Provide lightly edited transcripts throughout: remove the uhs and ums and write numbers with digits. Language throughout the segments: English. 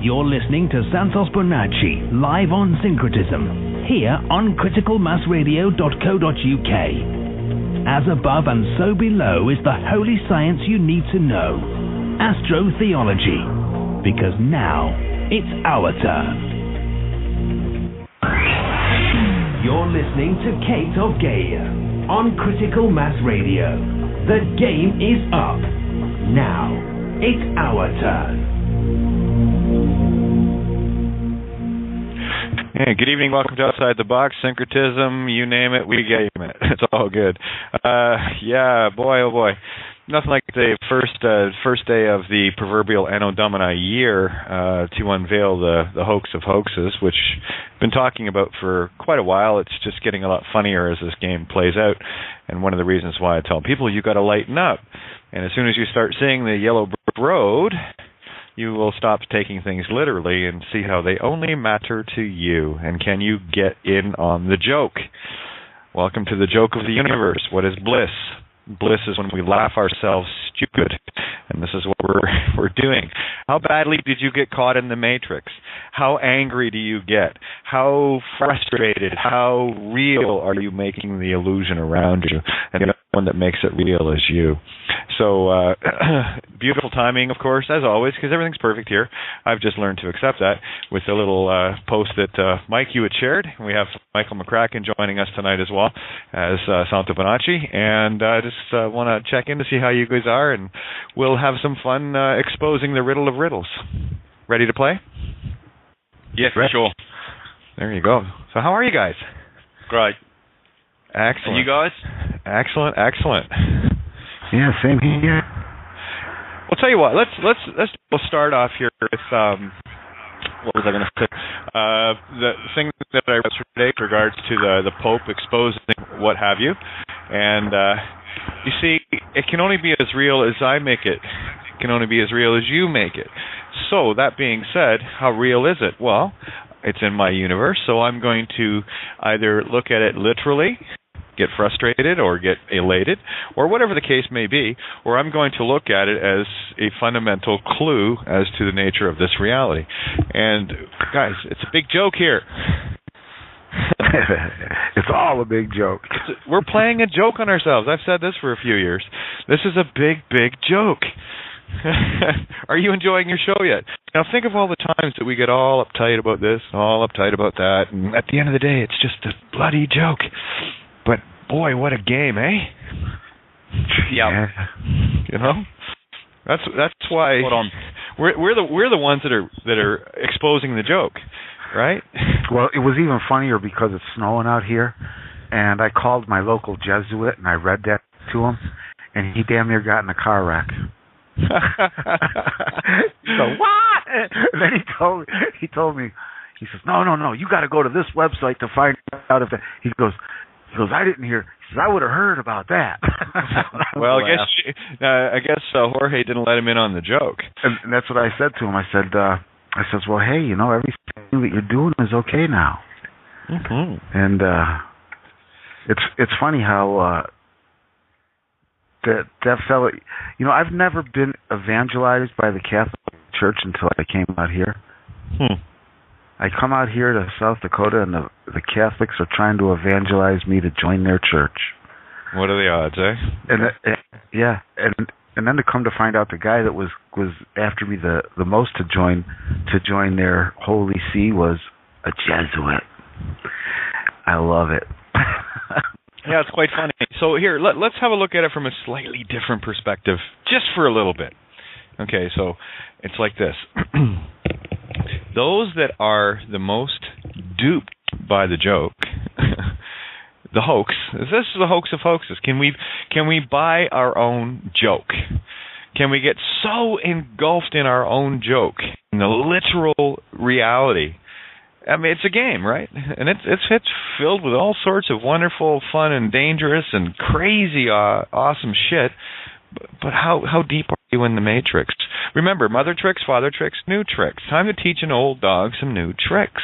You're listening to Santos Bonacci, live on Syncretism, here on criticalmassradio.co.uk. As above and so below is the holy science you need to know, astrotheology, because now it's our turn. You're listening to Kate of Gaia on Critical Mass Radio. The game is up. Now it's our turn. Hey, good evening. Welcome to Outside the Box, Syncretism, you name it, we game it. It's all good. Yeah, boy, oh boy. Nothing like the first day of the proverbial Anno Domini year to unveil the hoax of hoaxes, which I've been talking about for quite a while. It's just getting a lot funnier as this game plays out. And one of the reasons why I tell people, you got to lighten up. And as soon as you start seeing the yellow brick road, you will stop taking things literally and see how they only matter to you. And can you get in on the joke? Welcome to the joke of the universe. What is bliss? Bliss is when we laugh ourselves stupid, and this is what we're doing. How badly did you get caught in the Matrix? How angry do you get? How frustrated, how real are you making the illusion around you? And the one that makes it real is you. So, beautiful timing, of course, as always, because everything's perfect here. I've just learned to accept that with a little post that Mike, you had shared. We have Michael McCracken joining us tonight as well as Santos Bonacci, and I just want to check in to see how you guys are, and we'll have some fun exposing the riddle of riddles. Ready to play? Yeah, for sure. There you go. So how are you guys? Great. Excellent. And you guys? Excellent. Yeah, same here. Well, tell you what. We'll start off here with what was I going to say? The thing that I read today with regards to the Pope exposing what have you, and you see, it can only be as real as I make it. It can only be as real as you make it. So that being said, how real is it? Well, it's in my universe, so I'm going to either look at it literally, get frustrated or get elated, or whatever the case may be, or I'm going to look at it as a fundamental clue as to the nature of this reality. And guys, it's a big joke here. It's all a big joke. We're playing a joke on ourselves. I've said this for a few years. This is a big joke. Are you enjoying your show yet? Now think of all the times that we get all uptight about this, all uptight about that, and at the end of the day, it's just a bloody joke. But boy, what a game, eh? Yeah. You know, that's why we're the ones that are exposing the joke, right? Well, it was even funnier because it's snowing out here, and I called my local Jesuit and I read that to him, and he damn near got in a car wreck. So what? And then he told me, he says, no, you got to go to this website to find out if that. He goes, I didn't hear. He says, I would have heard about that. Well, I guess Jorge didn't let him in on the joke. And that's what I said to him. I said, well, hey, everything that you're doing is okay now. Mm-hmm. And it's funny how that fella, I've never been evangelized by the Catholic Church until I came out here. I come out here to South Dakota, and the Catholics are trying to evangelize me to join their church. What are the odds, eh? And then to come to find out the guy that was after me the most to join their Holy See was a Jesuit. I love it. Yeah, it's quite funny. So here, let's have a look at it from a slightly different perspective, just for a little bit. Okay, so it's like this. Those that are the most duped by the joke, the hoax, this is the hoax of hoaxes. Can we buy our own joke? Can we get so engulfed in our own joke, in the literal reality? I mean, it's a game, right? And it's filled with all sorts of wonderful, fun, and dangerous, and crazy, awesome shit. But how deep are you in the Matrix? Remember, mother tricks, father tricks, new tricks. Time to teach an old dog some new tricks.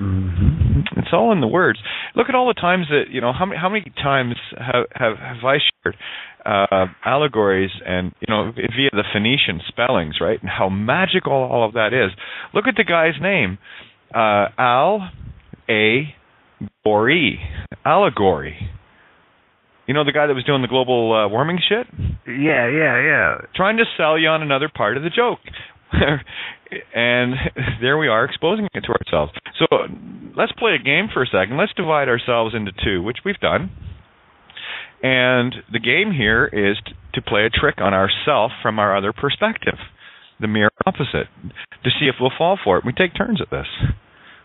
Mm-hmm. It's all in the words. Look at all the times that, how many times have I shared allegories and, via the Phoenician spellings, right? And how magical all of that is. Look at the guy's name. Allegory. The guy that was doing the global warming shit? Yeah. Trying to sell you on another part of the joke. And there we are, exposing it to ourselves. So let's play a game for a second. Let's divide ourselves into two, which we've done. And the game here is to play a trick on ourself from our other perspective, the mirror opposite, to see if we'll fall for it. We take turns at this.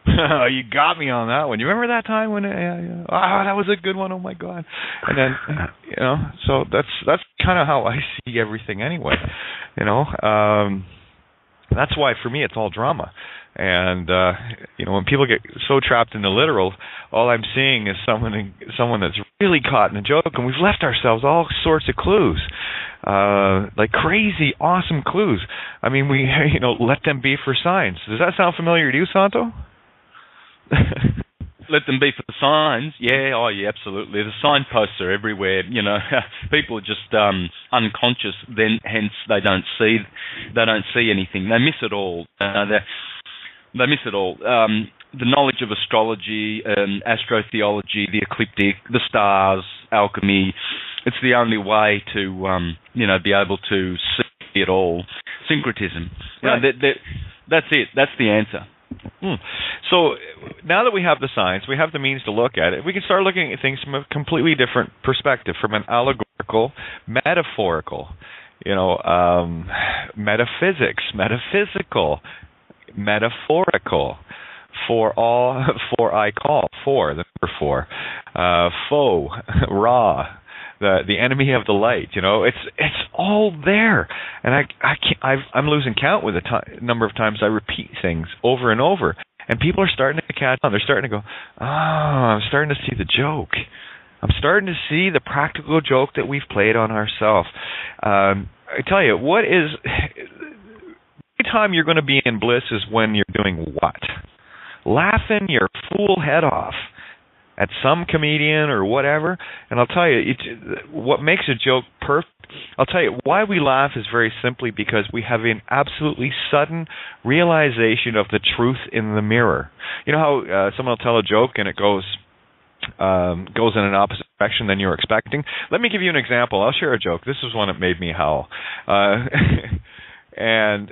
You got me on that one. You remember that time when that was a good one? Oh my God! And then so that's kind of how I see everything anyway. That's why for me it's all drama. And when people get so trapped in the literal, all I'm seeing is someone that's really caught in a joke, and we've left ourselves all sorts of clues, like crazy, awesome clues. I mean, we let them be for signs. Does that sound familiar to you, Santo? Let them be for the signs. Yeah, absolutely. The signposts are everywhere. People are just unconscious. Then, hence, they don't see anything. They miss it all. They miss it all. The knowledge of astrology, astrotheology, the ecliptic, the stars, alchemy. It's the only way to be able to see it all. Syncretism. Right. That's it. That's the answer. So now that we have the science, we have the means to look at it, we can start looking at things from a completely different perspective, from an allegorical, metaphorical, metaphysics, metaphysical, metaphorical, for I call, the number 4, foe, Ra, the enemy of the light. It's all there, and I'm losing count with the number of times I repeat things over and over, and people are starting to catch on. They're starting to go, I'm starting to see the joke. I'm starting to see the practical joke that we've played on ourselves. I tell you, every time you're going to be in bliss is when you're doing what? Laughing your fool head off at some comedian or whatever. And I'll tell you, what makes a joke perfect, I'll tell you, why we laugh is very simply because we have an absolutely sudden realization of the truth in the mirror. You know how someone will tell a joke and it goes in an opposite direction than you were expecting? Let me give you an example. I'll share a joke. This is one that made me howl. And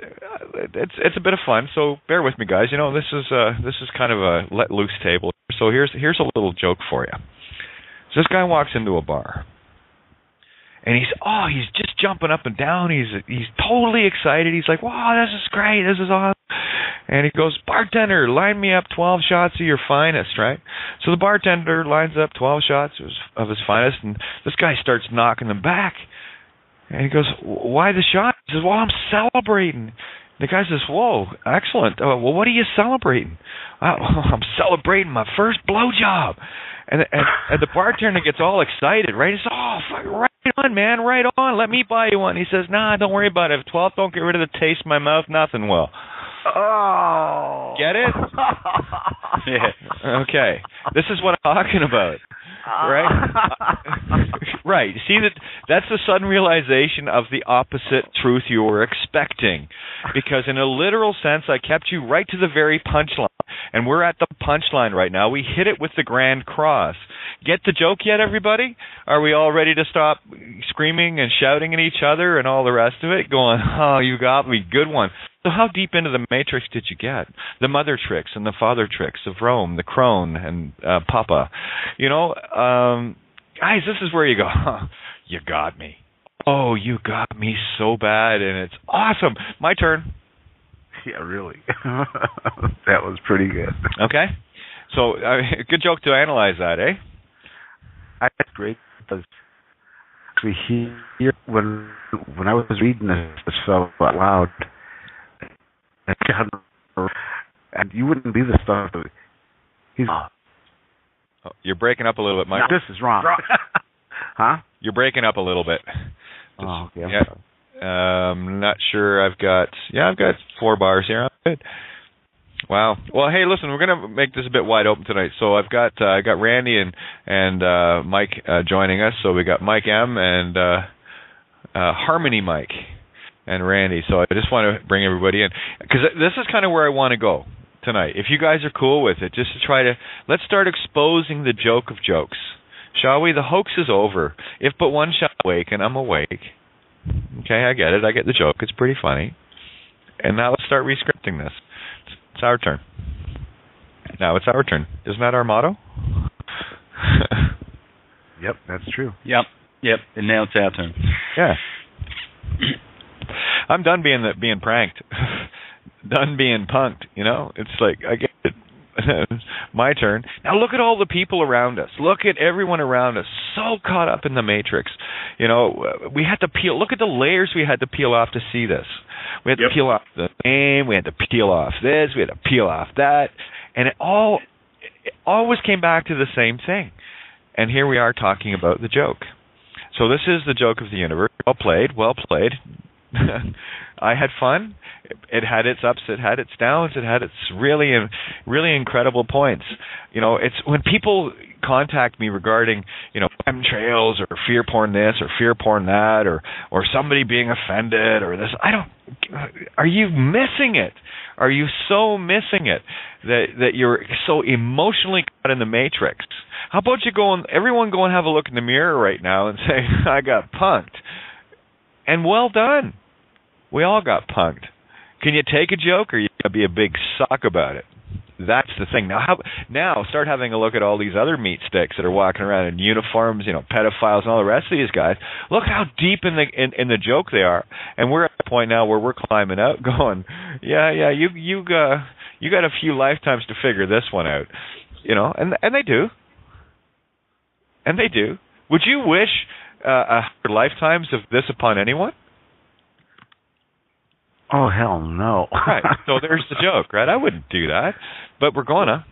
it's a bit of fun, so bear with me, guys. This is kind of a let loose table. So here's a little joke for you. So this guy walks into a bar, and he's just jumping up and down. He's totally excited. He's like, "Wow, this is great! This is awesome!" And he goes, "Bartender, line me up 12 shots of your finest." Right? So the bartender lines up 12 shots of his finest, and this guy starts knocking them back. And he goes, "Why the shot?" He says, "Well, I'm celebrating." The guy says, "Whoa, excellent. Well, what are you celebrating?" "I'm celebrating my first blowjob." And the bartender gets all excited, right? He says, "Oh, fuck, right on, man, right on. Let me buy you one." He says, "Nah, don't worry about it. If 12 don't get rid of the taste in my mouth, nothing will." Oh. Get it? Yeah. Okay. This is what I'm talking about. Right? Right. See, that's the sudden realization of the opposite truth you were expecting. Because in a literal sense, I kept you right to the very punchline. And we're at the punchline right now. We hit it with the Grand Cross. Get the joke yet, everybody? Are we all ready to stop screaming and shouting at each other and all the rest of it? Going, "Oh, you got me. Good one." So how deep into the matrix did you get? The mother tricks and the father tricks of Rome, the crone, and Papa. Guys, this is where you go, "You got me. Oh, you got me so bad," and it's awesome. My turn. Yeah, really. That was pretty good. Okay. So, good joke to analyze that, eh? That's great because we hear when I was reading this felt out loud, and you wouldn't be the stuff that he's. Oh, you're breaking up a little bit, Mike. No, this is wrong. Huh? You're breaking up a little bit. Oh, okay. Yeah. Not sure. I've got 4 bars here. I'm good. Wow. Well, hey, listen, we're gonna make this a bit wide open tonight. So I got Randy and Mike joining us. So we got Mike M and Harmony Mike and Randy. So I just want to bring everybody in because this is kind of where I want to go tonight. If you guys are cool with it, just to let's start exposing the joke of jokes, shall we? The hoax is over. If but one shall awake, and I'm awake. Okay, I get it. I get the joke. It's pretty funny. And now let's start rescripting this. It's our turn. Now it's our turn. Isn't that our motto? Yep, that's true. Yep. And now it's our turn. Yeah. I'm done being pranked. Done being punked. You know, it's like I get it. My turn. Now look at all the people around us. Look at everyone around us. So caught up in the matrix. You know, we had to peel. Look at the layers we had to peel off to see this. We had to peel off the name. We had to peel off this. We had to peel off that. And it always came back to the same thing. And here we are talking about the joke. So this is the joke of the universe. Well played. I had fun. It had its ups, it had its downs, it had its really incredible points. You know, it's when people contact me regarding, you know, chemtrails or fear porn this or fear porn that or somebody being offended or this. Are you missing it? Are you so missing it that you're so emotionally caught in the matrix? How about everyone go and have a look in the mirror right now and say, I got punked. And well done. We all got punked. Can you take a joke, or you got to be a big sock about it? That's the thing. Now start having a look at all these other meat sticks that are walking around in uniforms, you know, pedophiles and all the rest of these guys. Look how deep in the joke they are, and we're at a point now where we're climbing out, going, you got a few lifetimes to figure this one out, you know, and they do, Would you wish 100 lifetimes of this upon anyone? Oh, hell no. Right. So there's the joke, right? I wouldn't do that. But we're gonna.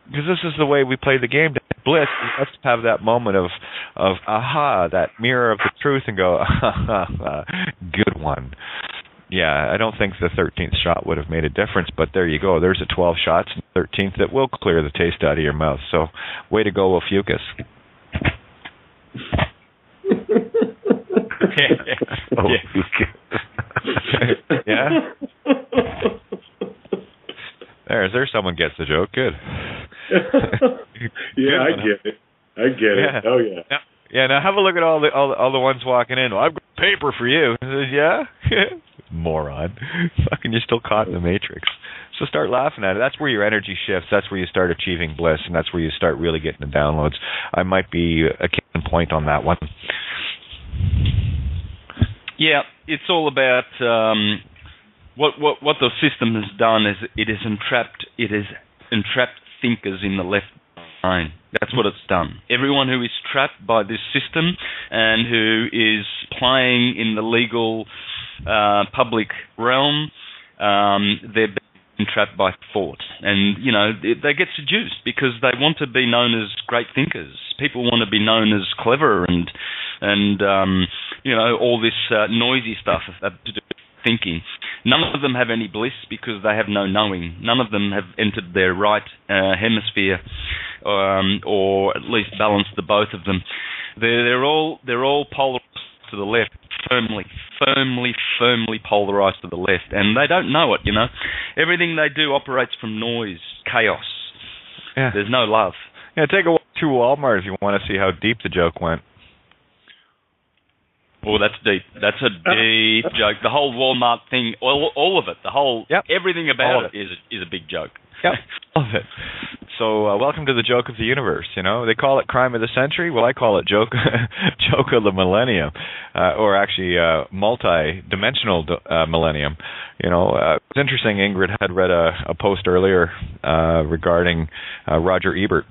Because this is the way we play the game. To bliss, we must have that moment of aha, that mirror of the truth and go, good one. Yeah, I don't think the 13th shot would have made a difference, but there you go. There's a 12 shots and 13th that will clear the taste out of your mouth. So way to go, Ophiuchus. Yeah. There's someone gets the joke. Good. Yeah, I get it. Yeah. Oh yeah. Yeah. Now have a look at all the ones walking in. Well, I've got paper for you. Yeah. Moron. Fucking, you're still caught in the matrix. So start laughing at it. That's where your energy shifts. That's where you start achieving bliss, and that's where you start really getting the downloads. I might be a kicking point on that one. Yeah, it's all about what the system has done is it has entrapped thinkers in the left brain. That's what it's done. Everyone who is trapped by this system and who is playing in the legal public realm, they're being trapped by thought. And, you know, they get seduced because they want to be known as great thinkers. People want to be known as clever and you know, all this noisy stuff to do with thinking. None of them have any bliss because they have no knowing. None of them have entered their right hemisphere, or at least balanced the both of them. They're all polarized to the left, firmly polarized to the left, and they don't know it. You know, everything they do operates from noise, chaos. Yeah. There's no love. Yeah, take a walk to Walmart if you want to see how deep the joke went. Oh, that's deep. That's a deep joke. The whole Walmart thing, all of it, everything about it is a big joke. Yep, all of it. So welcome to the joke of the universe. You know, they call it crime of the century. Well, I call it joke of the millennium, or actually multi-dimensional millennium. You know, it's interesting. Ingrid had read a post earlier regarding Roger Ebert,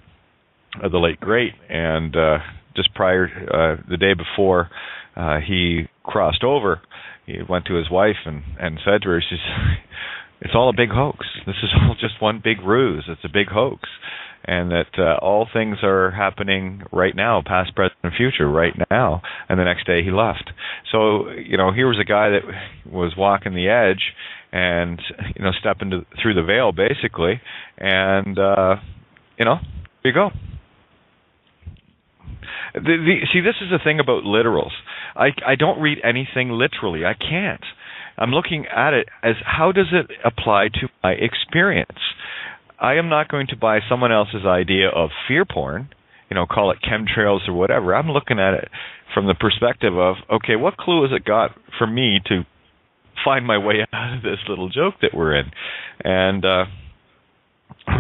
the late great, and just prior, the day before he crossed over, he went to his wife and said to her, she said, it's all a big hoax. This is all just one big ruse. It's a big hoax. And that all things are happening right now, past, present, present, and future right now. And the next day he left. So, here was a guy that was walking the edge and, stepping through the veil, basically. And, there you go. See, this is the thing about literals. I don't read anything literally. I can't. I'm looking at it as how does it apply to my experience. I am not going to buy someone else's idea of fear porn, call it chemtrails or whatever. I'm looking at it from the perspective of, okay, what clue has it got for me to find my way out of this little joke that we're in? And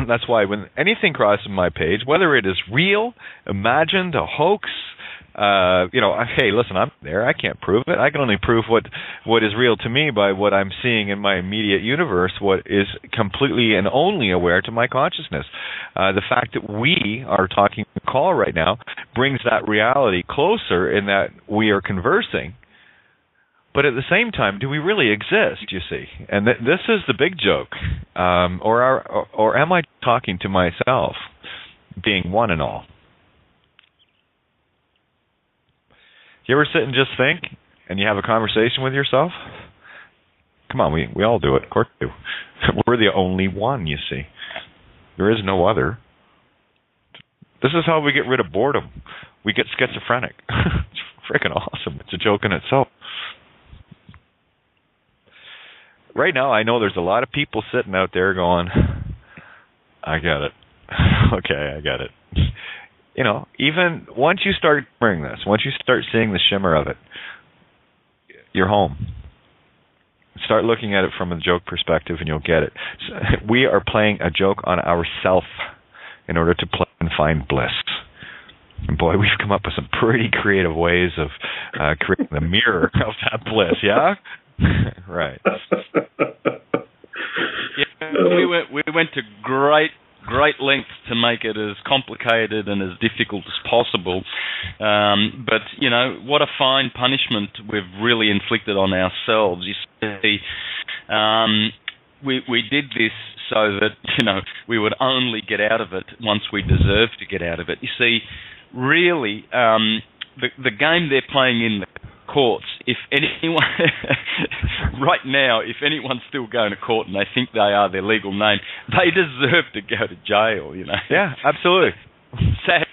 that's why when anything crosses my page, whether it is real, imagined, a hoax, hey, listen, I'm there. I can't prove it. I can only prove what is real to me by what I'm seeing in my immediate universe, what is completely and only aware to my consciousness. The fact that we are talking on the call right now brings that reality closer in that we are conversing. But at the same time, do we really exist, you see? And this is the big joke. Or am I talking to myself, being one and all? You ever sit and just think, and you have a conversation with yourself? Come on, we all do it. Of course we do. We're the only one, you see. There is no other. This is how we get rid of boredom. We get schizophrenic. It's freaking awesome. It's a joke in itself. Right now, I know there's a lot of people sitting out there going, I get it. Okay, I get it. Even once you start hearing this, once you start seeing the shimmer of it, you're home. Start looking at it from a joke perspective and you'll get it. We are playing a joke on ourself in order to play and find bliss. And boy, we've come up with some pretty creative ways of creating the mirror of that bliss, yeah? Right. Yeah, we went to great lengths to make it as complicated and as difficult as possible. But, what a fine punishment we've really inflicted on ourselves. You see, we did this so that, we would only get out of it once we deserve to get out of it. You see, really, the game they're playing in the courts, if anyone right now, if anyone's still going to court and they think they are their legal name, they deserve to go to jail, Yeah, absolutely. Sad,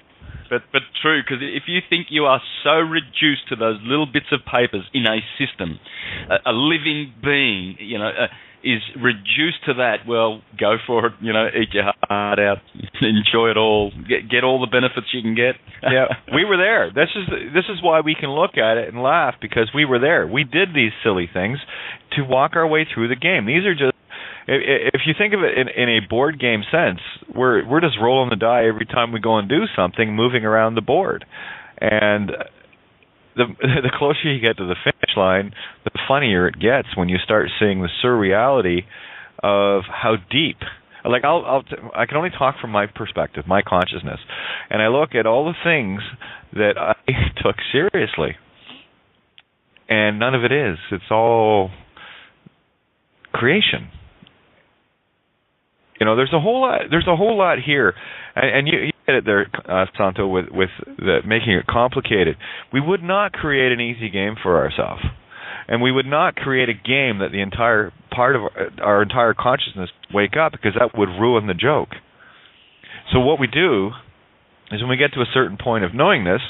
but true, because if you think you are so reduced to those little bits of papers in a system, a living being, is reduced to that, well, go for it, eat your heart out, enjoy it all, get all the benefits you can get. Yeah, we were there. This is why we can look at it and laugh, because we were there. We did these silly things to walk our way through the game. These are just, if you think of it in a board game sense, we're just rolling the die every time we go and do something, moving around the board. And the closer you get to the finish line, the funnier it gets when you start seeing the surreality of how deep. Like I can only talk from my perspective, my consciousness, and I look at all the things that I took seriously, and none of it is. It's all creation. There's a whole lot here, and you get it there, Santo, with making it complicated. We would not create an easy game for ourselves, and we would not create a game that the entire part of our entire consciousness wake up, because that would ruin the joke. So what we do is, when we get to a certain point of knowing this,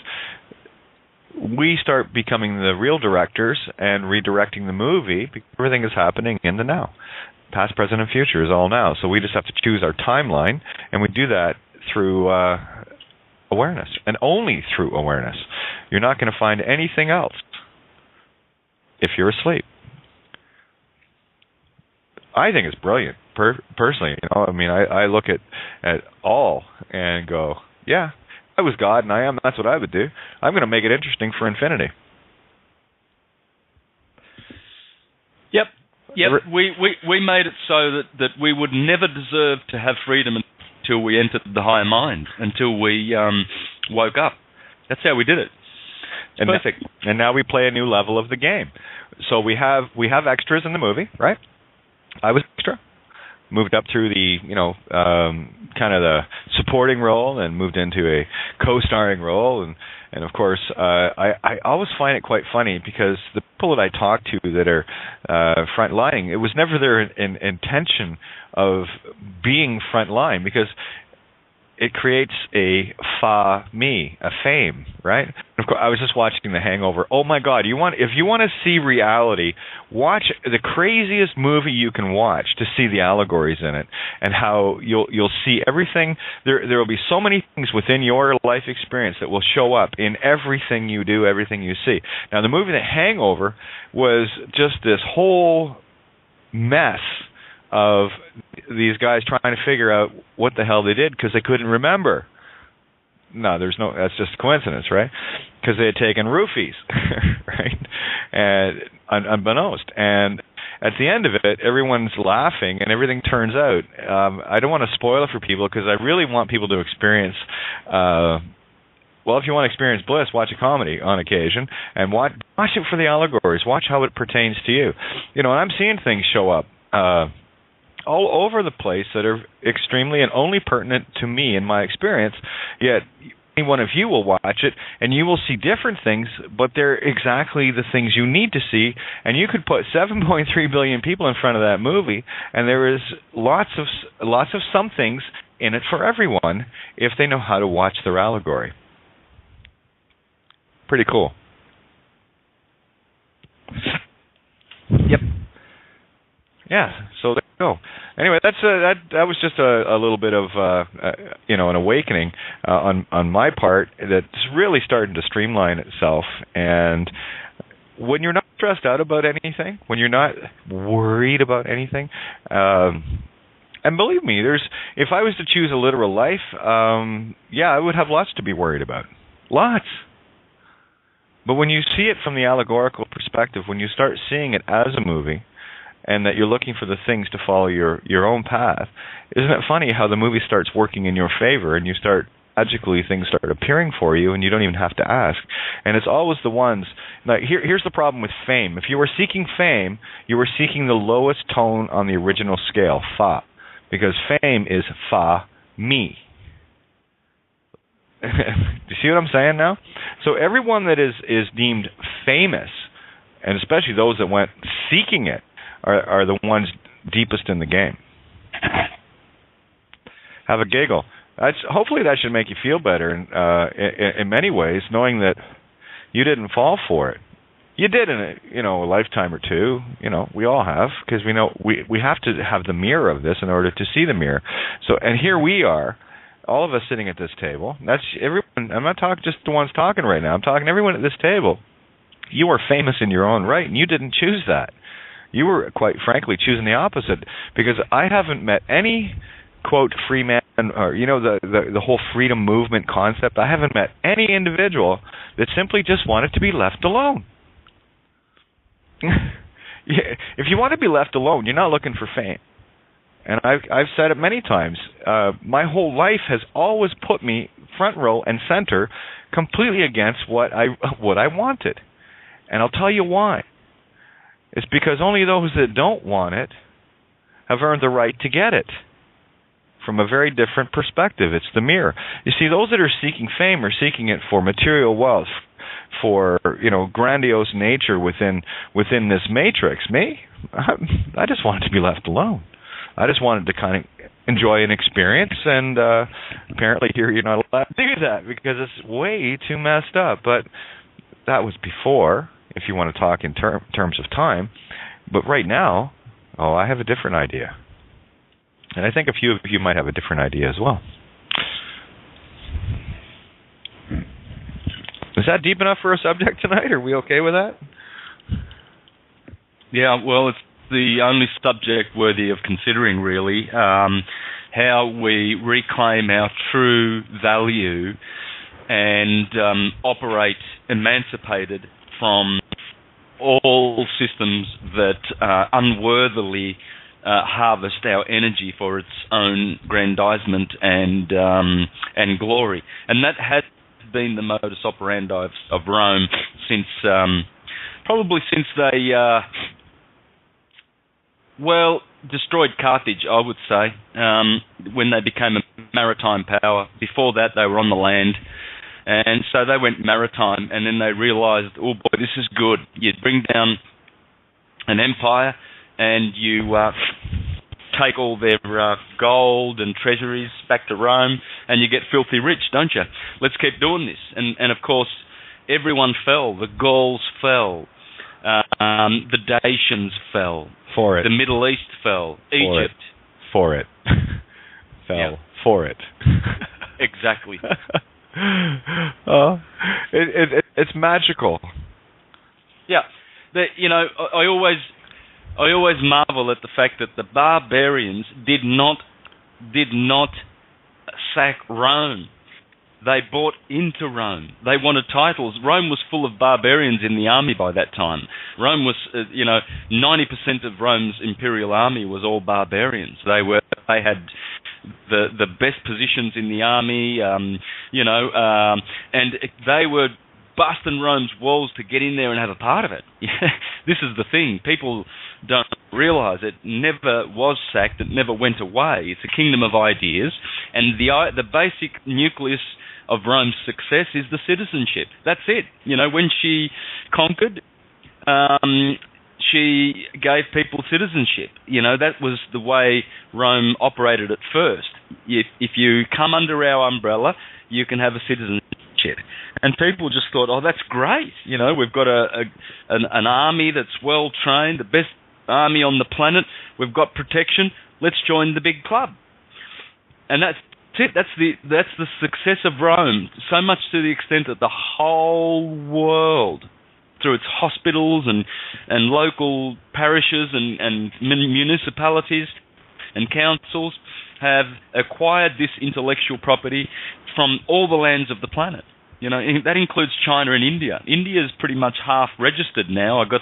we start becoming the real directors and redirecting the movie, because everything is happening in the now. Past, present, and future is all now. So we just have to choose our timeline, and we do that through awareness, and only through awareness. You're not going to find anything else if you're asleep. I think it's brilliant, personally. I look at all and go, yeah, I was God, and I am. That's what I would do. I'm going to make it interesting for infinity. Yep. We made it so that we would never deserve to have freedom until we entered the higher mind, until we woke up. That's how we did it. It's perfect. And now we play a new level of the game. So we have extras in the movie, right? I was extra. Moved up through the, kind of the supporting role, and moved into a co-starring role, And of course, I always find it quite funny because the people that I talk to that are front-lining, it was never their intention of being front-line, because it creates a me, a fame, right? Of course, I was just watching The Hangover. Oh my God! If you want to see reality, watch the craziest movie you can watch to see the allegories in it, and how you'll see everything. There will be so many things within your life experience that will show up in everything you do, everything you see. Now, the movie The Hangover was just this whole mess of these guys trying to figure out what the hell they did because they couldn't remember. No, that's just a coincidence, right? Because they had taken roofies, right? And unbeknownst. And at the end of it, everyone's laughing and everything turns out. I don't want to spoil it for people because I really want people to experience. Well, if you want to experience bliss, watch a comedy on occasion and watch it for the allegories. Watch how it pertains to you. And I'm seeing things show up all over the place that are extremely and only pertinent to me in my experience, yet any one of you will watch it and you will see different things, but they're exactly the things you need to see, and you could put 7.3 billion people in front of that movie and there is lots of some things in it for everyone if they know how to watch their allegory. Pretty cool. Yep. Yeah, so there you go. Anyway, that was just a little bit of an awakening on my part that's really starting to streamline itself. And when you're not stressed out about anything, when you're not worried about anything, and believe me, if I was to choose a literal life, I would have lots to be worried about, lots. But when you see it from the allegorical perspective, when you start seeing it as a movie, and that you're looking for the things to follow your own path, isn't it funny how the movie starts working in your favor and magically things start appearing for you and you don't even have to ask. And it's always the ones, like here's the problem with fame. If you were seeking fame, you were seeking the lowest tone on the original scale, fa, because fame is fa, me. Do you see what I'm saying now? So everyone that is deemed famous, and especially those that went seeking it, are the ones deepest in the game. Have a giggle. Hopefully that should make you feel better in many ways, knowing that you didn't fall for it. You did in a lifetime or two. We all have, because we know we have to have the mirror of this in order to see the mirror. So, and here we are, all of us sitting at this table. That's everyone. I'm not talking just the ones talking right now. I'm talking everyone at this table. You are famous in your own right, and you didn't choose that. You were, quite frankly, choosing the opposite, because I haven't met any, quote, free man, or, the whole freedom movement concept. I haven't met any individual that simply just wanted to be left alone. If you want to be left alone, you're not looking for fame. And I've said it many times. My whole life has always put me front row and center, completely against what I wanted. And I'll tell you why. It's because only those that don't want it have earned the right to get it from a very different perspective. It's the mirror. You see, those that are seeking fame are seeking it for material wealth, for grandiose nature within this matrix. Me, I just wanted to be left alone. I just wanted to kind of enjoy an experience, and apparently here you're not allowed to do that because it's way too messed up. But that was before, if you want to talk in terms of time. But right now, I have a different idea. And I think a few of you might have a different idea as well. Is that deep enough for a subject tonight? Are we okay with that? Yeah, well, it's the only subject worthy of considering, really. How we reclaim our true value and operate emancipated from all systems that unworthily harvest our energy for its own grandizement and glory. And that has been the modus operandi of Rome since probably since they destroyed Carthage, I would say, when they became a maritime power. Before that, they were on the land. And so they went maritime, and then they realised, oh boy, this is good. You bring down an empire, and you take all their gold and treasuries back to Rome, and you get filthy rich, don't you? Let's keep doing this. And of course, everyone fell. The Gauls fell. The Dacians fell. For it. The Middle East fell. Egypt. For it. Fell. Yeah. For it. Exactly. It's magical. Yeah. I always marvel at the fact that the barbarians did not sack Rome. They bought into Rome. They wanted titles. Rome was full of barbarians in the army by that time. Rome was, 90% of Rome's imperial army was all barbarians. They had the best positions in the army, and they were busting Rome's walls to get in there and have a part of it. This is the thing. People don't realise it never was sacked. It never went away. It's a kingdom of ideas, and the basic nucleus of Rome's success is the citizenship. That's it. When she conquered, she gave people citizenship. That was the way Rome operated at first. If you come under our umbrella, you can have a citizenship. And people just thought, oh, that's great. We've got an army that's well trained, the best army on the planet. We've got protection. Let's join the big club. And that's it. That's the success of Rome. So much to the extent that the whole world, through its hospitals and local parishes and municipalities and councils, have acquired this intellectual property from all the lands of the planet. That includes China and India. India is pretty much half registered now. I got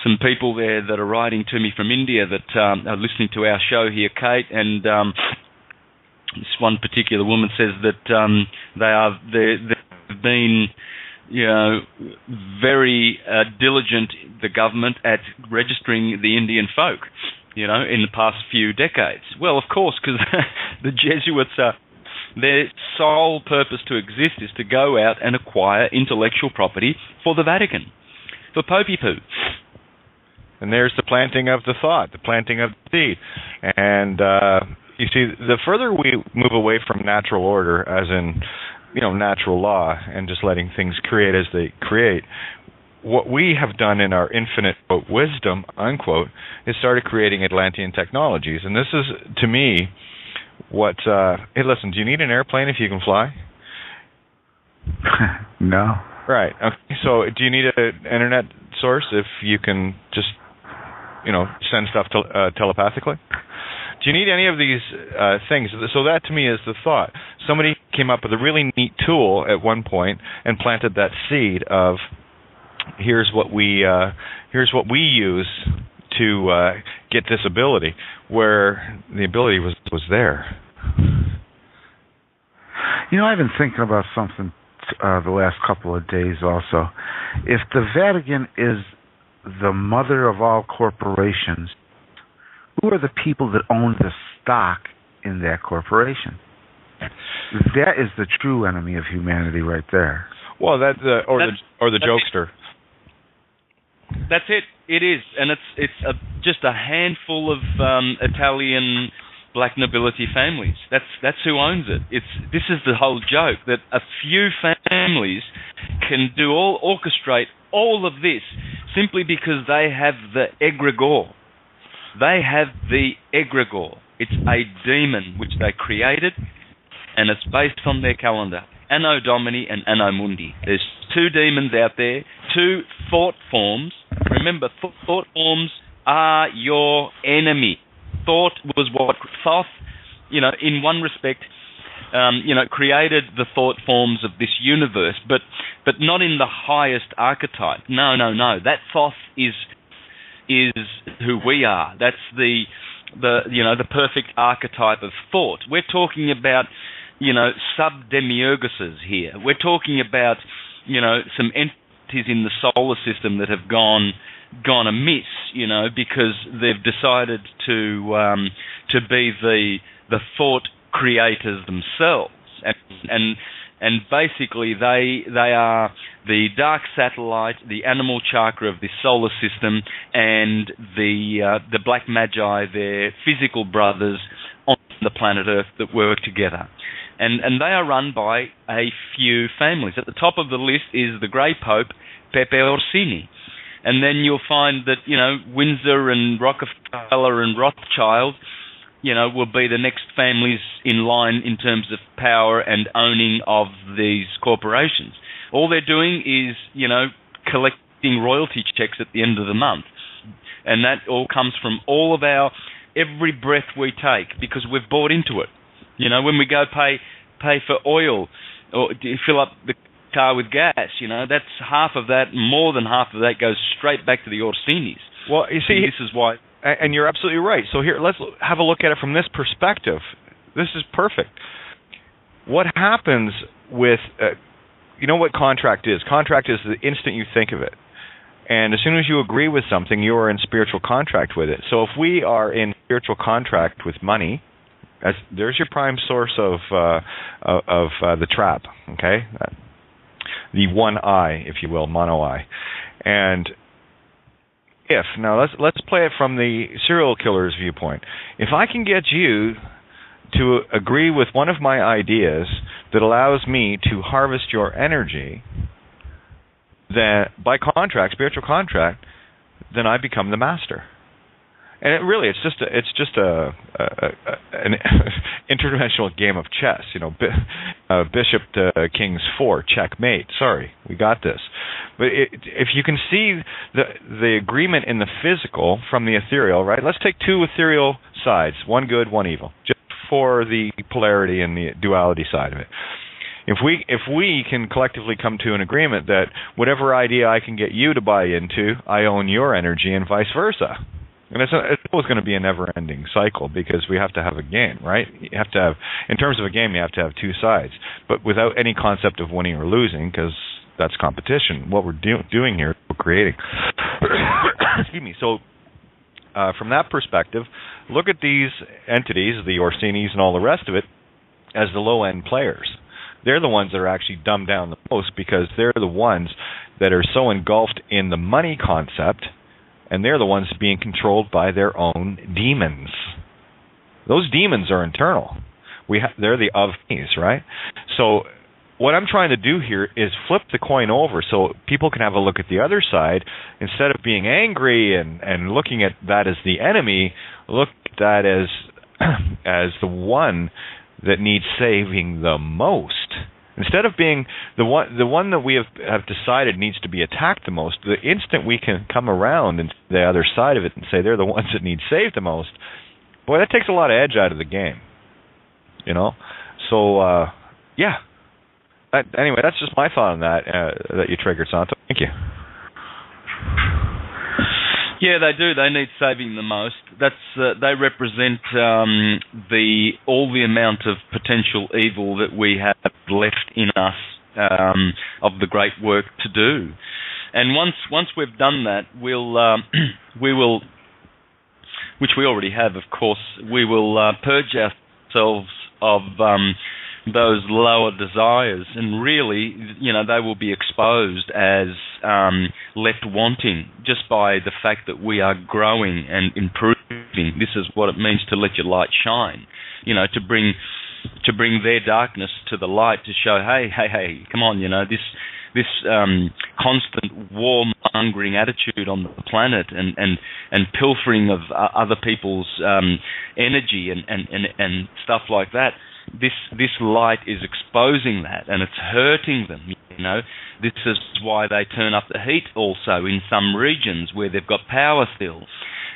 some people there that are writing to me from India that are listening to our show here, Kate, and this one particular woman says that they've been very diligent, the government, at registering the Indian folk, in the past few decades. Well, of course, because the Jesuits their sole purpose to exist is to go out and acquire intellectual property for the Vatican, for Popey Poo. And there's the planting of the thought, the planting of the seed. And you see, the further we move away from natural order, as in, natural law, and just letting things create as they create, what we have done in our infinite, quote, wisdom, unquote, is started creating Atlantean technologies. And this is, to me, what... hey, listen, do you need an airplane if you can fly? No. Right. Okay. So do you need an internet source if you can just, send stuff telepathically? Do you need any of these things? So that, to me, is the thought. Somebody came up with a really neat tool at one point and planted that seed of here's what we use to get this ability, where the ability was there. I've been thinking about something the last couple of days also. If the Vatican is the mother of all corporations, who are the people that own the stock in that corporation? That is the true enemy of humanity right there. Well, the jokester. That's it. It is, and it's just a handful of Italian black nobility families. That's who owns it. This is the whole joke, that a few families can orchestrate all of this simply because they have the egregore. They have the egregore. It's a demon which they created, and it's based on their calendar. Anno Domini and Anno Mundi. There's two demons out there, two thought forms. Remember, thought forms are your enemy. Thought was what Thoth, in one respect, created the thought forms of this universe, but not in the highest archetype. No. That Thoth is who we are. That's the perfect archetype of thought. We're talking about, sub-demiurguses here. We're talking about, some entities in the solar system that have gone amiss, because they've decided to be the thought creators themselves. and basically they are the dark satellite, the animal chakra of the solar system, and the black magi, their physical brothers on the planet Earth that work together. And they are run by a few families. At the top of the list is the Grey Pope, Pepe Orsini. And then you'll find that, Windsor and Rockefeller and Rothschild, will be the next families in line in terms of power and owning of these corporations. All they're doing is, collecting royalty checks at the end of the month. And that all comes from all of every breath we take, because we've bought into it. When we go pay for oil or fill up the car with gas, that's half of that, more than half of that goes straight back to the Orsinis. Well, you see, this is why. And you're absolutely right. So here, let's have a look at it from this perspective. This is perfect. What happens with, what contract is? Contract is the instant you think of it. And as soon as you agree with something, you are in spiritual contract with it. So if we are in spiritual contract with money, there's your prime source of the trap, okay? The one eye, if you will, mono eye. And now let's play it from the serial killer's viewpoint. If I can get you to agree with one of my ideas that allows me to harvest your energy, then by contract, spiritual contract, then I become the master. And it's just an interdimensional game of chess. Bishop to King's 4, checkmate. Sorry, we got this. But if you can see the agreement in the physical from the ethereal, right? Let's take two ethereal sides, one good, one evil, just for the polarity and the duality side of it. If we can collectively come to an agreement that whatever idea I can get you to buy into, I own your energy, and vice versa. And it's always going to be a never-ending cycle, because we have to have a game, right? You have to have, in terms of a game, you have to have two sides, but without any concept of winning or losing, because that's competition. What we're doing here is we're creating. Excuse me. So from that perspective, look at these entities, the Orsinis and all the rest of it, as the low-end players. They're the ones that are actually dumbed down the most, because they're the ones that are so engulfed in the money concept, and they're the ones being controlled by their own demons. Those demons are internal. They're the of me's, right? So what I'm trying to do here is flip the coin over so people can have a look at the other side. Instead of being angry and looking at that as the enemy, look at that as the one that needs saving the most. Instead of being the one that we have decided needs to be attacked the most, the instant we can come around and the other side of it and say they're the ones that need saved the most, boy, that takes a lot of edge out of the game. So yeah. Anyway, that's just my thought on that that you triggered, Santo. Thank you. Yeah, they do. They need saving the most. That's they represent all the amount of potential evil that we have left in us of the great work to do. And once we've done that, we will, which we already have, of course, we will purge ourselves of those lower desires, and really, they will be exposed as left wanting just by the fact that we are growing and improving. This is what it means to let your light shine. To bring their darkness to the light, to show, hey, come on, this constant warmongering attitude on the planet and pilfering of other people's energy and stuff like that. This light is exposing that, and it's hurting them. This is why they turn up the heat also in some regions where they've got power still.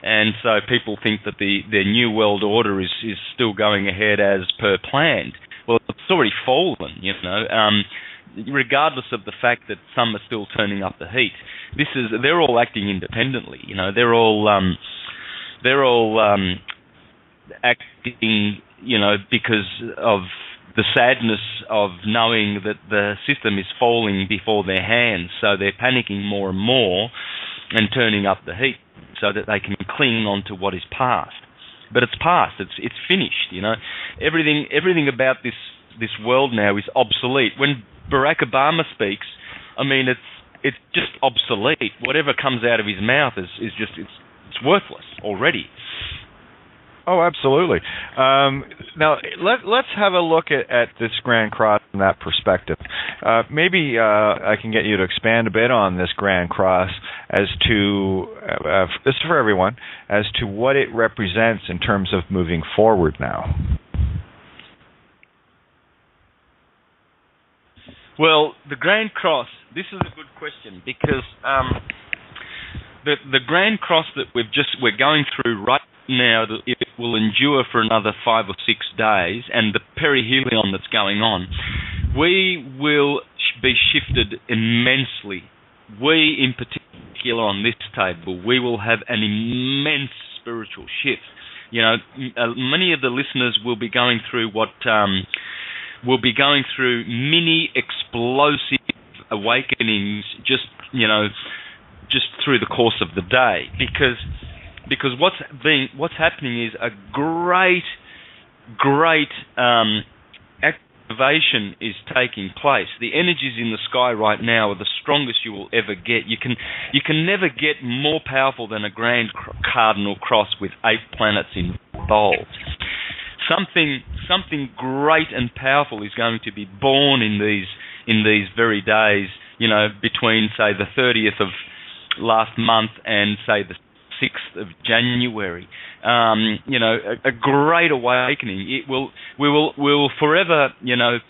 And so people think that their new world order is still going ahead as per planned. Well, it's already fallen, regardless of the fact that some are still turning up the heat. They're all acting independently. They're all acting, because of the sadness of knowing that the system is falling before their hands. So they're panicking more and more and turning up the heat so that they can cling on to what is past. But it's past. It's finished. Everything about this this world now is obsolete. When Barack Obama speaks, I mean, it's just obsolete. Whatever comes out of his mouth is just it's worthless already. Oh, absolutely. Now, let's have a look at this Grand Cross from that perspective. Maybe I can get you to expand a bit on this Grand Cross as to, this is for everyone, as to what it represents in terms of moving forward now. Well, the Grand Cross, this is a good question, because the Grand Cross that we're going through right now, it will endure for another 5 or 6 days, and the perihelion that's going on, we will be shifted immensely. We, in particular, on this table, we will have an immense spiritual shift. You know, many of the listeners will be going through mini explosive awakenings just through the course of the day, because what's happening is a great activation is taking place. The energies in the sky right now are the strongest you will ever get. You can never get more powerful than a Grand Cardinal Cross with 8 planets involved. Something great and powerful is going to be born in these very days. You know, between say the 30th of last month and say the 6th of January, a great awakening. We will forever,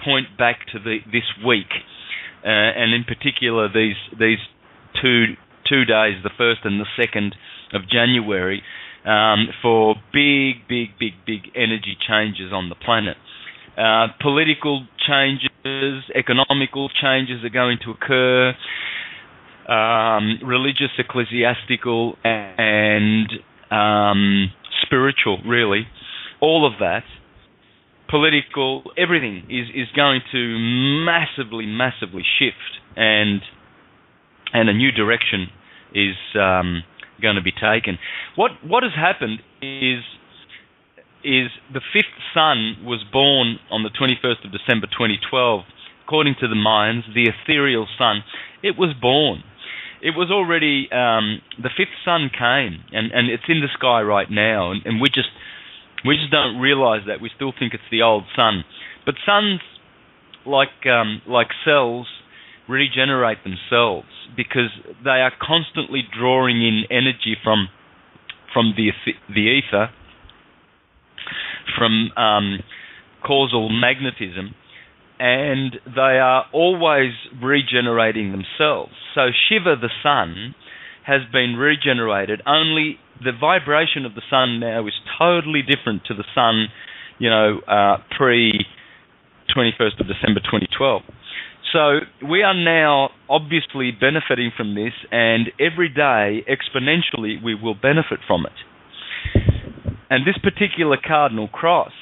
point back to this week, and in particular these two days, the 1st and the 2nd of January, for big energy changes on the planet. Political changes, economical changes are going to occur. Religious, ecclesiastical, and spiritual, really, all of that, political, everything is going to massively shift, and a new direction is going to be taken. What has happened is the 5th sun was born on the 21st of December 2012. According to the Mayans, the ethereal sun, it was born. It was already, the 5th sun came, and it's in the sky right now, and we just don't realize that. We still think it's the old sun. But suns, like cells, regenerate themselves because they are constantly drawing in energy from the ether, from causal magnetism, and they are always regenerating themselves. So Shiva, the sun, has been regenerated. Only the vibration of the sun now is totally different to the sun, pre-21st of December 2012. So we are now obviously benefiting from this, and every day, exponentially, we will benefit from it. And this particular cardinal cross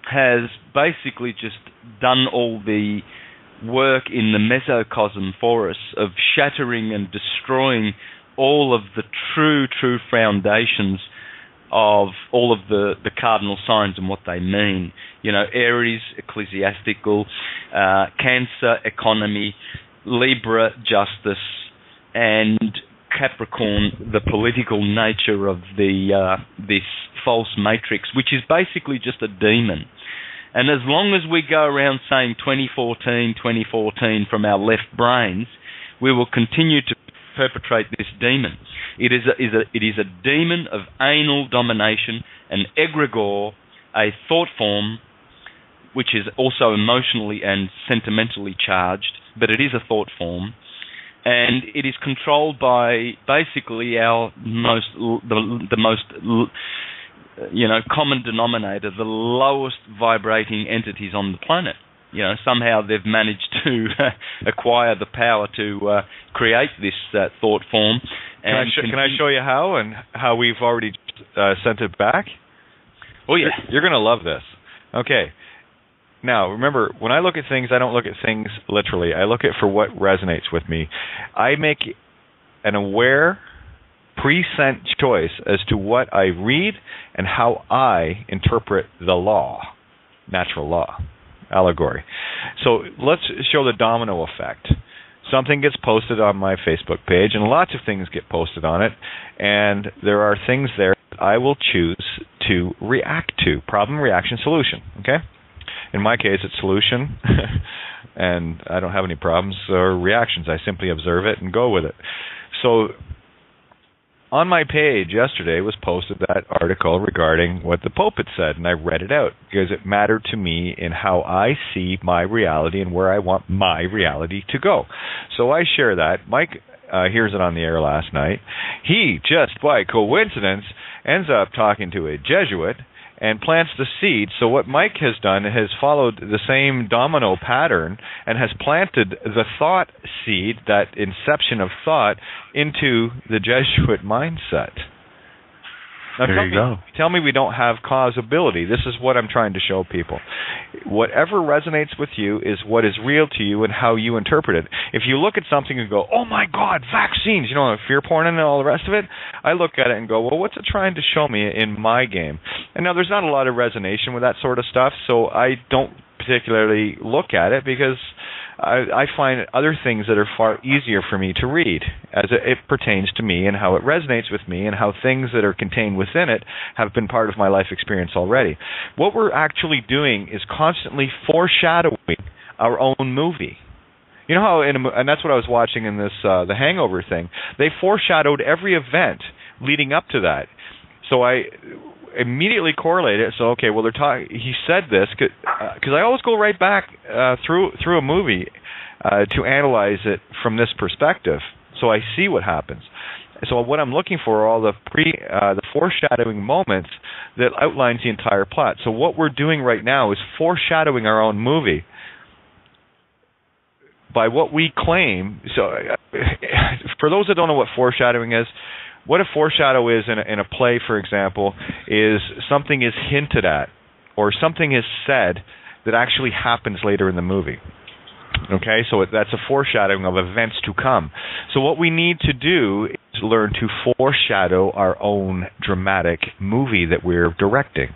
has basically just done all the work in the mesocosm for us of shattering and destroying all of the true foundations of all of the cardinal signs and what they mean. Aries, ecclesiastical, Cancer, economy, Libra, justice, and Capricorn, the political nature of this false matrix, which is basically just a demon. And as long as we go around saying 2014 from our left brains, we will continue to perpetrate this demon. It is a demon of anal domination, an egregore, a thought form, which is also emotionally and sentimentally charged, but it is a thought form, and it is controlled by basically the most common denominator, the lowest vibrating entities on the planet. Somehow they've managed to acquire the power to create this thought form. And can I show you how, and how we've already sent it back? Oh, yeah. You're going to love this. Okay. Now, remember, when I look at things, I don't look at things literally. I look at for what resonates with me. I make an aware, present choice as to what I read and how I interpret the law, natural law. allegory. So let's show the domino effect. Something gets posted on my Facebook page, and lots of things get posted on it, and there are things there that I will choose to react to. Problem, reaction, solution, okay? In my case, it's solution, and I don't have any problems or reactions. I simply observe it and go with it. So on my page yesterday was posted that article regarding what the Pope had said, and I read it out because it mattered to me in how I see my reality and where I want my reality to go. So I share that. Mike hears it on the air last night. He, just by coincidence, ends up talking to a Jesuit and plants the seed. So what Mike has done has followed the same domino pattern and has planted the thought seed, that inception of thought, into the Jesuit mindset. Now tell me we don't have causability. This is what I'm trying to show people. Whatever resonates with you is what is real to you and how you interpret it. If you look at something and go, oh my God, vaccines, fear porn and all the rest of it, I look at it and go, well, what's it trying to show me in my game? And now there's not a lot of resonation with that sort of stuff, so I don't particularly look at it because I find other things that are far easier for me to read as it pertains to me and how it resonates with me and how things that are contained within it have been part of my life experience already. What we're actually doing is constantly foreshadowing our own movie. You know how, and that's what I was watching in this the Hangover thing. They foreshadowed every event leading up to that. So I immediately correlate it. So okay, well he said this because I always go right back through a movie to analyze it from this perspective. So I see what happens. So what I'm looking for are all the foreshadowing moments that outlines the entire plot. So what we're doing right now is foreshadowing our own movie by what we claim. So for those that don't know what foreshadowing is, what a foreshadow is in a play, for example, is something is hinted at or something is said that actually happens later in the movie. Okay, so that's a foreshadowing of events to come. So what we need to do is learn to foreshadow our own dramatic movie that we're directing.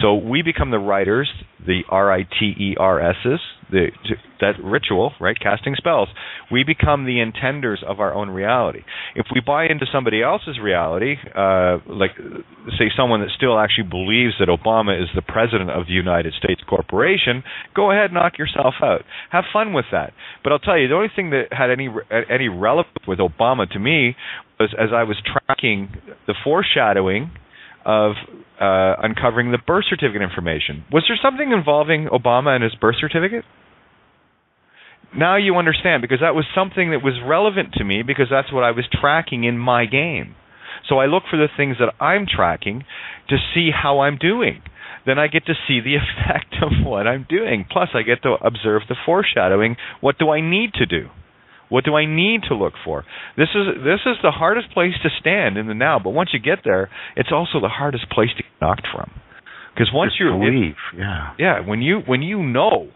So we become the writers, the RITERSs, that ritual, right, casting spells. We become the intenders of our own reality. If we buy into somebody else's reality, like say someone that still actually believes that Obama is the president of the United States Corporation, go ahead, knock yourself out. Have fun with that. But I'll tell you, the only thing that had any relevance with Obama to me was as I was tracking the foreshadowing of uncovering the birth certificate information. Was there something involving Obama and his birth certificate? Now you understand, because that was something that was relevant to me because that's what I was tracking in my game. So I look for the things that I'm tracking to see how I'm doing. Then I get to see the effect of what I'm doing. Plus I get to observe the foreshadowing. What do I need to do? What do I need to look for? This is the hardest place to stand in the now, but once you get there, it's also the hardest place to get knocked from. Because once you believe, when you know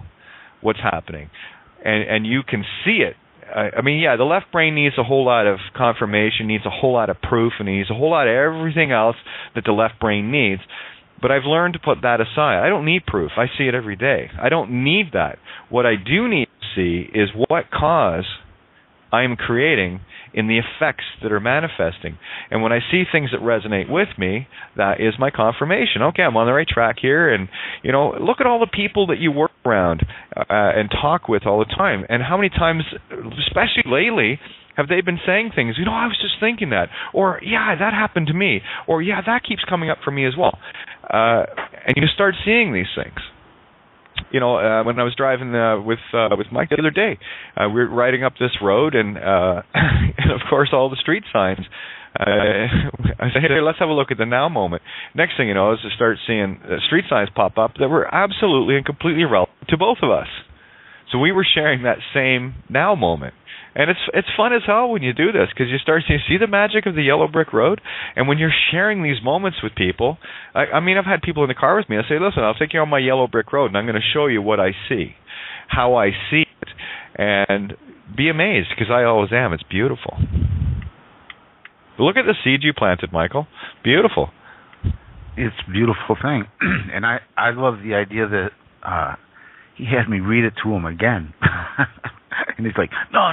what's happening and you can see it, the left brain needs a whole lot of confirmation, needs a whole lot of proof, and needs a whole lot of everything else that the left brain needs. But I've learned to put that aside. I don't need proof. I see it every day. I don't need that. What I do need to see is what cause I am creating in the effects that are manifesting. And when I see things that resonate with me, that is my confirmation. Okay, I'm on the right track here. And, look at all the people that you work around and talk with all the time. And how many times, especially lately, have they been saying things, I was just thinking that. Or, yeah, that happened to me. Or, yeah, that keeps coming up for me as well. And you start seeing these things. When I was driving with Mike the other day, we were riding up this road, and of course all the street signs. I said, hey, let's have a look at the now moment. Next thing you know is to start seeing street signs pop up that were absolutely and completely relevant to both of us. So we were sharing that same now moment. And it's fun as hell when you do this, because you start to see the magic of the yellow brick road. And when you're sharing these moments with people, I've had people in the car with me. I say, listen, I'll take you on my yellow brick road, and I'm going to show you what I see, how I see it, and be amazed, because I always am. It's beautiful. Look at the seed you planted, Michael. Beautiful. It's a beautiful thing. And I love the idea that, he had me read it to him again. And he's like, no,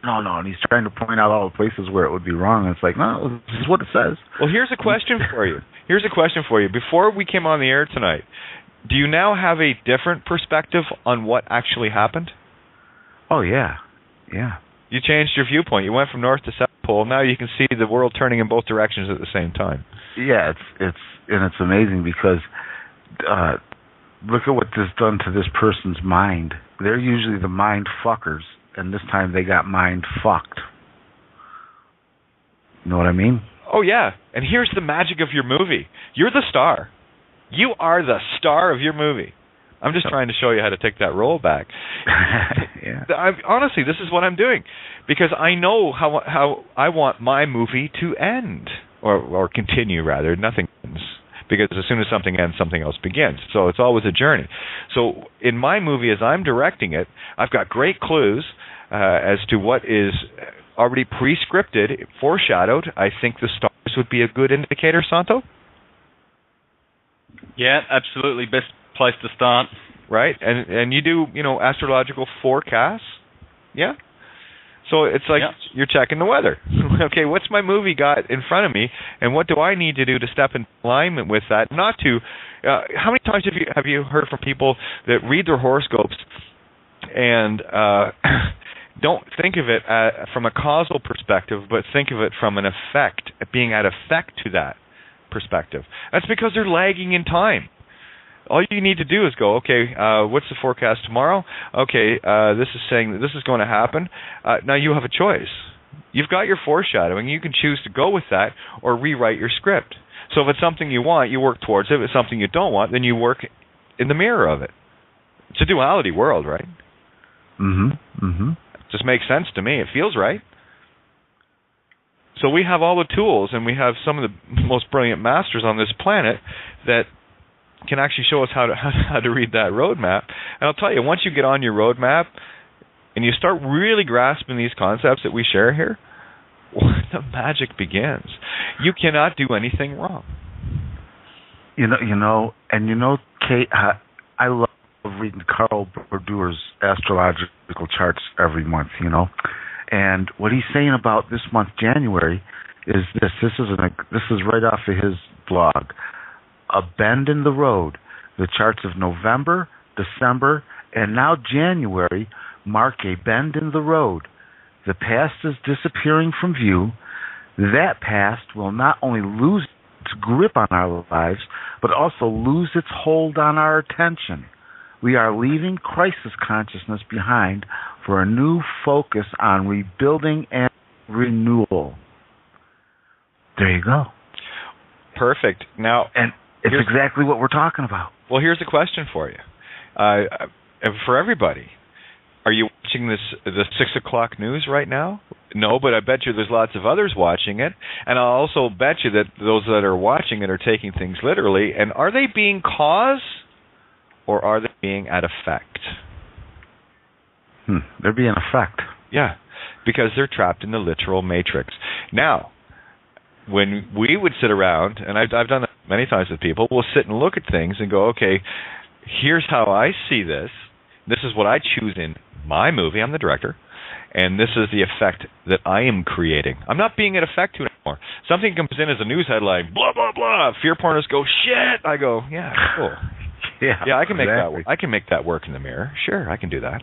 and he's trying to point out all the places where it would be wrong. And it's like, no, this is what it says. Well, here's a question for you. Before we came on the air tonight, do you now have a different perspective on what actually happened? Oh, yeah. You changed your viewpoint. You went from North to South Pole. Now you can see the world turning in both directions at the same time. Yeah, it's amazing because look at what this done to this person's mind. They're usually the mind fuckers, and this time they got mind fucked. You know what I mean? Oh, yeah. And here's the magic of your movie. You're the star. You are the star of your movie. I'm just trying to show you how to take that role back. Yeah. Honestly, this is what I'm doing because I know how I want my movie to end or continue, rather. Nothing ends. Because as soon as something ends, something else begins. So it's always a journey. So in my movie, as I'm directing it, I've got great clues as to what is already pre-scripted, foreshadowed. I think the stars would be a good indicator, Santo? Yeah, absolutely. Best place to start. Right? And you do, astrological forecasts? Yeah? So it's like you're checking the weather. Okay, what's my movie got in front of me, and what do I need to do to step in alignment with that? Not to. How many times have you heard from people that read their horoscopes and don't think of it from a causal perspective, but think of it from an effect, being at effect to that perspective? That's because they're lagging in time. All you need to do is go, okay, what's the forecast tomorrow? Okay, this is saying that this is going to happen. Now you have a choice. You've got your foreshadowing. You can choose to go with that or rewrite your script. So if it's something you want, you work towards it. If it's something you don't want, then you work in the mirror of it. It's a duality world, right? Mm-hmm. It just makes sense to me. It feels right. So we have all the tools, and we have some of the most brilliant masters on this planet that can actually show us how to read that roadmap. And I'll tell you, once you get on your roadmap and you start really grasping these concepts that we share here, the magic begins. You cannot do anything wrong. Kate, I love reading Carl Berduer's astrological charts every month, And what he's saying about this month, January, is this. This is right off of his blog. A bend in the road. The charts of November, December, and now January mark a bend in the road. The past is disappearing from view. That past will not only lose its grip on our lives, but also lose its hold on our attention. We are leaving crisis consciousness behind for a new focus on rebuilding and renewal. There you go. Perfect. Now, and it's exactly what we're talking about. Well, here's a question for you. For everybody, are you watching the 6 o'clock news right now? No, but I bet you there's lots of others watching it. And I'll also bet you that those that are watching it are taking things literally. And are they being cause or are they being at effect? They're being effect. Yeah, because they're trapped in the literal matrix. Now, when we would sit around, and I've done that many times with people, we'll sit and look at things and go, okay, here's how I see this. This is what I choose in my movie. I'm the director. And this is the effect that I am creating. I'm not being at effect to it anymore. Something comes in as a news headline, blah, blah, blah. Fear porners go, shit. I go, yeah, cool. Yeah, I can make that work. I can make that work in the mirror. Sure, I can do that.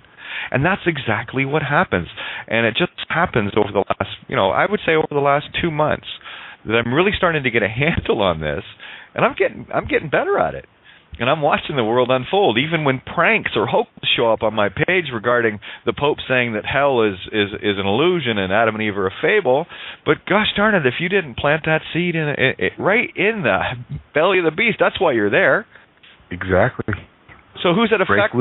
And that's exactly what happens. And it just happens over the last, I would say over the last 2 months that I'm really starting to get a handle on this, and I'm getting better at it. And I'm watching the world unfold, even when pranks or hoax show up on my page regarding the Pope saying that hell is an illusion and Adam and Eve are a fable. But gosh darn it, if you didn't plant that seed right in the belly of the beast, that's why you're there. Exactly. So who's at effect?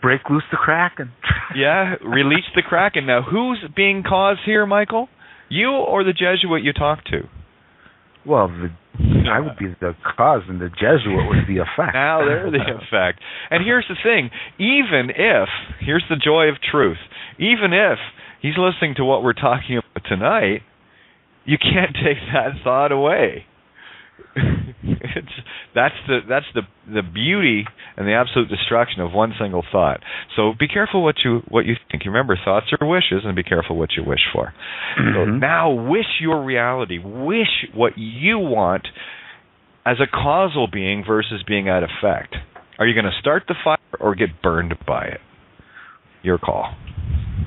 Break loose the Kraken. Yeah, release the Kraken. Now, who's being caused here, Michael? You or the Jesuit you talked to? Well, I would be the cause, and the Jesuit was the effect. Now they're the effect. And here's the thing. Even if, here's the joy of truth, even if he's listening to what we're talking about tonight, you can't take that thought away. That's the beauty and the absolute destruction of one single thought. So be careful what you think. Remember, thoughts are wishes, and be careful what you wish for. So now wish your reality. Wish what you want as a causal being versus being at effect. Are you going to start the fire or get burned by it? Your call.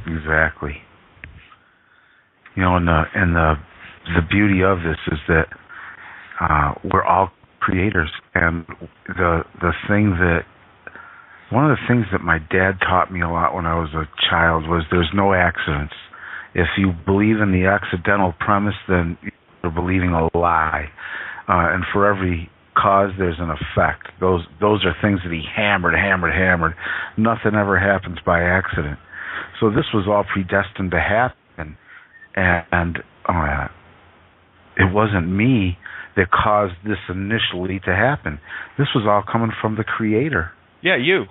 Exactly. You know, and the beauty of this is that we're all creators, and one of the things that my dad taught me a lot when I was a child was there's no accidents. If you believe in the accidental premise, then you're believing a lie. And for every cause, there's an effect. Those are things that he hammered. Nothing ever happens by accident. So this was all predestined to happen, and it wasn't me that caused this initially to happen. This was all coming from the Creator. Yeah, you.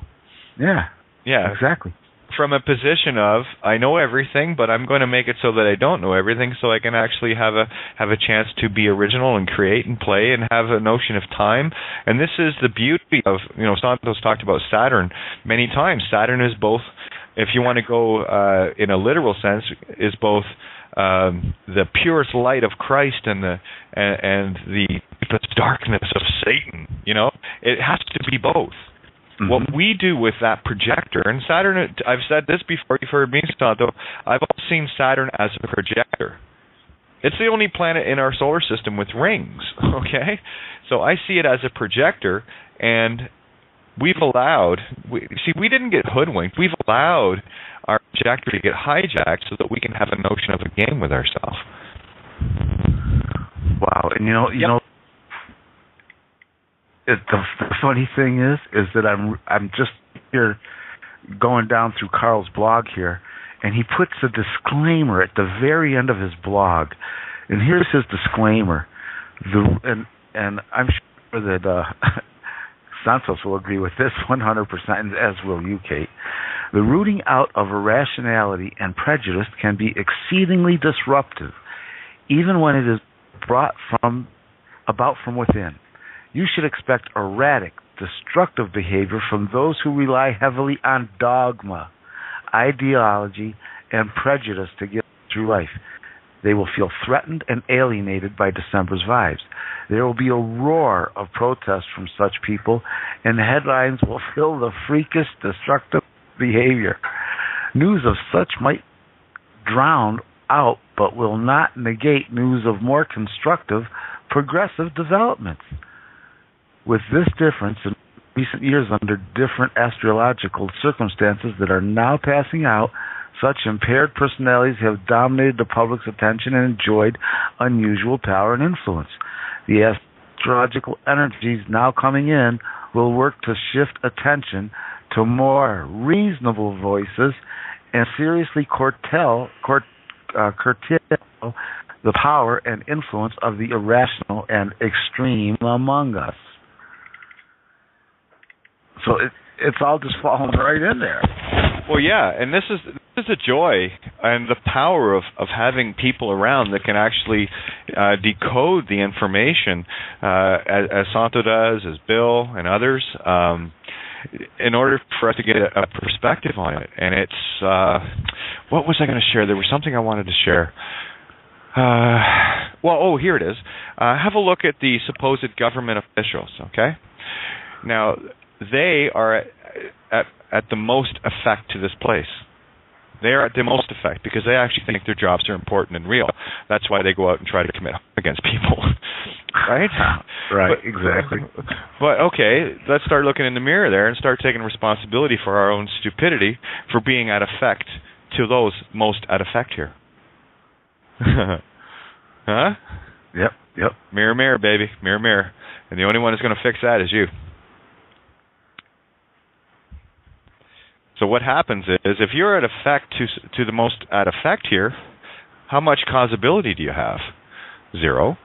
Yeah. Exactly. From a position of, I know everything, but I'm going to make it so that I don't know everything, so I can actually have a chance to be original and create and play and have a notion of time. And this is the beauty of, Santos talked about Saturn many times. Saturn is both, if you want to go in a literal sense, is both the purest light of Christ and the deepest darkness of Satan. It has to be both. Mm-hmm. What we do with that projector, and Saturn, I've said this before, you've heard me, Santo, I've always seen Saturn as a projector. It's the only planet in our solar system with rings, okay? So I see it as a projector, and we didn't get hoodwinked. We've allowed our projector to get hijacked so that we can have a notion of a game with ourselves. Wow, and the funny thing is that I'm just here going down through Carl's blog here, and he puts a disclaimer at the very end of his blog, and here's his disclaimer. And I'm sure that Santos will agree with this 100%, as will you, Kate. The rooting out of irrationality and prejudice can be exceedingly disruptive, even when it is brought about from within. You should expect erratic, destructive behavior from those who rely heavily on dogma, ideology, and prejudice to get through life. They will feel threatened and alienated by December's vibes. There will be a roar of protest from such people, and the headlines will fill the freakish, destructive behavior. News of such might drown out, but will not negate news of more constructive, progressive developments. With this difference, in recent years, under different astrological circumstances that are now passing out, such impaired personalities have dominated the public's attention and enjoyed unusual power and influence. The astrological energies now coming in will work to shift attention to more reasonable voices and seriously curtail the power and influence of the irrational and extreme among us. So it's all just falling right in there. Well, yeah, and this is a joy and the power of having people around that can actually decode the information, as Santo does, as Bill and others, in order for us to get a perspective on it. And it's, what was I going to share? There was something I wanted to share. Here it is. Have a look at the supposed government officials, okay? Now, they are at the most effect to this place. They are at the most effect because they actually think their jobs are important and real. That's why they go out and try to commit against people. Right? Right, exactly. But, okay, let's start looking in the mirror there and start taking responsibility for our own stupidity for being at effect to those most at effect here. Huh? Yep. Mirror, mirror, baby. Mirror, mirror. And the only one that's going to fix that is you. So what happens is, if you're at effect to the most at effect here, how much causability do you have? 0,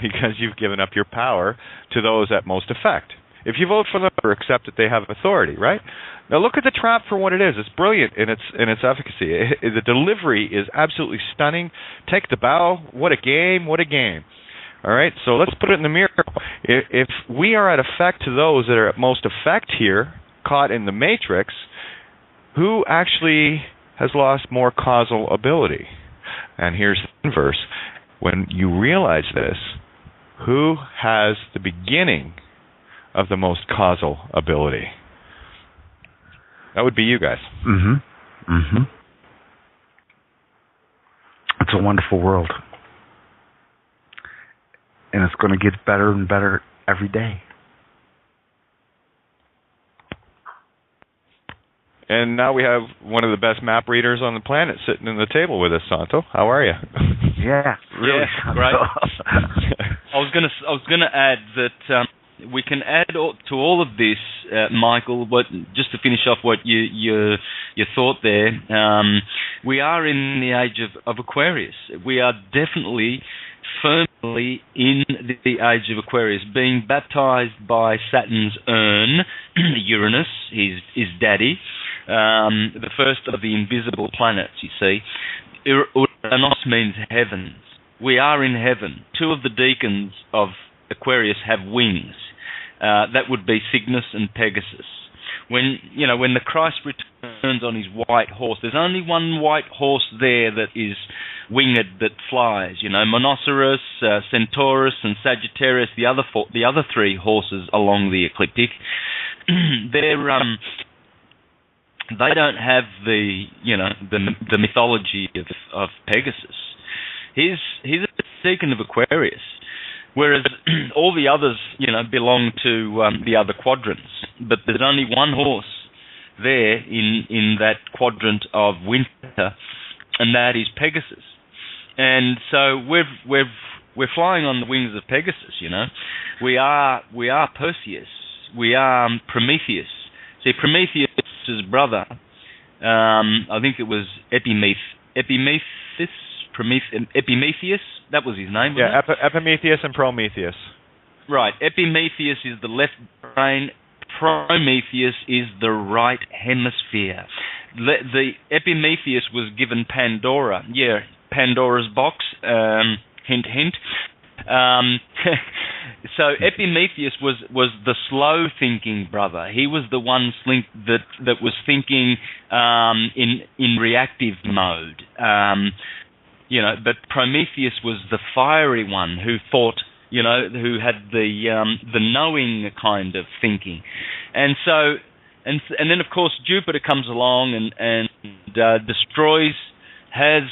because you've given up your power to those at most effect. If you vote for them or accept that they have authority, right? Now look at the trap for what it is. It's brilliant in its efficacy. The delivery is absolutely stunning. Take the bow. What a game! What a game! All right, so let's put it in the mirror. If we are at effect to those that are at most effect here, caught in the matrix, who actually has lost more causal ability? And here's the inverse. When you realize this, who has the beginning of the most causal ability? That would be you guys. Mm-hmm. Mm-hmm. It's a wonderful world. And it's going to get better and better every day. And now we have one of the best map readers on the planet sitting in the table with us, Santo. How are you? Yeah, really. Yeah, great. I was gonna add that we can add to all of this, Michael. Just to finish off what your thought there, we are in the age of Aquarius. We are definitely firmly in the age of Aquarius, being baptized by Saturn's urn, Uranus, his daddy, the first of the invisible planets, you see. Uranus means heavens. We are in heaven. Two of the deacons of Aquarius have wings. That would be Cygnus and Pegasus. When the Christ returns on his white horse, there's only one white horse there that is winged, that flies. Monoceros, Centaurus, and Sagittarius. The other three horses along the ecliptic, they don't have the mythology of Pegasus. He's a deacon of Aquarius, whereas all the others, belong to the other quadrants. But there's only one horse there in that quadrant of winter, and that is Pegasus. And so we're flying on the wings of Pegasus. We are Perseus. We are Prometheus. See, Prometheus' brother, I think it was Epimetheus. That was his name, wasn't it? Epimetheus and Prometheus. Right. Epimetheus is the left brain. Prometheus is the right hemisphere. The Epimetheus was given Pandora. Yeah, Pandora's box. Hint, hint. So Epimetheus was the slow-thinking brother. He was the one that was thinking in reactive mode. But Prometheus was the fiery one who thought, who had the knowing kind of thinking. And so, and then of course Jupiter comes along and has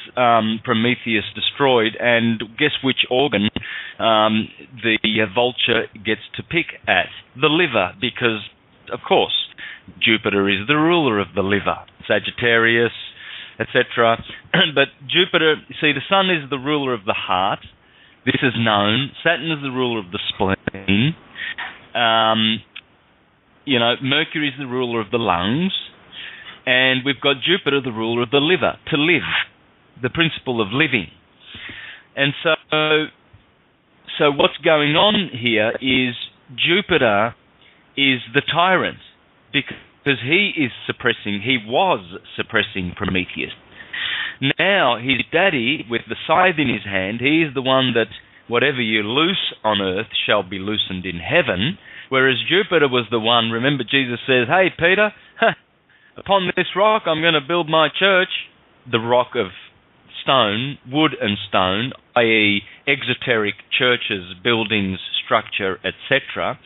Prometheus destroyed, and guess which organ the vulture gets to pick at? The liver, because of course Jupiter is the ruler of the liver, Sagittarius, etc. But Jupiter, see, the Sun is the ruler of the heart. This is known. Saturn is the ruler of the spleen. Mercury is the ruler of the lungs. And we've got Jupiter, the ruler of the liver, to live, the principle of living. And so what's going on here is Jupiter is the tyrant, because he was suppressing Prometheus. Now his daddy, with the scythe in his hand, he is the one that whatever you loose on earth shall be loosened in heaven, whereas Jupiter was the one, remember Jesus says, hey Peter, upon this rock I'm going to build my church, the rock of stone, wood and stone, i.e. exoteric churches, buildings, structure, etc.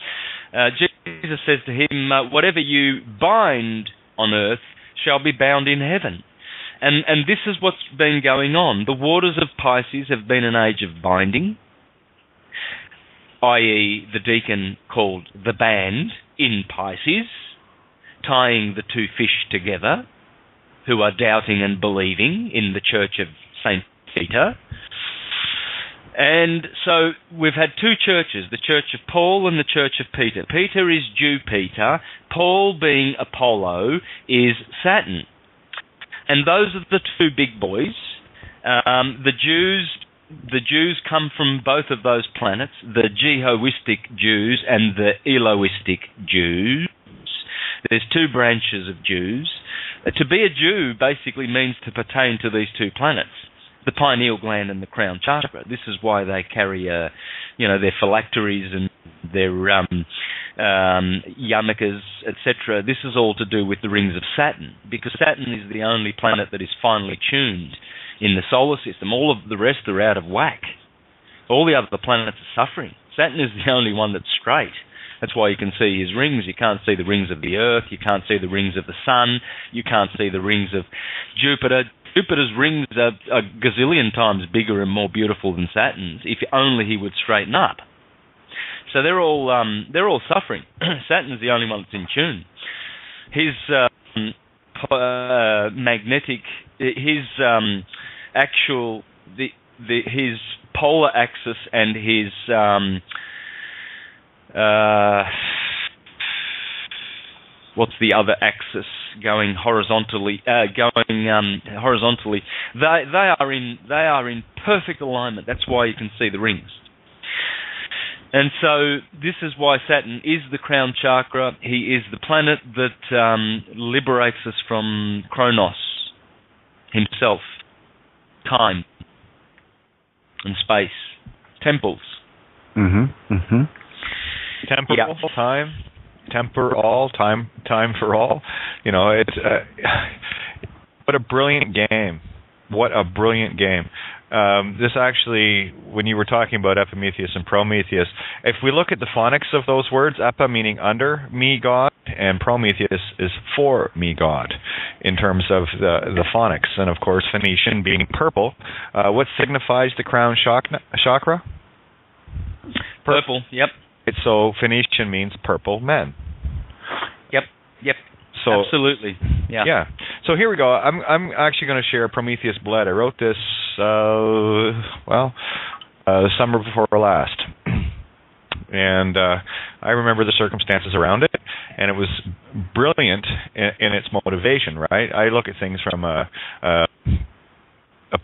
Jesus says to him, whatever you bind on earth shall be bound in heaven. And this is what's been going on. The waters of Pisces have been an age of binding, i.e. the deacon called the band in Pisces, tying the two fish together, who are doubting and believing in the Church of St. Peter. And so we've had two churches, the Church of Paul and the Church of Peter. Peter is Jupiter. Paul, being Apollo, is Saturn. And those are the two big boys. The Jews come from both of those planets, the Jehoistic Jews and the Eloistic Jews. There's two branches of Jews. To be a Jew basically means to pertain to these two planets, the pineal gland and the crown chakra. This is why they carry their phylacteries and their yarmulkes, etc. This is all to do with the rings of Saturn, because Saturn is the only planet that is finely tuned in the solar system. All of the rest are out of whack. All the other planets are suffering. Saturn is the only one that's straight. That's why you can see his rings. You can't see the rings of the Earth. You can't see the rings of the Sun. You can't see the rings of Jupiter. Jupiter's rings are a gazillion times bigger and more beautiful than Saturn's, if only he would straighten up. So they're all suffering. Saturn's the only one that's in tune. His magnetic, his actual, his polar axis and his what's the other axis going horizontally? Horizontally, they are in perfect alignment. That's why you can see the rings. And so this is why Saturn is the crown chakra. He is the planet that liberates us from Kronos himself, time and space, temples. Temporal, time, temporal, time for all. It's what a brilliant game. What a brilliant game. This actually, when you were talking about Epimetheus and Prometheus, if we look at the phonics of those words, Epa meaning under me God, and Prometheus is for me God, in terms of the phonics. And of course, Phoenician being purple. What signifies the crown chakra? Purple, yep. So Phoenician means purple men. Yep. So, absolutely. Yeah. So here we go. I'm actually going to share Prometheus Bled. I wrote this, the summer before last. And I remember the circumstances around it, and it was brilliant in its motivation, right? I look at things from a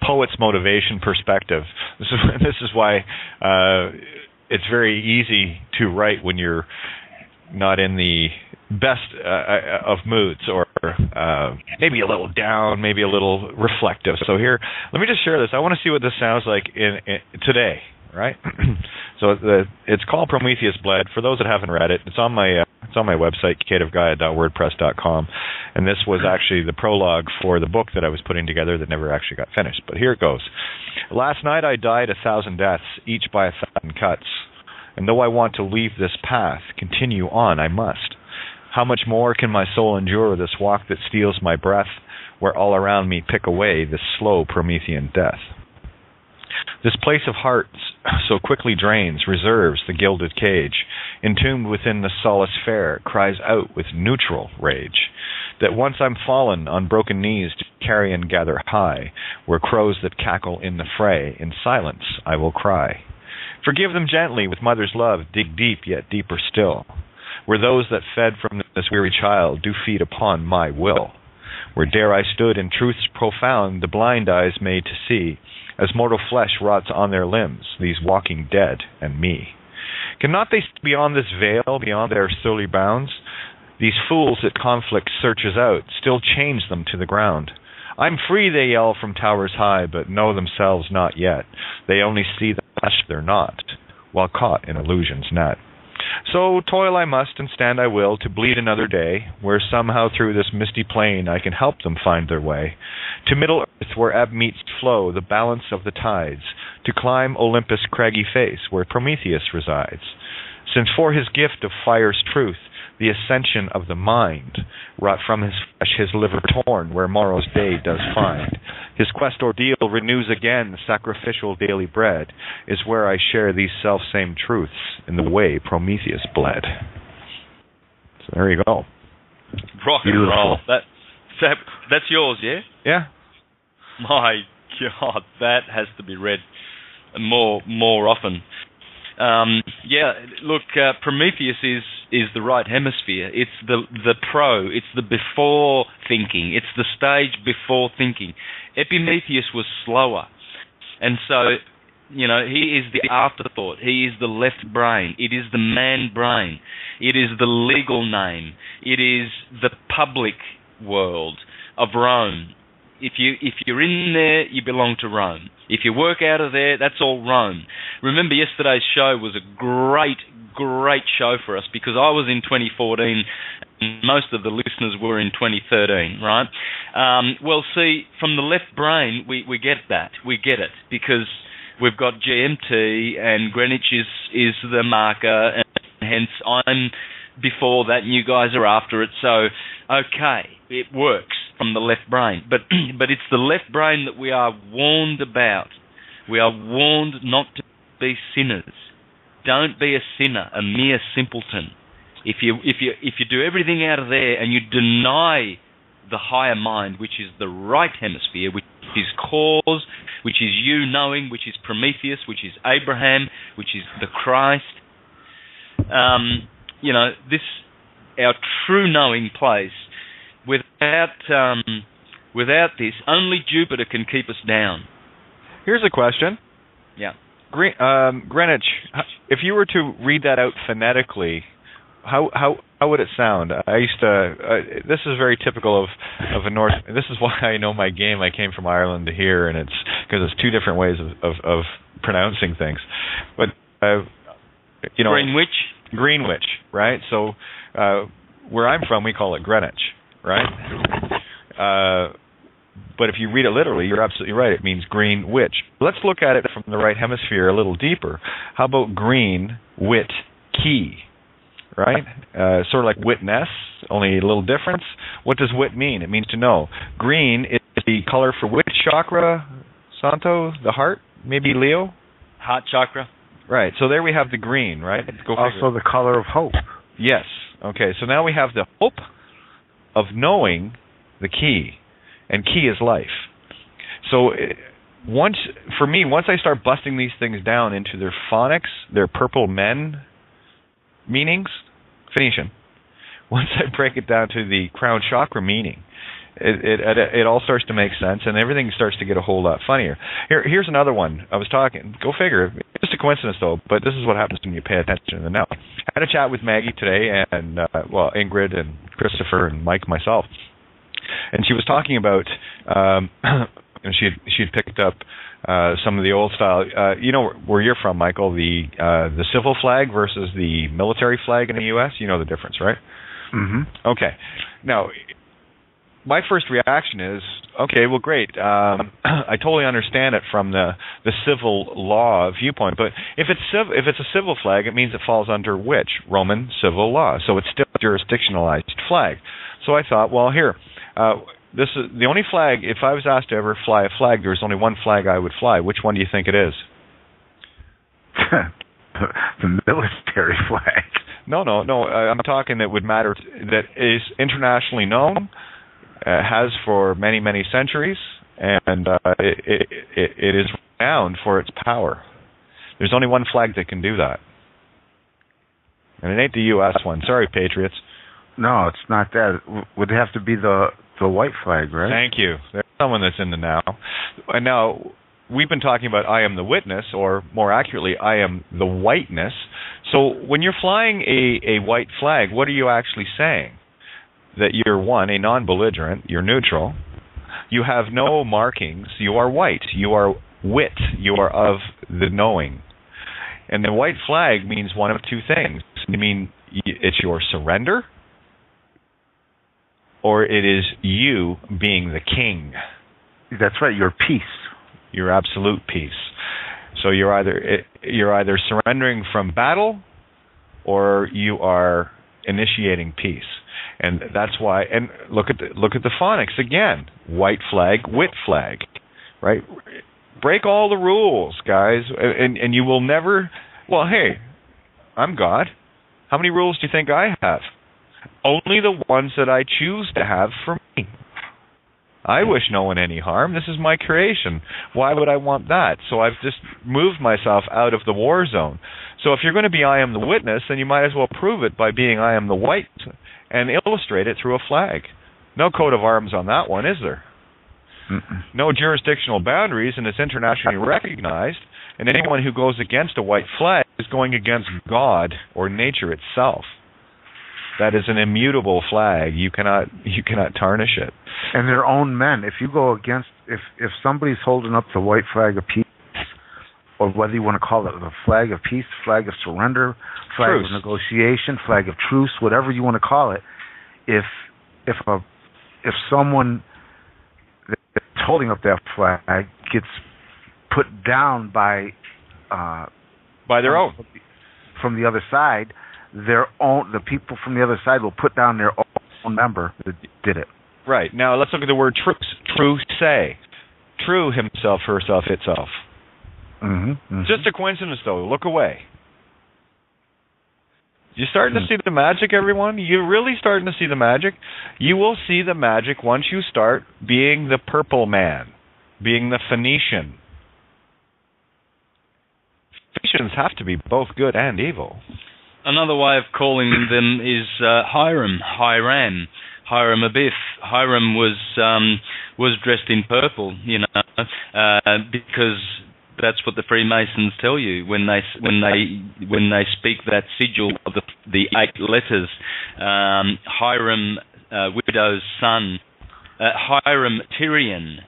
poet's motivation perspective. This is why it's very easy to write when you're not in the best of moods, or maybe a little down, maybe a little reflective. So here, let me just share this. I want to see what this sounds like in today, right? So it's called Prometheus Bled. For those that haven't read it, it's on my website, cateofgaia.wordpress.com, and this was actually the prologue for the book that I was putting together that never actually got finished. But here it goes. Last night I died 1,000 deaths, each by 1,000 cuts. And though I want to leave this path, continue on I must. How much more can my soul endure this walk that steals my breath, where all around me pick away this slow Promethean death? This place of hearts so quickly drains, reserves the gilded cage, entombed within the solace fair, cries out with neutral rage, that once I'm fallen on broken knees to carry and gather high, where crows that cackle in the fray, in silence I will cry. Forgive them gently with mother's love, dig deep yet deeper still, where those that fed from this weary child do feed upon my will, where dare I stood in truths profound the blind eyes made to see, as mortal flesh rots on their limbs, these walking dead and me. Cannot they beyond this veil, beyond their surly bounds? These fools that conflict searches out, still change them to the ground. I'm free, they yell from towers high, but know themselves not yet. They only see the flesh they're not, while caught in illusion's net. So toil I must and stand I will to bleed another day, where somehow through this misty plain I can help them find their way, to Middle Earth where ebb meets flow, the balance of the tides, to climb Olympus' craggy face where Prometheus resides. Since for his gift of fire's truth, the ascension of the mind, wrought from his flesh his liver torn, where morrow's day does find. His quest ordeal renews again the sacrificial daily bread, is where I share these self-same truths in the way Prometheus bled. So there you go. Rock and roll. That's yours, yeah? Yeah. My God, that has to be read more often. Look, Prometheus is the right hemisphere. It's it's the before thinking. It's the stage before thinking. Epimetheus was slower. And so, he is the afterthought. He is the left brain. It is the man brain. It is the legal name. It is the public world of Rome. If you're in there, you belong to Rome. If you work out of there, that's all Rome. Remember, yesterday's show was a great show for us because I was in 2014 and most of the listeners were in 2013, right? Well, see, from the left brain, we get that. We get it because we've got GMT and Greenwich is the marker, and hence I'm before that and you guys are after it. So, okay, it works from the left brain. But it's the left brain that we are warned about. We are warned not to be sinners. Don't be a sinner, a mere simpleton. If you do everything out of there and you deny the higher mind, which is the right hemisphere, which is cause, which is you knowing, which is Prometheus, which is Abraham, which is the Christ, this our true knowing place. Without this, only Jupiter can keep us down. Here's a question. Yeah. Greenwich, if you were to read that out phonetically, how would it sound? I used to. This is very typical of a North. This is why I know my game. I came from Ireland to here, and it's because it's two different ways of pronouncing things. But Greenwich, right? So where I'm from, we call it Greenwich, right? But if you read it literally, you're absolutely right. It means green witch. Let's look at it from the right hemisphere a little deeper. How about green wit key, right? Sort of like witness, only a little difference. What does wit mean? It means to know. Green is the color for which chakra, Santo? The heart? Maybe Leo? Heart chakra. Right. So there we have the green, right? Also the color of hope. Yes. Okay. So now we have the hope of knowing the key. And key is life. So once I start busting these things down into their phonics, their purple men meanings, Phoenician. Once I break it down to the crown chakra meaning, it all starts to make sense, and everything starts to get a whole lot funnier. Here's another one. I was talking. Go figure. It's just a coincidence, though. But this is what happens when you pay attention to the now. I had a chat with Maggie today, and Ingrid and Christopher and Mike, myself. And she was talking about, and she had picked up some of the old style. Where you're from, Michael, the civil flag versus the military flag in the U.S. You know the difference, right? Mm-hmm. Okay. Now, my first reaction is, okay, well, great. I totally understand it from the civil law viewpoint, but if it's a civil flag, it means it falls under which? Roman civil law. So it's still a jurisdictionalized flag. So I thought, well, here. This is the only flag. If I was asked to ever fly a flag, there's only one flag I would fly. Which one do you think it is? The military flag. No. I'm talking that would matter. That is internationally known, has for many, many centuries, and it is renowned for its power. There's only one flag that can do that, and it ain't the U.S. one. Sorry, Patriots. No, it's not that. It would have to be the white flag, right? Thank you. There's someone that's in the now. And now, we've been talking about I am the witness, or more accurately, I am the whiteness. So when you're flying a white flag, what are you actually saying? That you're one, a non-belligerent, you're neutral. You have no markings. You are white. You are wit. You are of the knowing. And the white flag means one of two things. I mean, it's your surrender, or it is you being the king. That's right, your peace. Your absolute peace. So you're either surrendering from battle, or you are initiating peace. And that's why. And look at the phonics again. White flag, wit flag, right? Break all the rules, guys, and you will never. Well, hey, I'm God. How many rules do you think I have? Only the ones that I choose to have for me. I wish no one any harm. This is my creation. Why would I want that? So I've just moved myself out of the war zone. So if you're going to be I am the witness, then you might as well prove it by being I am the white and illustrate it through a flag. No coat of arms on that one, is there? Mm-mm. No jurisdictional boundaries, and it's internationally recognized. And anyone who goes against a white flag is going against God or nature itself. That is an immutable flag. You cannot tarnish it. And their own men. If you go against, if somebody's holding up the white flag of peace, or whether you want to call it the flag of peace, flag of surrender, flag truce. of negotiation, flag of truce, whatever you want to call it, if someone that's holding up that flag gets put down by their own from the other side, the people from the other side will put down their own member that did it. Right. Now let's look at the word truce. Truce. True himself, herself, itself. Just a coincidence, though. Look away. You starting to see the magic, everyone? You're really starting to see the magic? You will see the magic once you start being the purple man, being the Phoenician. Phoenicians have to be both good and evil. Another way of calling them is Hiram Abiff. Hiram was dressed in purple, because that's what the Freemasons tell you when they speak that sigil of the 8 letters. Hiram, widow's son. Hiram Tyrian.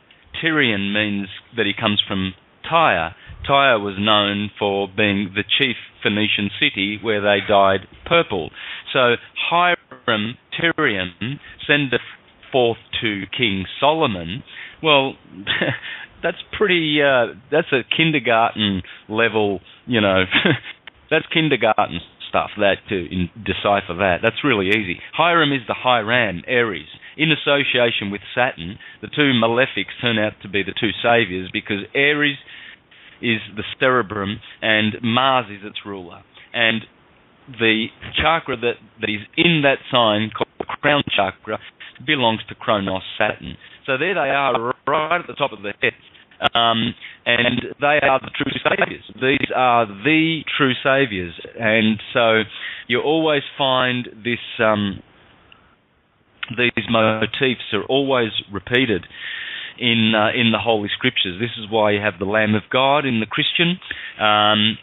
Tyrian means that he comes from Tyre. Tyre was known for being the chief Phoenician city where they dyed purple. So Hiram Tyrian sendeth forth to King Solomon. Well, that's pretty. That's a kindergarten level. That's kindergarten stuff. That to decipher that. That's really easy. Hiram is the Hiram, Aries. In association with Saturn, the two malefics turn out to be the two saviors because Aries is the cerebrum and Mars is its ruler. And the chakra that is in that sign, called the crown chakra, belongs to Kronos, Saturn. So there they are, right at the top of the head. And they are the true saviors. These are the true saviors. And so you always find this... these motifs are always repeated in the Holy Scriptures. This is why you have the Lamb of God in the Christian.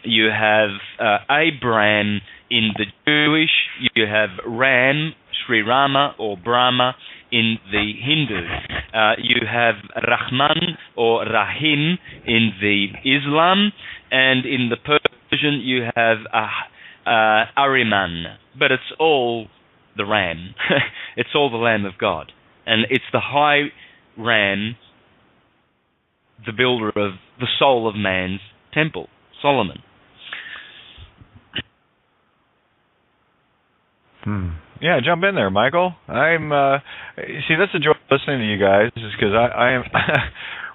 You have Abraham in the Jewish. You have Ram, Sri Rama or Brahma in the Hindu. You have Rahman or Rahim in the Islam. And in the Persian you have Ahriman. But it's all the Ram. It's all the Lamb of God. And it's the High Ram, the builder of the soul of man's temple, Solomon. Yeah, jump in there, Michael. See, that's the joy of listening to you guys, is because I am...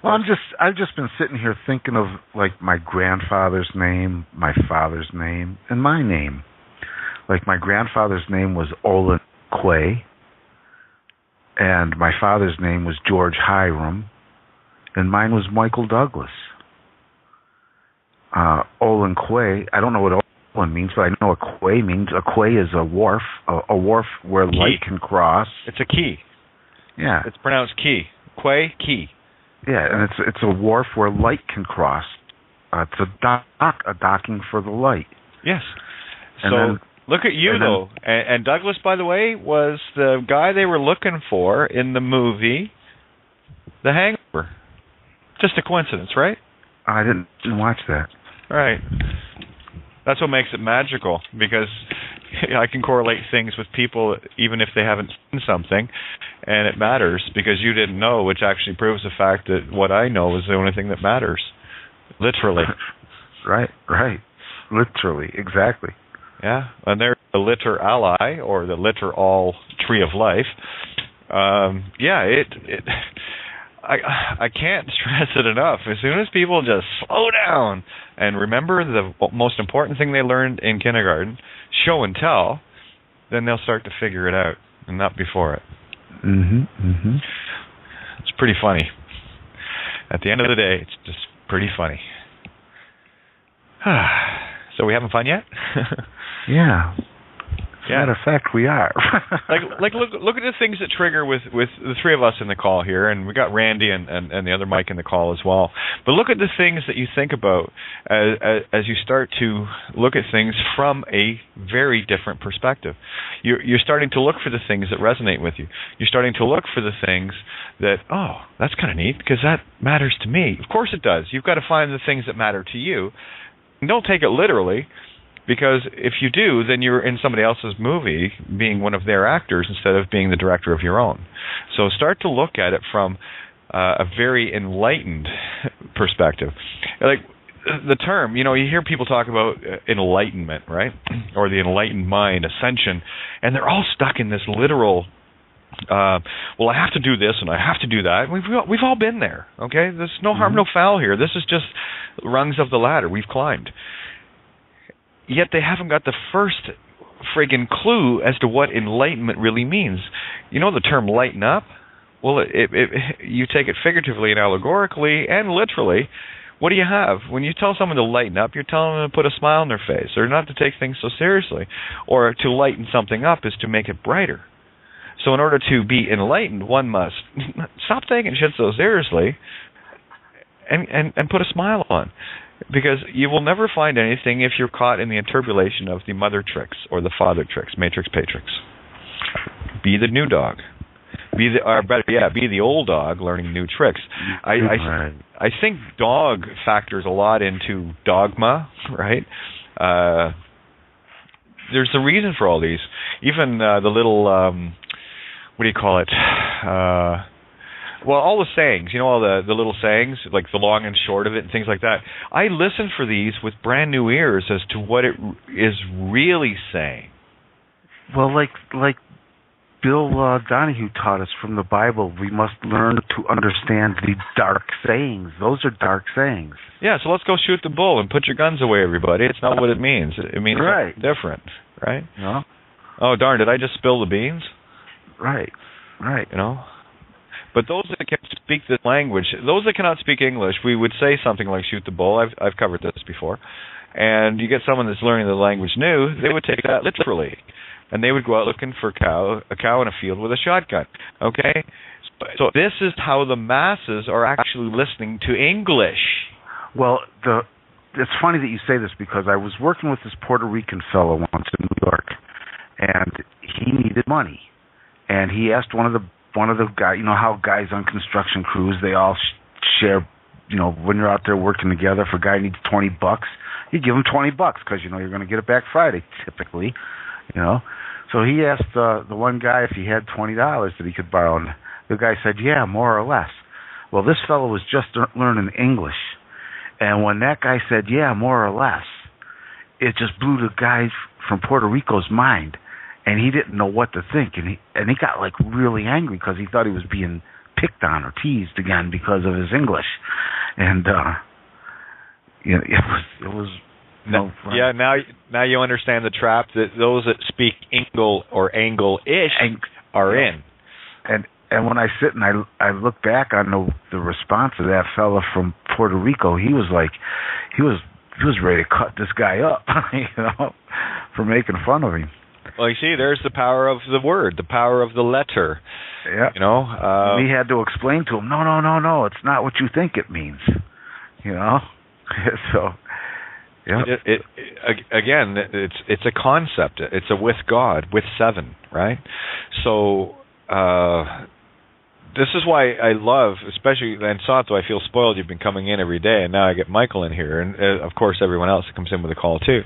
Well, I've just been sitting here thinking of, like, my grandfather's name, my father's name, and my name. Like, my grandfather's name was Olin Quay, and my father's name was George Hiram, and mine was Michael Douglas. Olin Quay, I don't know what Olin means, but I know what quay means. A quay is a wharf where light can cross. It's a quay. Yeah. It's pronounced quay. Quay, quay. Yeah, and it's a wharf where light can cross. It's a docking for the light. Yes. And so then, look at you, though. And Douglas, by the way, was the guy they were looking for in the movie The Hangover. Just a coincidence, right? I didn't watch that. Right. That's what makes it magical, because I can correlate things with people even if they haven't seen something, and it matters because you didn't know, which actually proves the fact that what I know is the only thing that matters. Literally. Right. Literally, exactly. Yeah, and there's the litter ally, or the litter all tree of life. I can't stress it enough. As soon as people just slow down and remember the most important thing they learned in kindergarten, show and tell, then they'll start to figure it out, and not before it. It's pretty funny. At the end of the day, it's just pretty funny. So we having fun yet? Yeah. As a matter of fact, we are. look at the things that trigger with the three of us in the call here, and we got Randy and the other Mike in the call as well. But look at the things that you think about as you start to look at things from a very different perspective. You're starting to look for the things that resonate with you. You're starting to look for the things that, oh, that's kind of neat because that matters to me. Of course it does. You've got to find the things that matter to you. And don't take it literally. Because if you do, then you're in somebody else's movie being one of their actors instead of being the director of your own. So start to look at it from a very enlightened perspective. Like the term, you hear people talk about enlightenment, right? Or the enlightened mind, ascension, and they're all stuck in this literal, well, I have to do this and I have to do that. We've all been there, okay? There's no harm, no foul here. This is just rungs of the ladder we've climbed. Yet they haven't got the first friggin' clue as to what enlightenment really means. You know the term lighten up? Well, you take it figuratively and allegorically and literally. What do you have? When you tell someone to lighten up, you're telling them to put a smile on their face or not to take things so seriously. Or to lighten something up is to make it brighter. So in order to be enlightened, one must stop taking shit so seriously and put a smile on. Because you will never find anything if you're caught in the interpolation of the mother tricks or the father tricks, matrix, patrix. Be the new dog. Be the old dog learning new tricks. I think dog factors a lot into dogma, right? There's a reason for all these. Even the little, what do you call it? Well, all the sayings, all the little sayings, like the long and short of it and things like that. I listen for these with brand new ears as to what it is really saying. Well, like Bill Donahue taught us from the Bible, we must learn to understand the dark sayings. Those are dark sayings. Yeah, so let's go shoot the bull and put your guns away, everybody. It's not what it means. It means right. Something different, right? No. Oh, darn, did I just spill the beans? Right. But those that can speak this language, those that cannot speak English, we would say something like shoot the bull. I've covered this before. And you get someone that's learning the language new, they would take that literally. And they would go out looking for a cow in a field with a shotgun. Okay? So this is how the masses are actually listening to English. Well, it's funny that you say this because I was working with this Puerto Rican fellow once in New York, and he needed money. And he asked one of the guys, how guys on construction crews, they all share, when you're out there working together, if a guy needs $20, you give him $20 because, you're going to get it back Friday, typically, So he asked the one guy if he had $20 that he could borrow, and the guy said, yeah, more or less. Well, this fellow was just learning English, and when that guy said, yeah, more or less, it just blew the guy from Puerto Rico's mind. And he didn't know what to think, and he got like really angry because he thought he was being picked on or teased again because of his English, and it was. Yeah, now you understand the trap that those that speak Engle or Angle-ish are in. And when I sit and I look back on the response of that fella from Puerto Rico, he was ready to cut this guy up, for making fun of him. Well, you see, there's the power of the word, the power of the letter. Yeah. We had to explain to him, no, it's not what you think it means. So, yeah. Again, it's a concept. It's a with God, with 7, right? So, this is why I love, especially in Santo, I feel spoiled you've been coming in every day, and now I get Michael in here, and of course everyone else that comes in with a call too,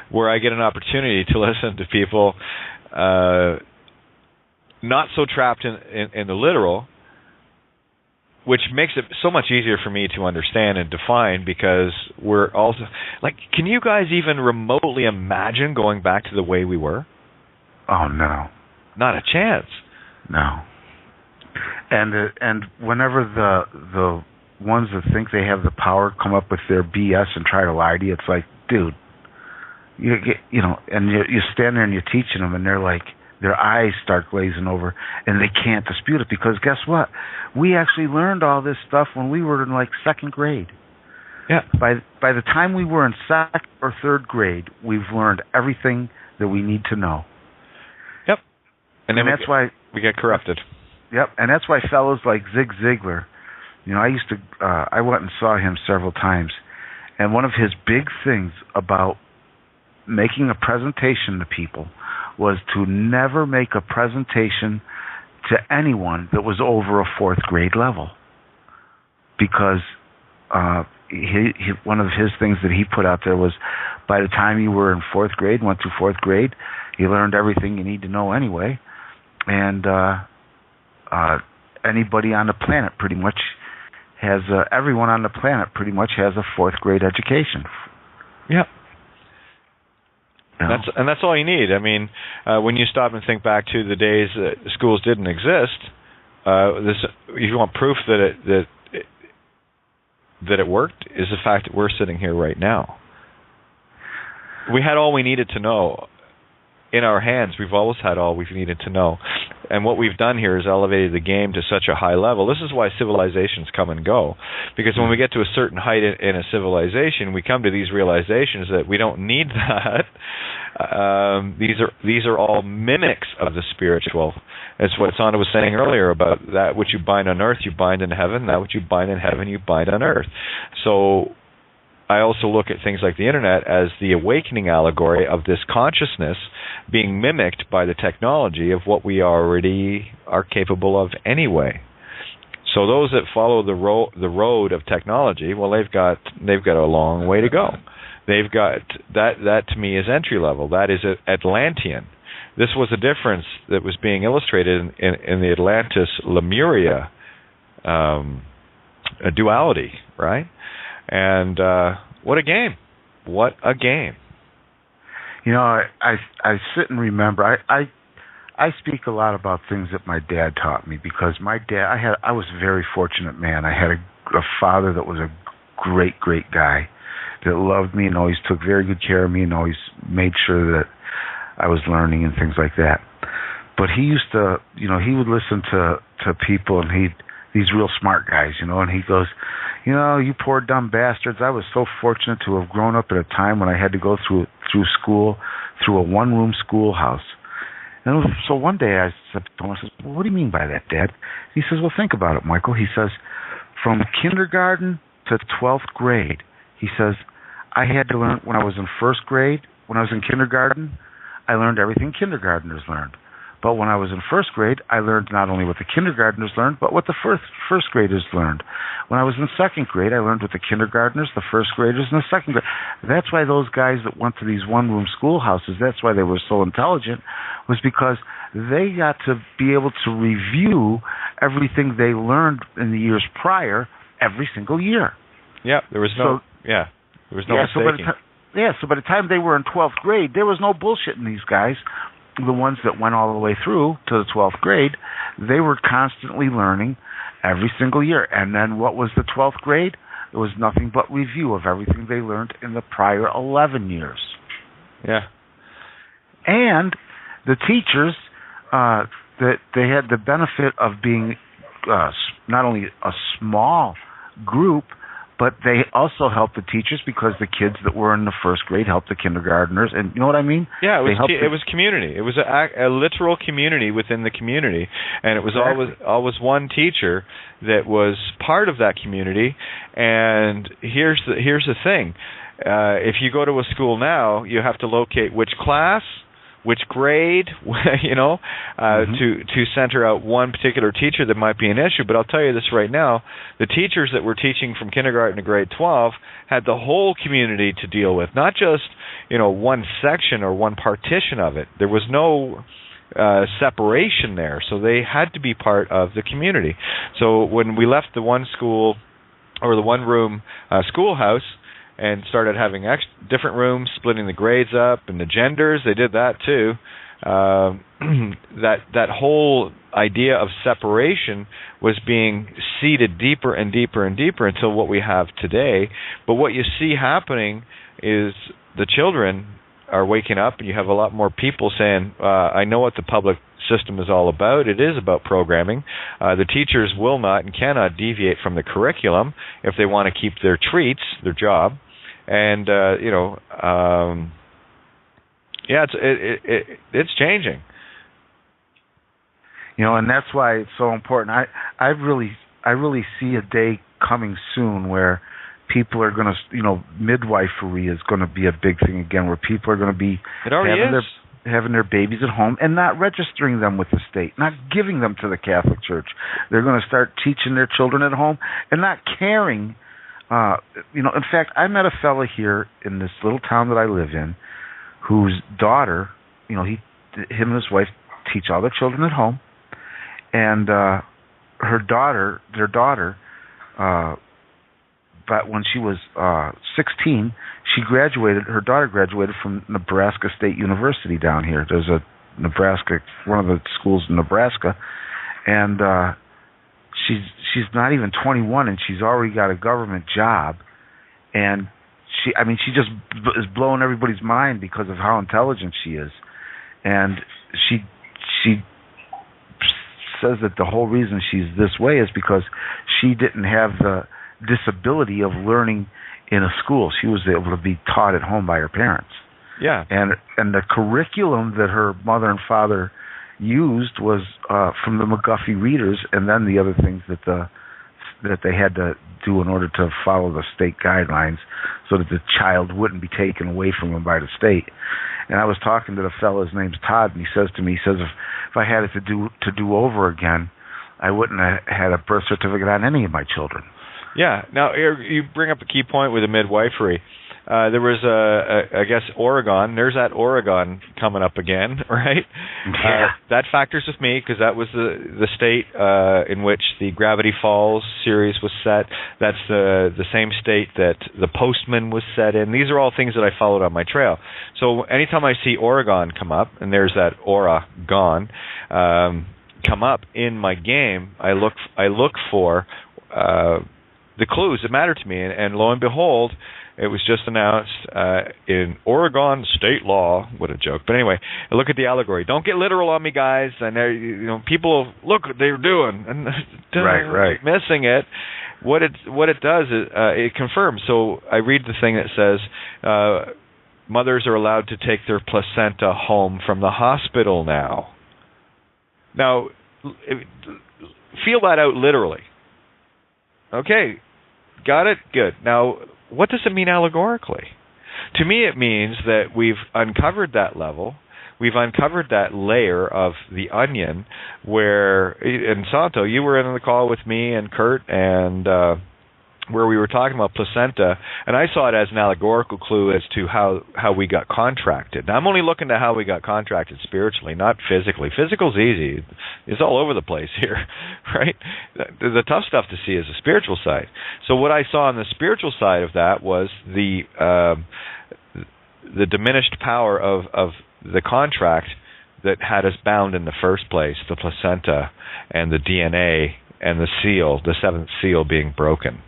where I get an opportunity to listen to people not so trapped in the literal, which makes it so much easier for me to understand and define, because we're also, like, can you guys even remotely imagine going back to the way we were? Oh, no. Not a chance. No. And whenever the ones that think they have the power come up with their BS and try to lie to you, it's like, dude, you stand there and you're teaching them, and they're like, their eyes start glazing over, and they can't dispute it, because guess what? We actually learned all this stuff when we were in like 2nd grade. Yeah. By the time we were in 2nd or 3rd grade, we've learned everything that we need to know. And that's why we get corrupted. Yep, and that's why fellows like Zig Ziglar, I went and saw him several times, and one of his big things about making a presentation to people was to never make a presentation to anyone that was over a 4th grade level, because one of his things that he put out there was, by the time you were in 4th grade, went through 4th grade, you learned everything you need to know anyway, and anybody on the planet pretty much has, everyone on the planet pretty much has a 4th grade education. Yep. That's all you need. I mean, when you stop and think back to the days that schools didn't exist, if you want proof that it worked, is the fact that we're sitting here right now. We had all we needed to know in our hands. We've always had all we've needed to know. And what we've done here is elevated the game to such a high level. This is why civilizations come and go. Because when we get to a certain height in a civilization, we come to these realizations that we don't need that. These are all mimics of the spiritual. It's what Sandra was saying earlier about that which you bind on earth, you bind in heaven. That which you bind in heaven, you bind on earth. So I also look at things like the internet as the awakening allegory of this consciousness being mimicked by the technology of what we already are capable of anyway. So those that follow the road of technology, well, they've got a long way to go. They've got that to me is entry level. That is Atlantean. This was a difference that was being illustrated in the Atlantis-Lemuria duality, right? And what a game. What a game. I sit and remember, I speak a lot about things that my dad taught me, because my dad, I was a very fortunate man. I had a father that was a great, great guy that loved me and always took very good care of me and always made sure that I was learning and things like that. But he used to, he would listen to people, and these real smart guys, and he goes, you poor dumb bastards, I was so fortunate to have grown up at a time when I had to go through school, through a one-room schoolhouse. And so one day I said to him, well, what do you mean by that, Dad? He says, well, think about it, Michael. He says, from kindergarten to 12th grade, he says, I had to learn, when I was in first grade, when I was in kindergarten, I learned everything kindergartners learned. But when I was in first grade, I learned not only what the kindergartners learned, but what the first graders learned. When I was in second grade, I learned what the kindergartners, the first graders, and the second graders. That's why those guys that went to these one-room schoolhouses, that's why they were so intelligent, was because they got to be able to review everything they learned in the years prior every single year. Yeah, there was no mistaking. So by the time they were in 12th grade, there was no bullshit in these guys. The ones that went all the way through to the 12th grade, they were constantly learning every single year. And then what was the 12th grade? It was nothing but review of everything they learned in the prior 11 years. Yeah. And the teachers, that they had the benefit of being not only a small group, but they also helped the teachers, because the kids that were in the first grade helped the kindergartners, and you know what I mean? Yeah, it was community. It was a literal community within the community, and it was always one teacher that was part of that community. And here's the thing: if you go to a school now, you have to locate which class, which grade, to center out one particular teacher that might be an issue. But I'll tell you this right now, the teachers that were teaching from kindergarten to grade 12 had the whole community to deal with, not just, one section or one partition of it. There was no separation there, so they had to be part of the community. So when we left the one school, or the one-room schoolhouse, and started having different rooms, splitting the grades up, and the genders, they did that too. That whole idea of separation was being seeded deeper and deeper and deeper until what we have today. But what you see happening is the children are waking up, and you have a lot more people saying, I know what the public system is all about. It is about programming. The teachers will not and cannot deviate from the curriculum if they want to keep their treats, their job. And it's changing. And that's why it's so important. I really see a day coming soon where people are going to, midwifery is going to be a big thing again, where people are going to be having their babies at home and not registering them with the state, not giving them to the Catholic Church. They're going to start teaching their children at home and not caring. In fact, I met a fella here in this little town that I live in whose daughter, him and his wife teach all their children at home. And their daughter, but when she was 16, her daughter graduated from Nebraska State University down here. There's one of the schools in Nebraska, and she's not even 21, and she's already got a government job, and she just is blowing everybody's mind because of how intelligent she is, and she says that the whole reason she's this way is because she didn't have the disability of learning in a school. She was able to be taught at home by her parents. Yeah. And the curriculum that her mother and father used was from the McGuffey readers, and then the other things that they had to do in order to follow the state guidelines so that the child wouldn't be taken away from them by the state. And I was talking to the fellow, his name's Todd, and he says to me, if I had it to do over again, I wouldn't have had a birth certificate on any of my children. Yeah. Now, you bring up a key point with the midwifery. There was, I guess, Oregon. There's that Oregon coming up again, right? Yeah. That factors with me because that was the state in which the Gravity Falls series was set. That's the same state that The Postman was set in. These are all things that I followed on my trail. So anytime I see Oregon come up, and there's that Oregon come up in my game, I look for the clues that matter to me, and lo and behold, it was just announced in Oregon state law. What a joke! But anyway, look at the allegory. Don't get literal on me, guys. And people look what they're doing and right, missing it. What it does is it confirms. So I read the thing that says mothers are allowed to take their placenta home from the hospital now. Now, feel that out literally. Okay, got it? Good. Now, what does it mean allegorically? To me, it means that we've uncovered that level. We've uncovered that layer of the onion where, and Santo, you were in the call with me and Kurt, and where we were talking about placenta, and I saw it as an allegorical clue as to how we got contracted. Now, I'm only looking at how we got contracted spiritually, not physically. Physical's easy. It's all over the place here, right? The tough stuff to see is the spiritual side. So what I saw on the spiritual side of that was the diminished power of the contract that had us bound in the first place, the placenta and the DNA and the seal, the seventh seal being broken.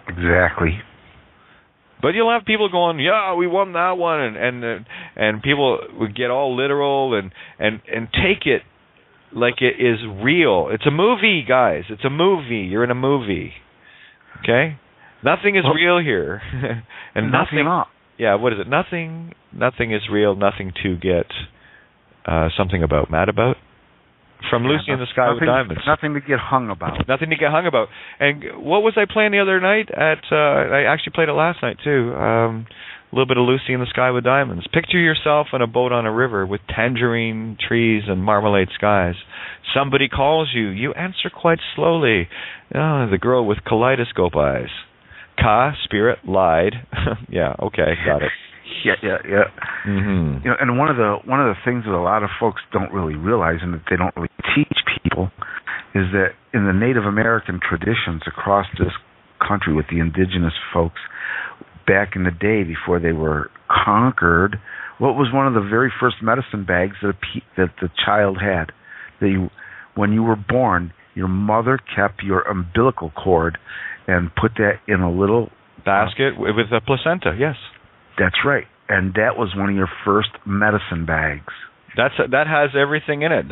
Exactly. But you'll have people going, yeah, we won that one, and people would get all literal and take it like it is real. It's a movie, guys. It's a movie. You're in a movie. Okay? Nothing is real here. And nothing. Yeah, what is it? Nothing is real. Nothing to get something about, mad about. From Lucy in the Sky with Diamonds. Nothing to get hung about. Nothing to get hung about. And what was I playing the other night? I actually played it last night, too. A little bit of Lucy in the Sky with Diamonds. Picture yourself in a boat on a river with tangerine trees and marmalade skies. Somebody calls you. You answer quite slowly. Oh, the girl with kaleidoscope eyes. Spirit, lied. Yeah, okay, got it. Yeah. Mm-hmm. And one of the things that a lot of folks don't really realize, and that they don't really teach people, is that in the Native American traditions across this country with the indigenous folks, back in the day before they were conquered, what was one of the very first medicine bags that the child had? When you were born, your mother kept your umbilical cord and put that in a little basket with a placenta. Yes. That's right, and that was one of your first medicine bags. That has everything in it.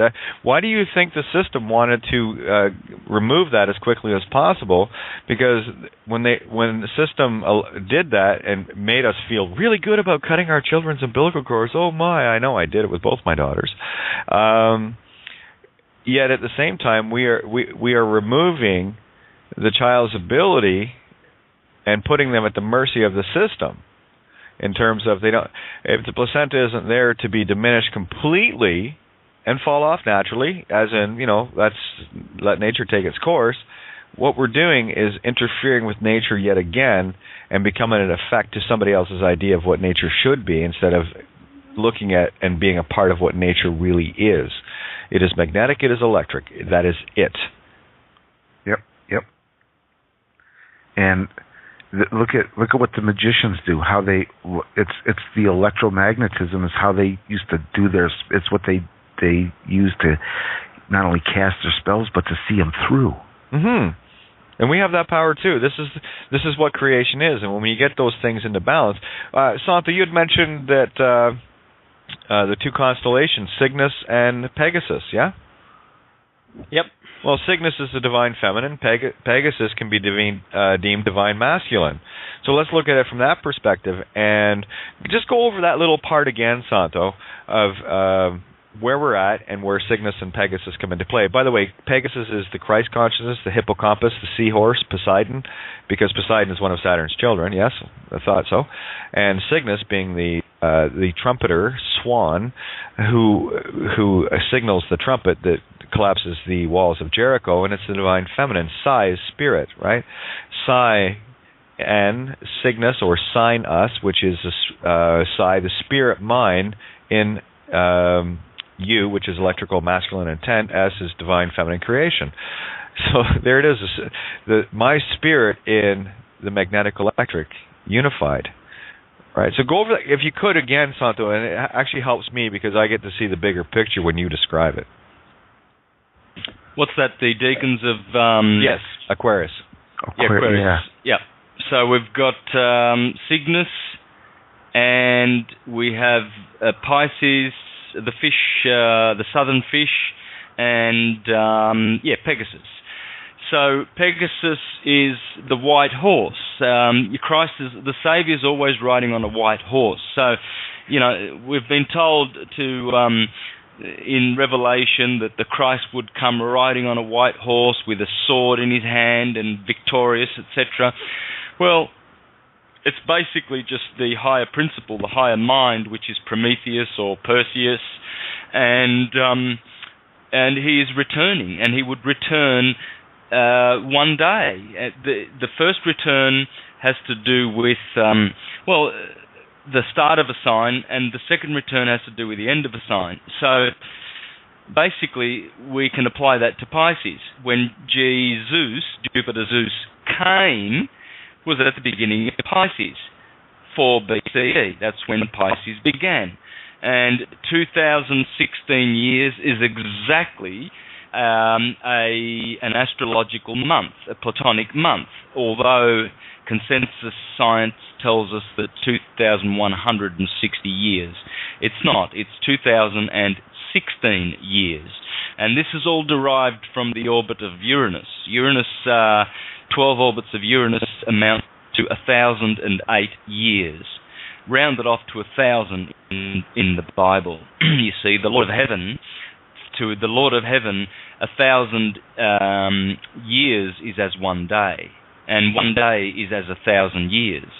Why do you think the system wanted to remove that as quickly as possible? Because when the system did that and made us feel really good about cutting our children's umbilical cords, oh my, I know I did it with both my daughters. yet at the same time, we are removing the child's ability and putting them at the mercy of the system. In terms of if the placenta isn't there to be diminished completely and fall off naturally, as in, let nature take its course. What we're doing is interfering with nature yet again and becoming an effect to somebody else's idea of what nature should be, instead of looking at and being a part of what nature really is. It is magnetic, it is electric. That is it. Yep. And look at what the magicians do. How it's the electromagnetism is how they used to do theirs. It's what they use to not only cast their spells but to see them through. Mm-hmm. And we have that power too. This is what creation is. And when you get those things into balance, Santa, you had mentioned that the two constellations, Cygnus and Pegasus, yeah? Yep. Well, Cygnus is the divine feminine. Pegasus can be deemed divine masculine. So let's look at it from that perspective and just go over that little part again, Santo, of where we're at and where Cygnus and Pegasus come into play. By the way, Pegasus is the Christ consciousness, the hippocampus, the seahorse, Poseidon, because Poseidon is one of Saturn's children. Yes, I thought so. And Cygnus being the trumpeter, swan, who signals the trumpet that collapses the walls of Jericho, and it's the divine feminine. Psi is spirit, right? Psi and Cygnus, or sign us, which is Psi, the spirit mind, in U, which is electrical masculine intent. S is divine feminine creation. So there it is. My spirit in the magnetic electric unified. Right. So go over that, if you could, again, Santo, and it actually helps me because I get to see the bigger picture when you describe it. What's that? The deacons of yes, Aquarius. Aquarius. Yeah. So we've got Cygnus, and we have Pisces, the fish, the southern fish, and Pegasus. So Pegasus is the white horse. Christ is the Savior, is always riding on a white horse. So, we've been told to in Revelation that the Christ would come riding on a white horse with a sword in his hand and victorious, etc. Well, it's basically just the higher principle, the higher mind, which is Prometheus or Perseus, and he is returning, and he would return one day. The first return has to do with the start of a sign, and the second return has to do with the end of a sign. So basically we can apply that to Pisces. When Jupiter Zeus came, was at the beginning of Pisces, 4 BCE. That's when Pisces began. And 2016 years is exactly an astrological month, a Platonic month, although consensus science tells us that 2,160 years. It's not. It's 2016 years. And this is all derived from the orbit of Uranus. 12 orbits of Uranus amount to 1,008 years, rounded off to 1,000 in the Bible. You see, the Lord of Heaven, to the Lord of Heaven, 1,000 years is as one day, and one day is as 1,000 years,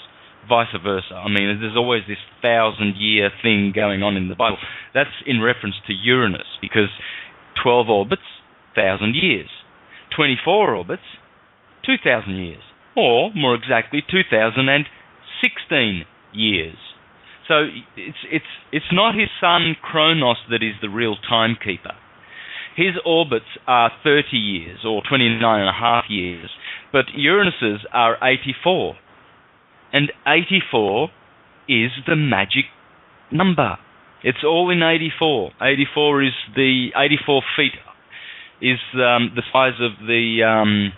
vice versa. I mean, there's always this 1,000-year thing going on in the Bible. That's in reference to Uranus, because 12 orbits, 1,000 years. 24 orbits, 2,000 years, or more exactly 2,016 years. So it's not his son Kronos that is the real timekeeper. His orbits are 30 years or 29.5 years, but Uranus's are 84. And 84 is the magic number. It's all in 84. 84 is the 84 feet is the size of the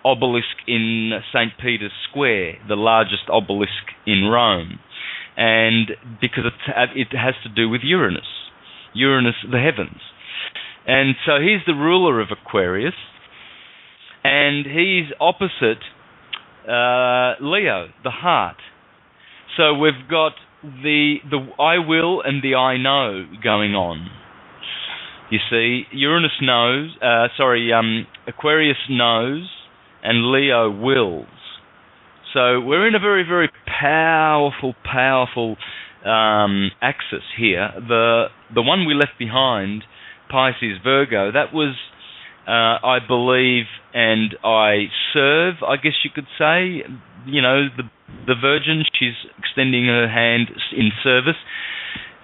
obelisk in St. Peter's Square, the largest obelisk in Rome. And because it has to do with Uranus, the heavens. And so he's the ruler of Aquarius, and he's opposite Leo, the heart. So we've got the I will and the I know going on. You see, Aquarius knows, and Leo wills. So we're in a very, very powerful axis here. The one we left behind, Pisces Virgo, that was, I believe, and I serve, I guess you could say. You know, the Virgin, she's extending her hand in service.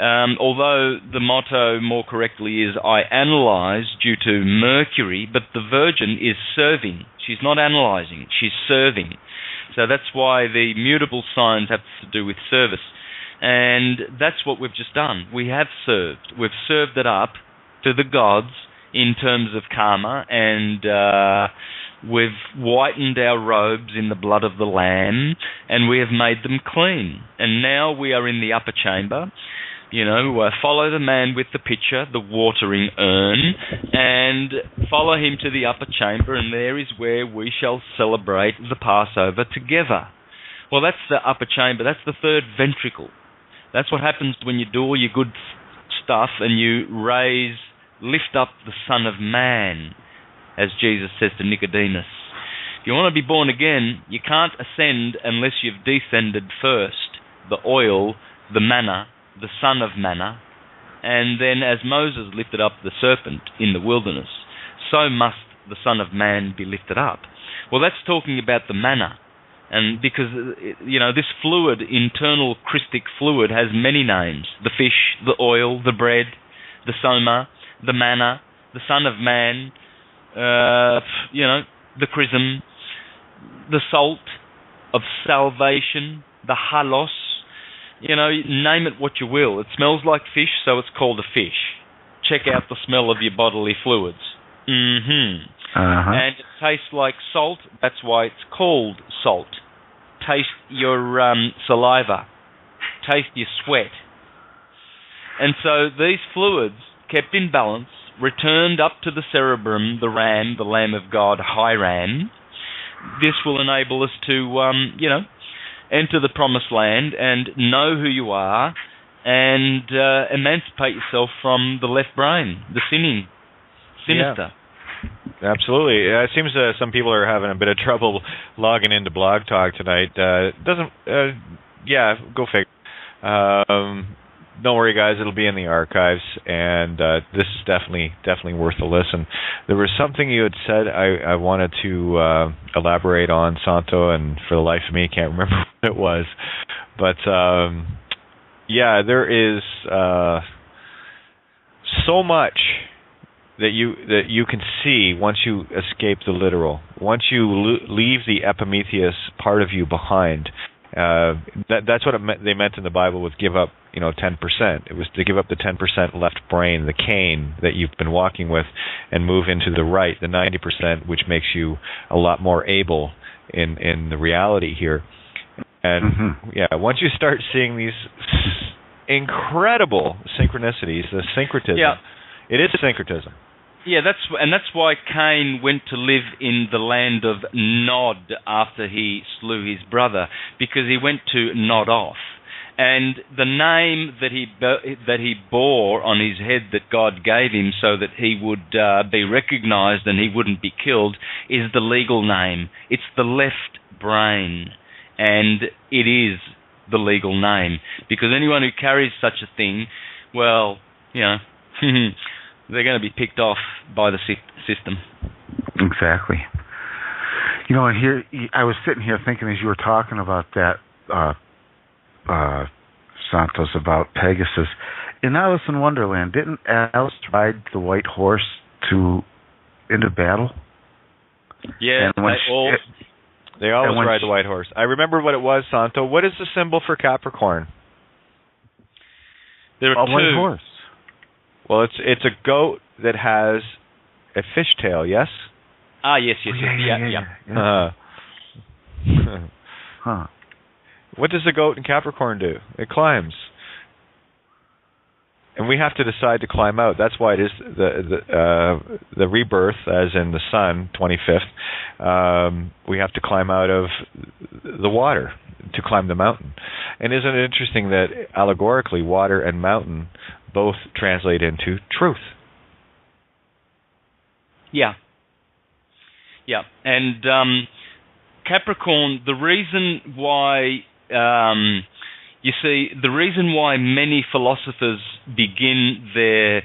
Although the motto more correctly is I analyze due to Mercury, but the Virgin is serving. She's not analyzing, she's serving. So that's why the mutable signs have to do with service. And that's what we've just done. We have served. We've served it up to the gods in terms of karma, and we've whitened our robes in the blood of the Lamb, and we have made them clean. And now we are in the upper chamber. You know, follow the man with the pitcher, the watering urn, and follow him to the upper chamber, and there is where we shall celebrate the Passover together. Well, that's the upper chamber. That's the third ventricle. That's what happens when you do all your good stuff and you lift up the Son of Man, as Jesus says to Nicodemus. If you want to be born again, you can't ascend unless you've descended first. The oil, the manna, the son of manna, and then as Moses lifted up the serpent in the wilderness, so must the Son of Man be lifted up. Well, that's talking about the manna, and because, you know, this fluid, internal Christic fluid, has many names: the fish, the oil, the bread, the soma, the manna, the Son of Man, you know, the chrism, the salt of salvation, the halos. You know, name it what you will. It smells like fish, so it's called a fish. Check out the smell of your bodily fluids. And it tastes like salt. That's why it's called salt. Taste your saliva. Taste your sweat. And so these fluids, kept in balance, returned up to the cerebrum, the ram, the Lamb of God, Hiram. This will enable us to, you know, enter the promised land and know who you are and emancipate yourself from the left brain, the sinister. Yeah. Absolutely. It seems some people are having a bit of trouble logging into Blog Talk tonight. Go figure. Don't worry, guys. It'll be in the archives, and this is definitely worth a listen. There was something you had said I wanted to elaborate on, Santo, and for the life of me, can't remember what it was. But there is so much that you can see once you escape the literal. Once you leave the epimetheus part of you behind. That's what they meant in the Bible with give up, 10%. It was to give up the 10% left brain, the cane that you've been walking with, and move into the right, the 90%, which makes you a lot more able in the reality here. And once you start seeing these incredible synchronicities, the syncretism, it is syncretism. Yeah, that's why Cain went to live in the land of Nod after he slew his brother, because he went to nod off. And the name that he bore on his head that God gave him so that he would be recognized and he wouldn't be killed is the legal name. It's the left brain, and it is the legal name, because anyone who carries such a thing, well, they're going to be picked off by the system. Exactly. And here I was sitting here thinking as you were talking about that, Santos, about Pegasus. In Alice in Wonderland, didn't Alice ride the white horse into battle? Yeah, they always ride the white horse. I remember what it was, Santo. What is the symbol for Capricorn? There are two. White horse. Well, it's a goat that has a fishtail, yes? Ah, yes. Yeah. What does the goat in Capricorn do? It climbs. And we have to decide to climb out. That's why it is the rebirth, as in the sun, 25th. We have to climb out of the water to climb the mountain. And isn't it interesting that allegorically water and mountain both translate into truth? Yeah. Yeah. And Capricorn, the reason why, you see, the reason why many philosophers begin their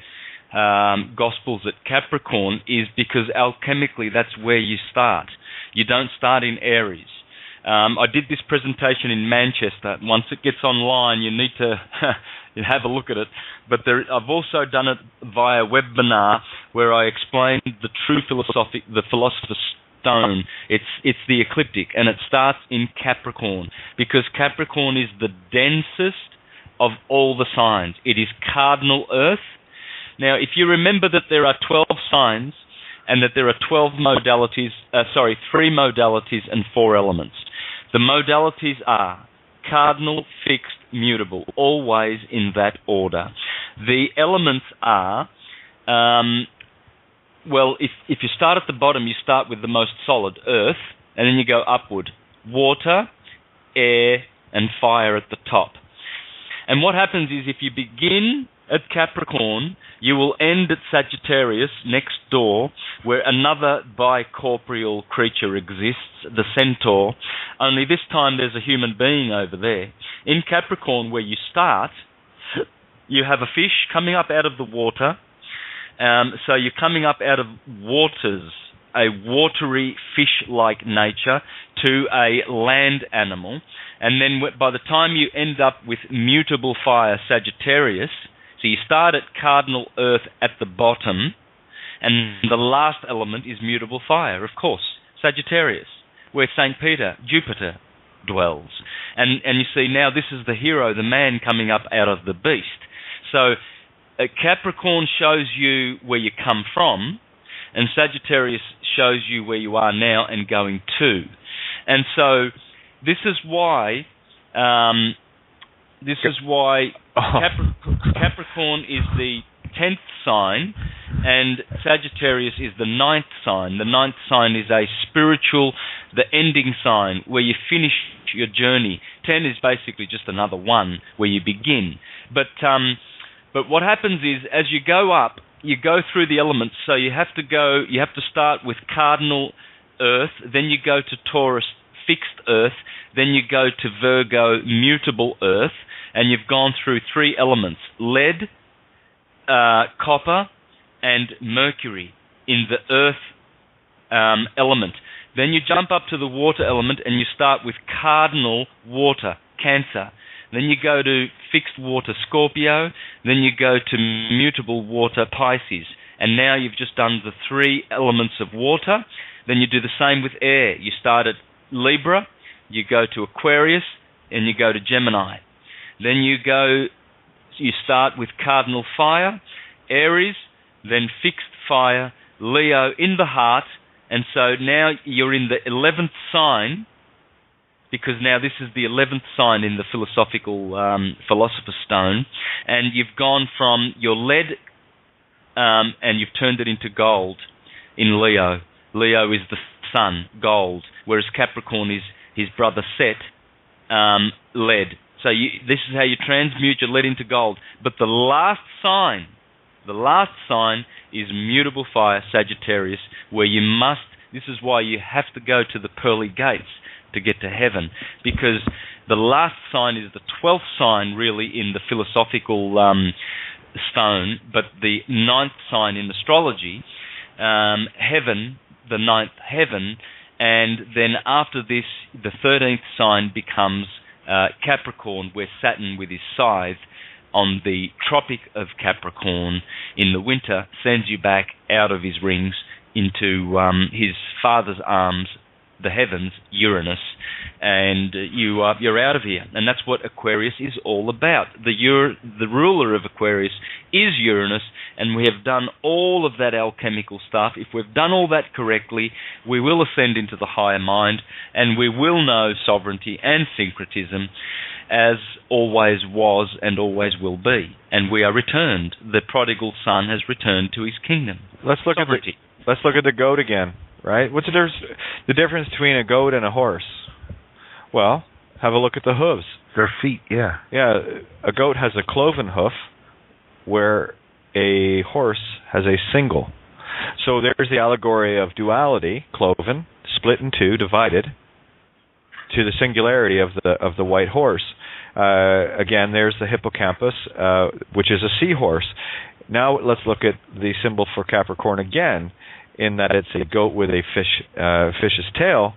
Gospels at Capricorn is because alchemically that's where you start. You don't start in Aries. I did this presentation in Manchester. Once it gets online, you need to have a look at it. But I've also done it via webinar where I explained the true the Philosopher's Stone. It's the ecliptic, and it starts in Capricorn because Capricorn is the densest of all the signs. It is cardinal Earth. Now, if you remember that there are 12 signs and that there are 12 modalities, 3 modalities and 4 elements. The modalities are cardinal, fixed, mutable, always in that order. The elements are, if you start at the bottom, you start with the most solid, earth, and then you go upward, water, air, and fire at the top. And what happens is if you begin at Capricorn, you will end at Sagittarius, next door, where another bicorporeal creature exists, the centaur, only this time there's a human being over there. In Capricorn, where you start, you have a fish coming up out of the water. So you're coming up out of waters, a watery fish-like nature, to a land animal. And then by the time you end up with mutable fire, Sagittarius, so you start at cardinal earth at the bottom, and the last element is mutable fire, of course, Sagittarius, where St. Peter, Jupiter, dwells. And you see now this is the hero, the man coming up out of the beast. So Capricorn shows you where you come from, and Sagittarius shows you where you are now and going to. And so this is why Capricorn is the 10th sign, and Sagittarius is the 9th sign. The 9th sign is a spiritual, the ending sign, where you finish your journey. 10 is basically just another 1, where you begin. But what happens is, as you go up, you go through the elements. So you have to start with cardinal earth, then you go to Taurus, fixed earth, then you go to Virgo, mutable earth, and you've gone through 3 elements: lead, copper, and mercury in the earth element. Then you jump up to the water element and you start with cardinal water, Cancer. Then you go to fixed water, Scorpio. Then you go to mutable water, Pisces. And now you've just done the 3 elements of water. Then you do the same with air. You start at Libra, you go to Aquarius, and you go to Gemini. Then you start with cardinal fire, Aries, then fixed fire, Leo in the heart, and so now you're in the 11th sign, because now this is the 11th sign in the Philosopher's Stone, and you've gone from your lead and you've turned it into gold in Leo. Leo is the sun, gold, whereas Capricorn is his brother Set, lead. So this is how you transmute your lead into gold. But the last sign is mutable fire, Sagittarius, where you must, this is why you have to go to the pearly gates to get to heaven, because the last sign is the 12th sign really in the philosophical stone, but the 9th sign in astrology, heaven, the 9th heaven, and then after this, the 13th sign becomes Capricorn, where Saturn with his scythe on the Tropic of Capricorn in the winter sends you back out of his rings into his father's arms, the heavens, Uranus, and you're out of here. And that's what Aquarius is all about. The ruler of Aquarius is Uranus, and we have done all of that alchemical stuff. If we've done all that correctly, we will ascend into the higher mind, and we will know sovereignty and syncretism, as always was and always will be. And we are returned. The prodigal son has returned to his kingdom. Let's look at the goat again, right? What's the difference between a goat and a horse? Well, have a look at the hooves. Their feet, yeah. Yeah, a goat has a cloven hoof, where a horse has a single. So there's the allegory of duality, cloven, split in two, divided, to the singularity of the white horse. Again, there's the hippocampus, which is a seahorse. Now let's look at the symbol for Capricorn again, in that it's a goat with a fish's tail,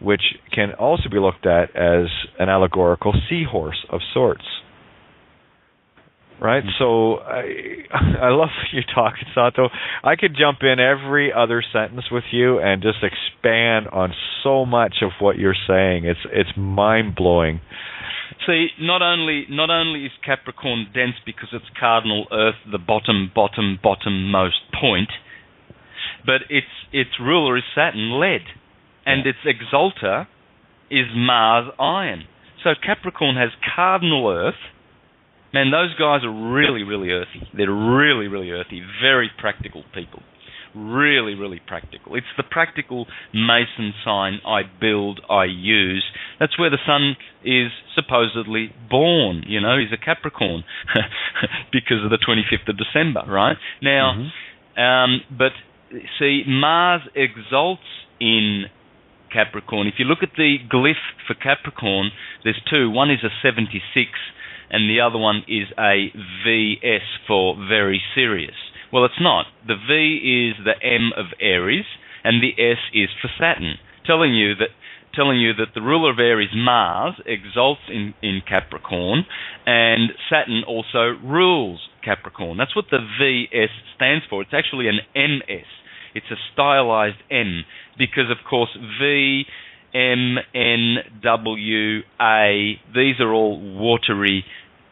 which can also be looked at as an allegorical seahorse of sorts. Right? So I love you're talking, Santo. I could jump in every other sentence with you and just expand on so much of what you're saying. It's mind-blowing. See, not only is Capricorn dense because it's cardinal Earth, the bottommost point, but its ruler is Saturn, lead, and its exalter is Mars, iron. So Capricorn has cardinal Earth. Man, those guys are really, really earthy. They're really, really earthy. Very practical people. Really, really practical. It's the practical Mason sign I build, I use. That's where the sun is supposedly born. You know, he's a Capricorn because of the 25th of December, right? Now, but see, Mars exalts in Capricorn. If you look at the glyph for Capricorn, there's two. One is a 76, and the other one is a VS for very serious. Well, it's not. The V is the M of Aries, and the S is for Saturn, telling you that the ruler of Aries, Mars, exalts in Capricorn, and Saturn also rules Capricorn. That's what the VS stands for. It's actually an MS. It's a stylized M, because, of course, V, M, N, W, A, these are all watery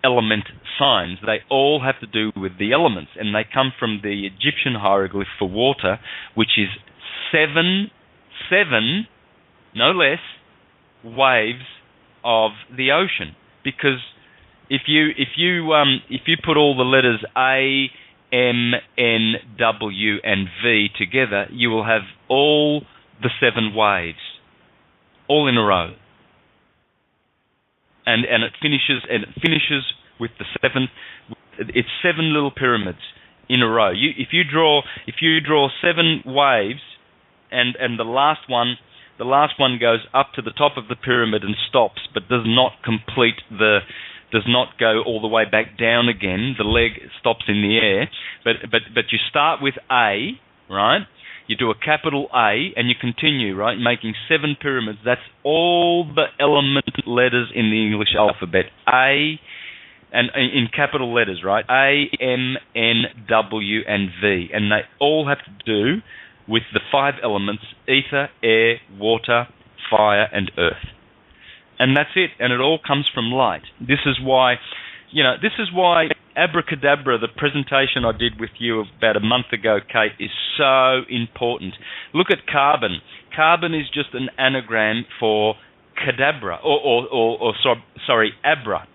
element signs. They all have to do with the elements, and they come from the Egyptian hieroglyph for water, which is seven, no less, waves of the ocean. Because if you put all the letters A, M, N, W, and V together, you will have all the 7 waves, all in a row. And it finishes with the 7. It's 7 little pyramids in a row. If you draw 7 waves, and the last one goes up to the top of the pyramid and stops, but does not go all the way back down again. The leg stops in the air, but you start with A, right? You do a capital A, and you continue, right, making 7 pyramids. That's all the element letters in the English alphabet. A, and in capital letters, right? A, M, N, W, and V. And they all have to do with the 5 elements: ether, air, water, fire, and earth. And that's it. And it all comes from light. This is why Abracadabra, the presentation I did with you about a month ago, Kate, is so important. Look at carbon. Carbon is just an anagram for cadabra, sorry, abra.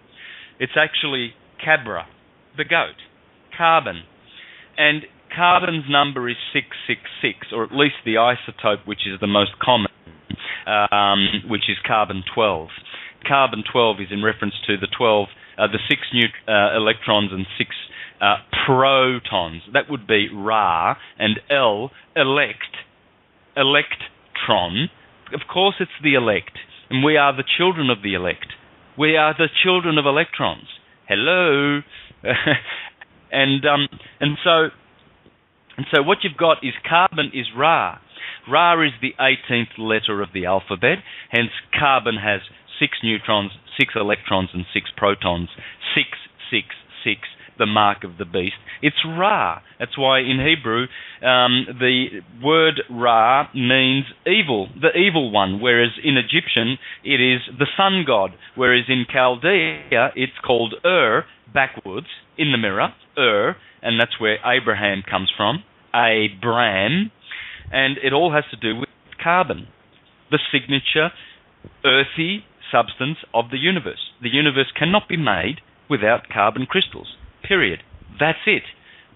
It's actually cabra, the goat. Carbon. And carbon's number is 666, or at least the isotope, which is the most common, which is carbon-12. Carbon-12 is in reference to the 6 electrons and 6 protons. That would be Ra, and L, electron. Of course it's the elect, and we are the children of the elect. We are the children of electrons. Hello. And so what you've got is carbon is Ra. Ra is the 18th letter of the alphabet, hence carbon has 6 neutrons, 6 electrons, and 6 protons. 666, the mark of the beast. It's Ra. That's why in Hebrew, the word Ra means evil, the evil one, whereas in Egyptian, it is the sun god, whereas in Chaldea, it's called backwards, in the mirror, and that's where Abraham comes from, Abram, and it all has to do with carbon, the signature, earthy substance of the universe. The universe cannot be made without carbon crystals, period. That's it.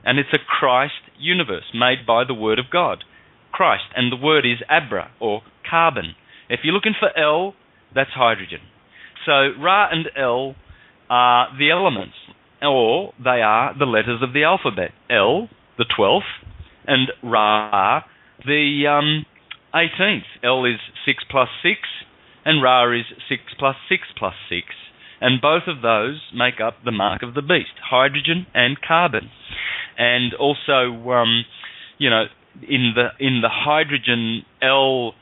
And it's a Christ universe made by the Word of God, Christ. And the word is Abra, or carbon. If you're looking for L, that's hydrogen. So Ra and L are the elements, or they are the letters of the alphabet. L, the 12th, and Ra, the 18th. L is 6 plus 6, and Ra is 6 plus 6 plus 6. And both of those make up the mark of the beast, hydrogen and carbon. And also, in the hydrogen L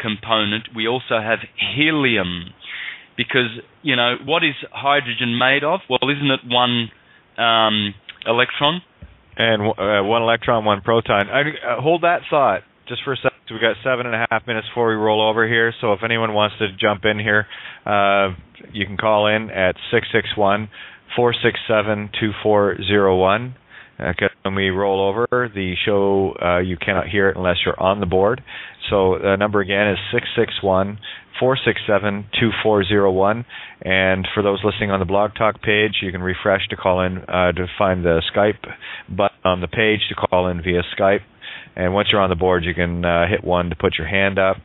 component, we also have helium. Because, what is hydrogen made of? Well, isn't it one electron? And one electron, one proton. Hold that thought just for a second. We've got 7.5 minutes before we roll over here. So if anyone wants to jump in here, you can call in at 661-467-2401. When we roll over, the show, you cannot hear it unless you're on the board. So the number again is 661-467-2401. And for those listening on the Blog Talk page, you can refresh to call in to find the Skype button on the page to call in via Skype. And once you're on the board, you can hit 1 to put your hand up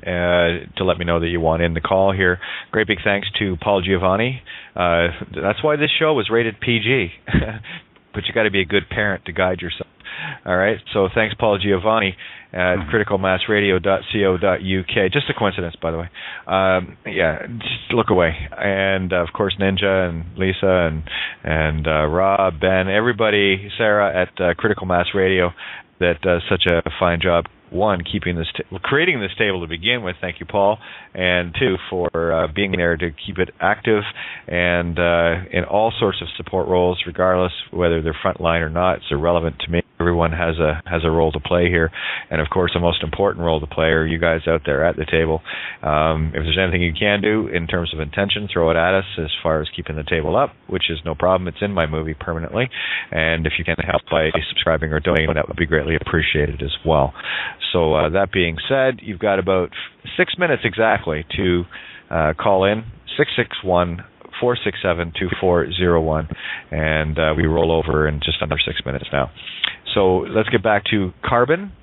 to let me know that you want in the call here. Great big thanks to Paul Giovanni. That's why this show was rated PG. But you got to be a good parent to guide yourself. All right. So thanks, Paul Giovanni at criticalmassradio.co.uk. Just a coincidence, by the way. Just look away. And of course, Ninja and Lisa and Rob, Ben, everybody, Sarah at Critical Mass Radio that does such a fine job. 1, creating this table to begin with. Thank you, Paul. And 2, for being there to keep it active and in all sorts of support roles, regardless whether they're frontline or not. It's irrelevant to me. Everyone has a role to play here. And, of course, the most important role to play are you guys out there at the table. If there's anything you can do in terms of intention, throw it at us as far as keeping the table up, which is no problem. It's in my movie permanently. And if you can help by subscribing or donating, that would be greatly appreciated as well. So that being said, you've got about 6 minutes exactly to call in, 661-467-2401, and we roll over in just under 6 minutes now. So let's get back to carbon.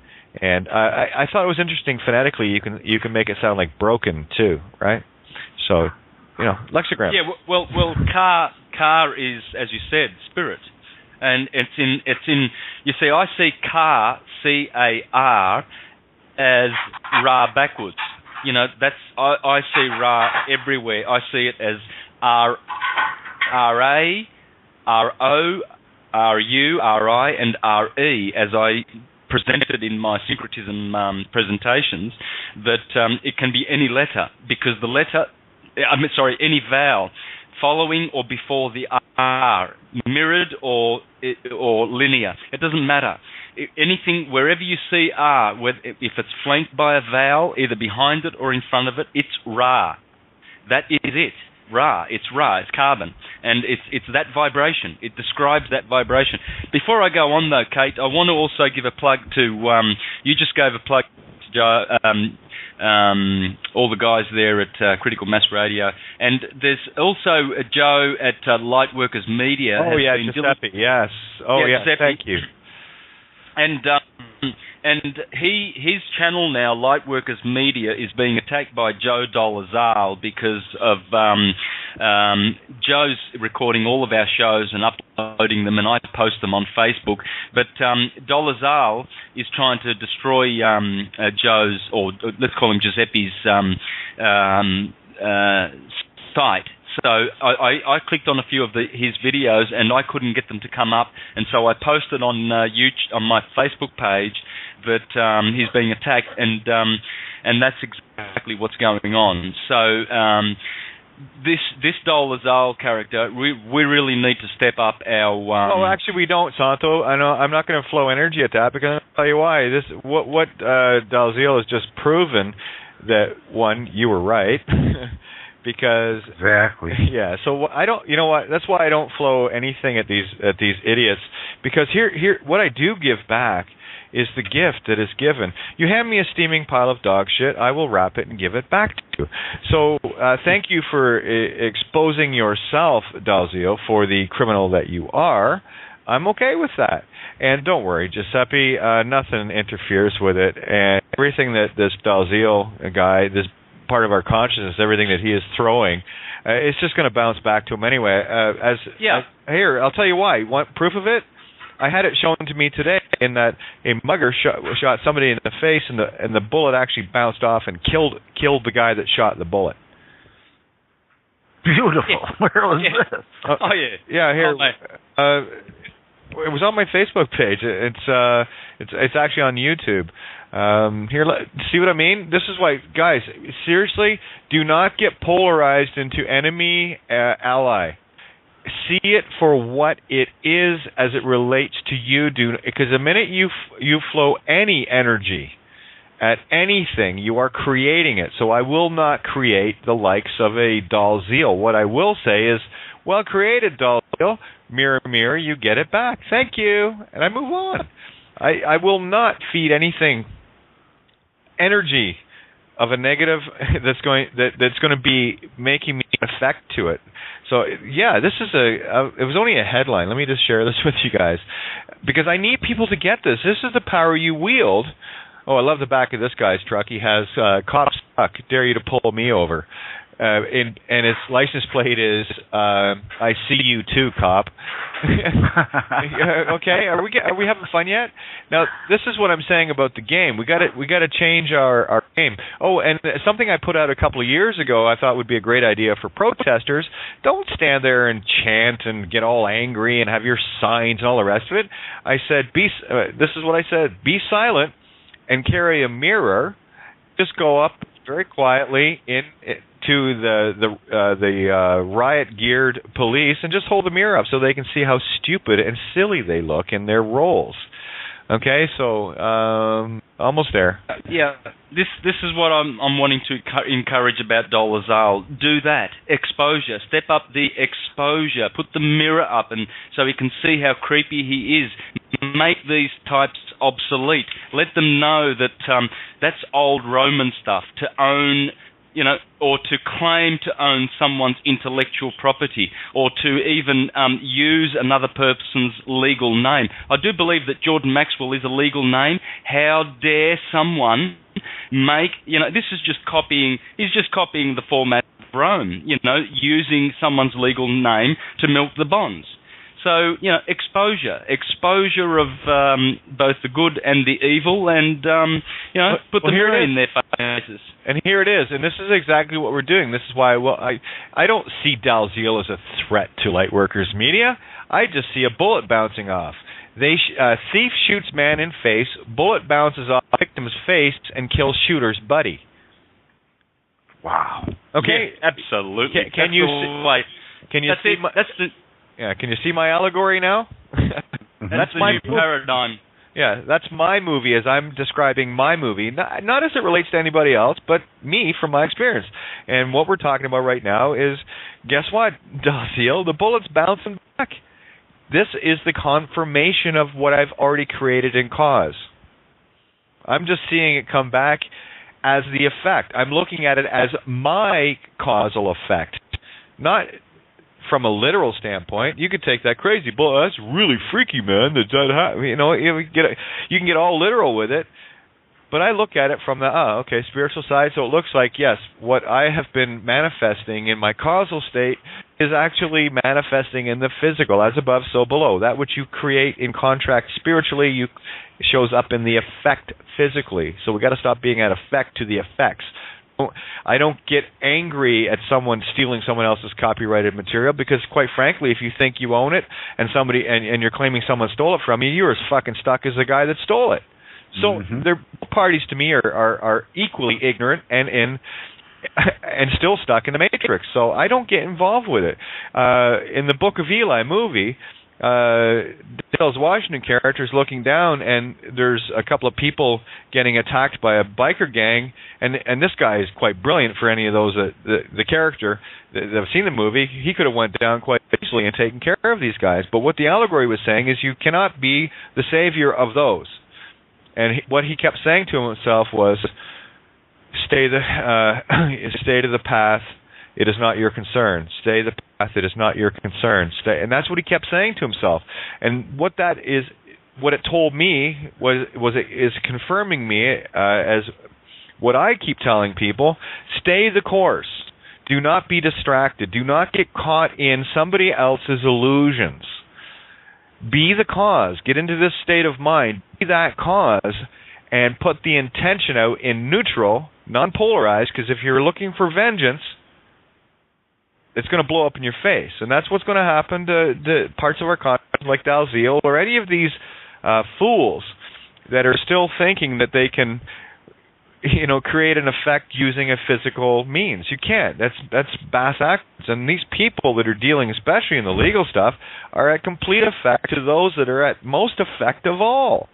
And I thought it was interesting phonetically. You can make it sound like broken too, right? So, lexigram. Yeah. Well, car is, as you said, spirit, and it's in. You see, I see car, C-A-R, as Ra backwards. I see Ra everywhere. I see it as R-A, R-O, R-U, R-I, and R-E, as I presented in my syncretism presentations, that it can be any letter, because any vowel following or before the R, mirrored or linear. It doesn't matter. Anything, wherever you see R, if it's flanked by a vowel, either behind it or in front of it, it's Ra. That is it. Ra. It's Ra. It's carbon. And it's that vibration. It describes that vibration. Before I go on, though, Kate, I want to also give a plug to, you just gave a plug to Joe, all the guys there at Critical Mass Radio. And there's also Joe at Lightworkers Media. Oh, yeah, Giuseppe, yes. Oh, yeah, Giuseppe. Thank you. And his channel now, Lightworkers Media, is being attacked by Joe Dolezal because of Joe's recording all of our shows and uploading them, and I post them on Facebook. But Dolezal is trying to destroy Joe's, or let's call him Giuseppe's, site. So I clicked on a few of his videos, and I couldn't get them to come up, and so I posted on YouTube, on my Facebook page, that he's being attacked, and that's exactly what's going on. So this Dolezal character, we really need to step up our. Well, actually, we don't, Santo. I'm not going to flow energy at that, because I'll tell you why. What Dolezal has just proven that, one, you were right. Because exactly, yeah. So I don't. You know what? That's why I don't flow anything at these idiots. Because here, what I do give back is the gift that is given. You hand me a steaming pile of dog shit, I will wrap it and give it back to you. So thank you for exposing yourself, Dalzio, for the criminal that you are. I'm okay with that. And don't worry, Giuseppe. Nothing interferes with it, and everything that this Dalzio guy, this part of our consciousness, everything that he is throwing, it's just going to bounce back to him anyway. Here, I'll tell you why. You want proof of it? I had it shown to me today in that a mugger shot somebody in the face, and the bullet actually bounced off and killed the guy that shot the bullet. Beautiful. Yeah. Where was this? Oh yeah. Yeah, here. It was on my Facebook page. It's actually on YouTube. Here, see what I mean? This is why, guys, seriously, do not get polarized into enemy, ally. See it for what it is as it relates to you. Because the minute you flow any energy at anything, you are creating it. So I will not create the likes of a Dalziel. What I will say is, well created, Dalziel. Mirror, mirror, you get it back. Thank you. And I move on. I will not feed anything energy of a negative that's going to be making me an effect to it. So yeah, this is it was only a headline. Let me just share this with you guys, because I need people to get this. This is the power you wield. Oh, I love the back of this guy's truck. He has "Cop Stuck, dare you to pull me over," and its license plate is "I see you too, cop." Okay, are we having fun yet? Now, this is what I'm saying about the game. We got to change our game. Oh, and something I put out a couple of years ago I thought would be a great idea for protesters. Don't stand there and chant and get all angry and have your signs and all the rest of it. I said, this is what I said: be silent and carry a mirror. Just go up very quietly to the riot-geared police and just hold the mirror up so they can see how stupid and silly they look in their roles. Okay, so almost there. Yeah, this is what I'm wanting to encourage about Dolezal. Do that. Exposure. Step up the exposure. Put the mirror up and so he can see how creepy he is. Make these types obsolete. Let them know that that's old Roman stuff. To own, or to claim to own someone's intellectual property, or to even use another person's legal name. I do believe that Jordan Maxwell is a legal name. How dare someone make, this is just copying, he's just copying the format of Rome, using someone's legal name to milk the bonds. So, exposure of both the good and the evil, and, put the mirror in their faces. And here it is, and this is exactly what we're doing. This is why I don't see Dalziel as a threat to Lightworkers Media. I just see a bullet bouncing off. Thief shoots man in face, bullet bounces off victim's face and kills shooter's buddy. Wow. Okay, yeah, absolutely. Can you see? Yeah, can you see my allegory now? That's my new paradigm. Yeah, that's my movie as I'm describing my movie, not as it relates to anybody else, but me from my experience. And what we're talking about right now is, guess what, Dalziel? The bullet's bouncing back. This is the confirmation of what I've already created in cause. I'm just seeing it come back as the effect. I'm looking at it as my causal effect, not from a literal standpoint. You could take that crazy, boy, that's really freaky, man. You can get all literal with it, but I look at it from the spiritual side. So it looks like, yes, what I have been manifesting in my causal state is actually manifesting in the physical, as above, so below. That which you create in contract spiritually, shows up in the effect physically. So we got to stop being at effect to the effects. I don't get angry at someone stealing someone else's copyrighted material, because quite frankly, if you think you own it and somebody and you're claiming someone stole it from you, you're as fucking stuck as the guy that stole it. So their parties to me are equally ignorant and still stuck in the matrix. So I don't get involved with it. In the Book of Eli movie, Denzel's Washington character is looking down, and there's a couple of people getting attacked by a biker gang, and this guy is quite brilliant for any of those. The character that have seen the movie, he could have went down quite easily and taken care of these guys. But what the allegory was saying is, you cannot be the savior of those. And what he kept saying to himself was, stay to the path. It is not your concern. Stay the path. It is not your concern. Stay, and that's what he kept saying to himself. And what that is, what it told me is confirming me as what I keep telling people: stay the course. Do not be distracted. Do not get caught in somebody else's illusions. Be the cause. Get into this state of mind. Be that cause and put the intention out in neutral, non-polarized, because if you're looking for vengeance, it's going to blow up in your face. And that's what's going to happen to the parts of our consciousness like Dalziel or any of these fools that are still thinking that they can, create an effect using a physical means. You can't. That's bass ackwards. And these people that are dealing, especially in the legal stuff, are at complete effect to those that are at most effect of all.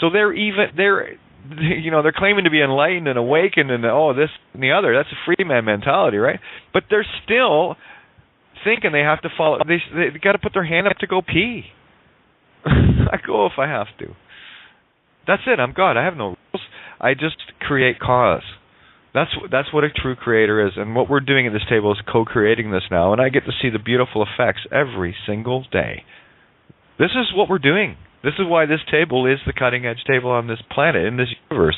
So they're claiming to be enlightened and awakened and this and the other. That's a free man mentality, right? But they're still thinking they have to follow. They got to put their hand up to go pee. I go if I have to. That's it. I'm God. I have no rules. I just create cause. That's what a true creator is. And what we're doing at this table is co-creating this now. And I get to see the beautiful effects every single day. This is what we're doing. This is why this table is the cutting-edge table on this planet, in this universe.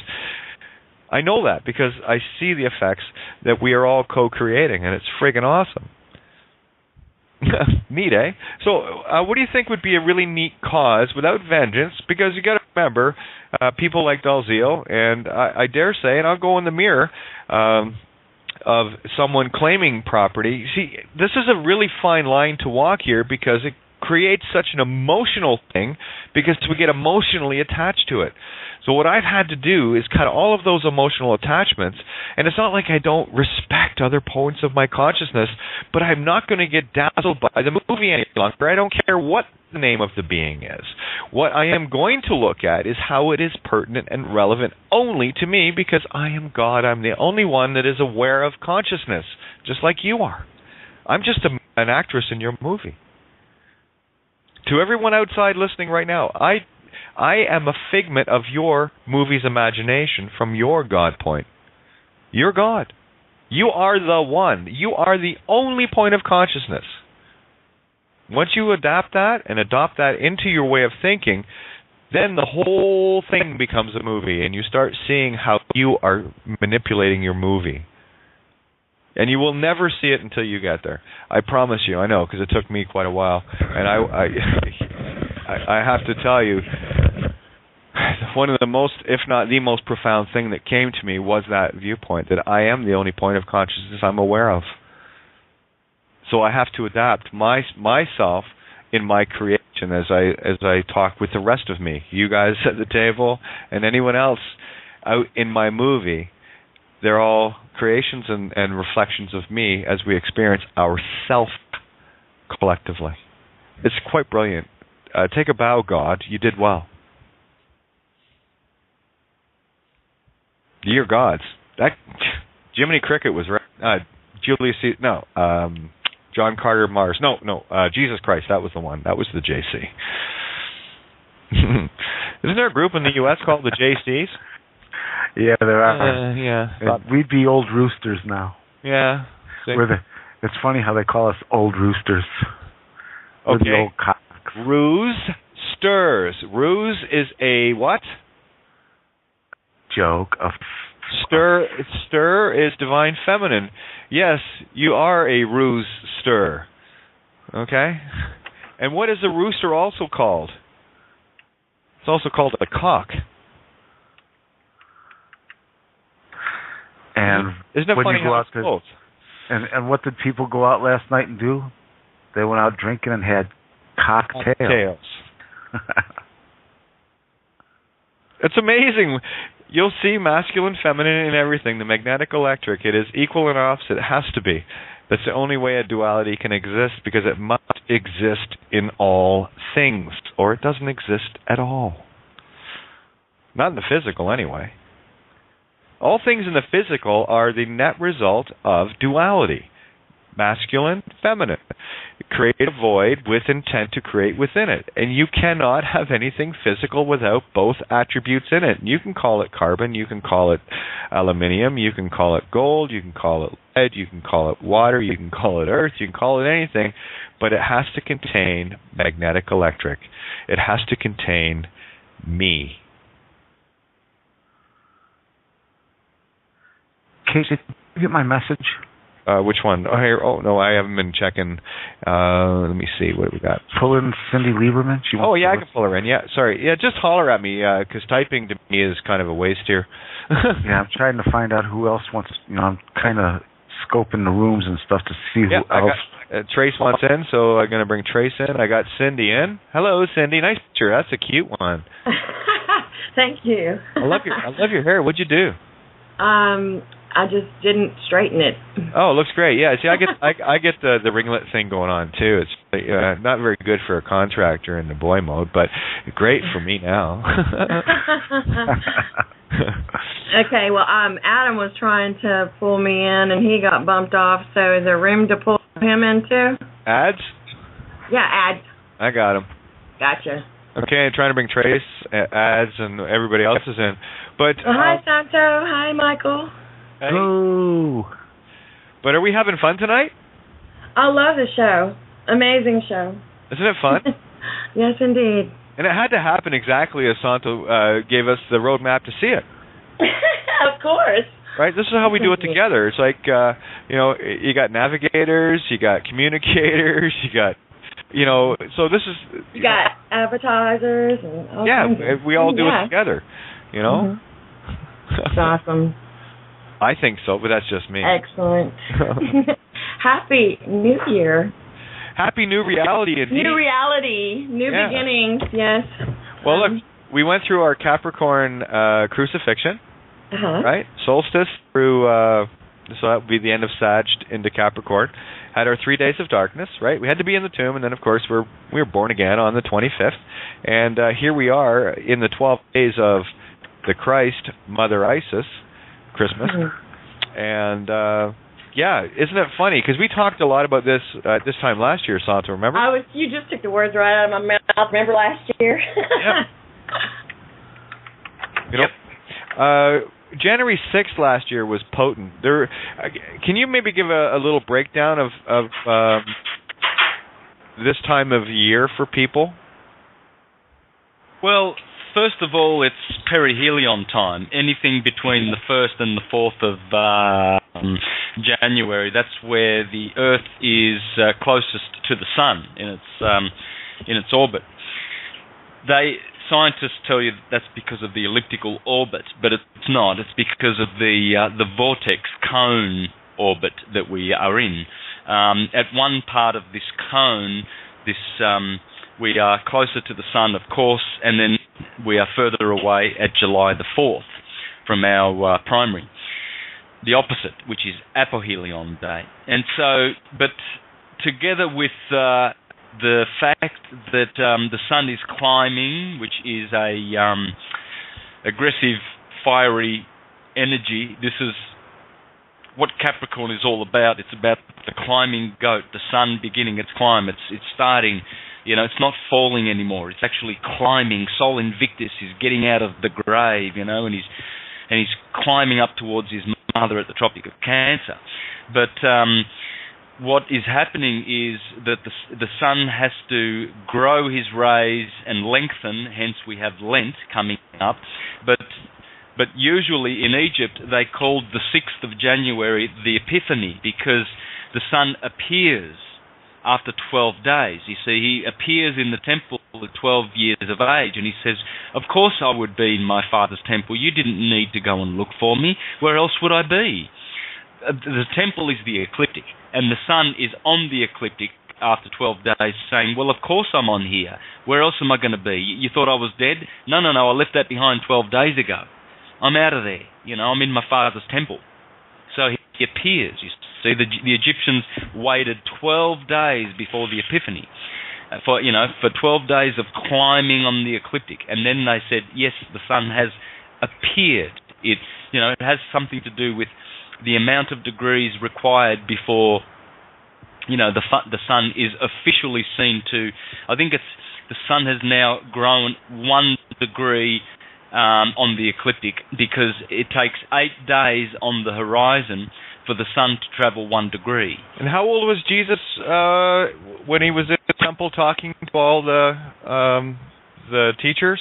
I know that because I see the effects that we are all co-creating, and it's friggin' awesome. Neat, eh? So what do you think would be a really neat cause without vengeance? Because you got to remember, people like Dalziel, and I dare say, and I'll go in the mirror of someone claiming property. See, this is a really fine line to walk here because it creates such an emotional thing because we get emotionally attached to it. So what I've had to do is cut all of those emotional attachments, and it's not like I don't respect other points of my consciousness, but I'm not going to get dazzled by the movie any longer. I don't care what the name of the being is. What I am going to look at is how it is pertinent and relevant only to me because I am God. I'm the only one that is aware of consciousness, just like you are. I'm just an actress in your movie. To everyone outside listening right now, I am a figment of your movie's imagination from your God point. You're God. You are the one. You are the only point of consciousness. Once you adapt that and adopt that into your way of thinking, then the whole thing becomes a movie, and you start seeing how you are manipulating your movie. And you will never see it until you get there. I promise you. I know, because it took me quite a while. And I have to tell you, one of the most, if not the most profound thing that came to me was that viewpoint, that I am the only point of consciousness I'm aware of. So I have to adapt myself in my creation as I talk with the rest of me. You guys at the table and anyone else out in my movie. They're all creations and reflections of me as we experience ourself collectively. It's quite brilliant. Take a bow, God. You did well. You're gods. That Jiminy Cricket was right. Julius C. No. John Carter Mars. No. Jesus Christ. That was the one. That was the JC. Isn't there a group in the U.S. called the JCs? Yeah, there are. Yeah. We'd be old roosters now. Yeah. It's funny how they call us old roosters. We're Okay. the old cocks. Ruse stirs. Ruse is a what? Joke of Stir is divine feminine. Yes, you are a ruse stir. Okay? And what is a rooster also called? It's also called a cock. And isn't it funny how it's both? And what did people go out last night and do? They went out drinking and had cocktails. It's amazing. You'll see masculine, feminine, and everything. The magnetic electric. It is equal and opposite. It has to be. That's the only way a duality can exist because it must exist in all things, or it doesn't exist at all. Not in the physical, anyway. All things in the physical are the net result of duality. Masculine, feminine. Create a void with intent to create within it. And you cannot have anything physical without both attributes in it. You can call it carbon, you can call it aluminium, you can call it gold, you can call it lead, you can call it water, you can call it earth, you can call it anything, but it has to contain magnetic electric. It has to contain me. Kate, did you get my message? Which one? Oh, here. Oh no, I haven't been checking. Let me see what we got. Pull in Cindy Lieberman. I can pull her in. Yeah, sorry. Yeah, just holler at me because typing to me is kind of a waste here. Yeah, I'm trying to find out who else wants. I'm kind of scoping the rooms and stuff to see who else. Trace wants in, so I'm going to bring Trace in. I got Cindy in. Hello, Cindy. Nice picture. That's a cute one. Thank you. I love your hair. What'd you do? I just didn't straighten it. Oh, it looks great. Yeah, see, I get the ringlet thing going on too. It's not very good for a contractor in the boy mode, but great for me now. Okay, well, Adam was trying to pull me in, and he got bumped off. So is there room to pull him into? Ads? Yeah, ads. I got him. Gotcha. Okay, I'm trying to bring Trace, ads, and everybody else is in. But hi, Santo. Hi, Michael. Hey. Hello. But are we having fun tonight? I love the show. Amazing show. Isn't it fun? Yes, indeed. And it had to happen exactly as Santo gave us the roadmap to see it. Of course. Right? This is how we do it together. It's like, you got navigators, you got communicators, you got, so this is... You got advertisers and all kinds of, we all do it together, Mm-hmm. It's awesome. I think so, but that's just me. Excellent. Happy New Year. Happy New Reality, indeed. New reality. New beginnings, yes. Well, look, we went through our Capricorn Crucifixion, right? Solstice through, so that would be the end of Sag into Capricorn. Had our 3 days of darkness, right? We had to be in the tomb, and then, of course, we were born again on the 25th. And here we are in the 12 days of the Christ, Mother Isis, Christmas. And, isn't it funny? Because we talked a lot about this this time last year, Santo, remember? You just took the words right out of my mouth. Remember last year? Yep. January 6th last year was potent. Can you maybe give a little breakdown of this time of year for people? Well, first of all, it's perihelion time. Anything between the 1st and the 4th of January, that's where the Earth is closest to the Sun in its orbit. Scientists tell you that's because of the elliptical orbit, but it's not. It's because of the vortex cone orbit that we are in. At one part of this cone, we are closer to the Sun, of course, and then we are further away at July the 4th from our primary. The opposite, which is apohelion day. And so, but together with the fact that the Sun is climbing, which is a aggressive, fiery energy, this is what Capricorn is all about. It's about the climbing goat, the Sun beginning its climb. It's starting, it's not falling anymore. It's actually climbing. Sol Invictus is getting out of the grave, and he's climbing up towards his mother at the Tropic of Cancer. But what is happening is that the Sun has to grow his rays and lengthen, hence we have Lent coming up. But usually in Egypt they called the 6th of January the Epiphany because the Sun appears after 12 days. You see, he appears in the temple at 12 years of age, and he says, of course I would be in my father's temple. You didn't need to go and look for me. Where else would I be? The temple is the ecliptic, and the Sun is on the ecliptic after 12 days saying, well, of course I'm on here. Where else am I going to be? You thought I was dead? No, I left that behind 12 days ago. I'm out of there. I'm in my father's temple. So he appears. You see, the Egyptians waited 12 days before the Epiphany for 12 days of climbing on the ecliptic, and then they said, yes, the Sun has appeared. It has something to do with the amount of degrees required before the Sun is officially seen to. I think the Sun has now grown 1 degree on the ecliptic because it takes 8 days on the horizon for the Sun to travel 1 degree. And how old was Jesus when he was in the temple talking to all the teachers?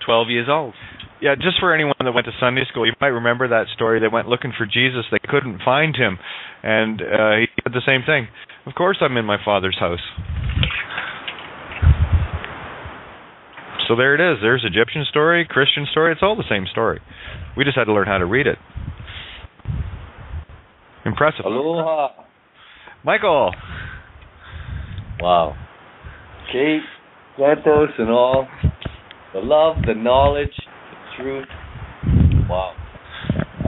12 years old. Yeah, just for anyone that went to Sunday school, you might remember that story. They went looking for Jesus. They couldn't find him. And he did the same thing. Of course I'm in my Father's house. So there it is. There's Egyptian story, Christian story. It's all the same story. We just had to learn how to read it. Impressive. Aloha. Michael. Wow. Kate, Santos, and all. The love, the knowledge, the truth. Wow.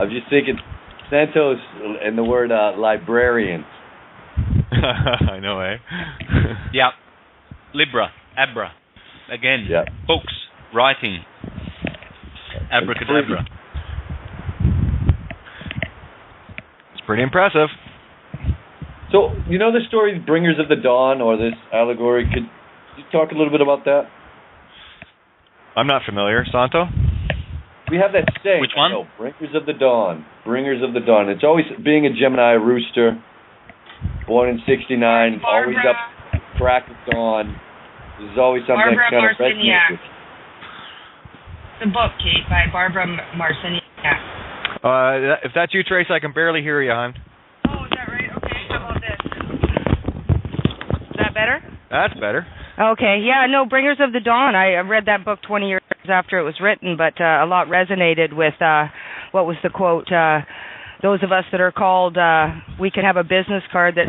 I was just thinking, Santos and the word librarian. I know, eh? Yeah. Libra, Abra. Again, yeah. Books, writing, abracadabra. It's pretty impressive. So, you know the story, Bringers of the Dawn, or this allegory? Could you talk a little bit about that? I'm not familiar. Santo? We have that saying. Which one? Bringers of the Dawn. Bringers of the Dawn. It's always, being a Gemini rooster, born in 69, always up, crack of dawn. There's always something Barbara that kind of resonates with. The book, Kate, by Barbara Marciniak. If that's you, Trace, I can barely hear you, hon. Oh, is that right? Okay, how about this? Is that better? That's better. Okay, yeah, no, Bringers of the Dawn. I read that book 20 years after it was written, but a lot resonated with, what was the quote? Those of us that are called, we can have a business card that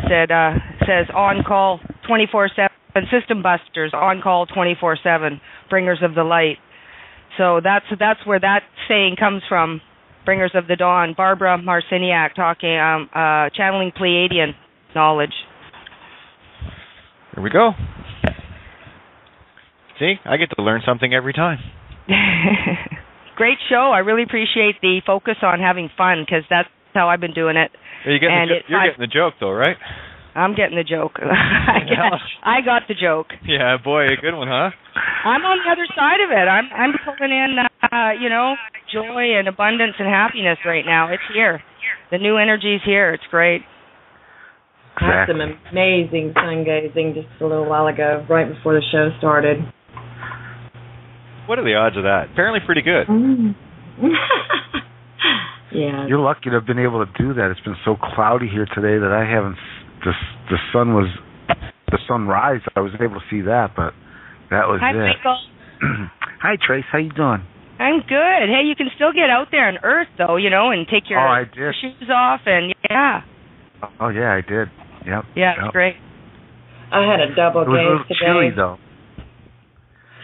says on call 24/7. System busters, on call 24/7, bringers of the light. So that's where that saying comes from. Bringers of the Dawn. Barbara Marciniak talking, channeling Pleiadian knowledge. Here we go. See, I get to learn something every time. Great show. I really appreciate the focus on having fun, because that's how I've been doing it. You're getting the joke, though, right? I'm getting the joke. I got the joke. Yeah, boy, a good one, huh? I'm on the other side of it. I'm pulling in, joy and abundance and happiness right now. It's here. The new energy's here. It's great. I had some amazing sun gazing just a little while ago, right before the show started. What are the odds of that? Apparently pretty good. Yeah. You're lucky to have been able to do that. It's been so cloudy here today that I haven't. The sunrise. I was able to see that, but that was Hi, it. Michael. Hi, Trace. How you doing? I'm good. Hey, you can still get out there on Earth, though, and take your shoes off, and yeah. Oh yeah, I did. Yep. Yeah, it's great. I had a double gaze today. It was a little chilly, though.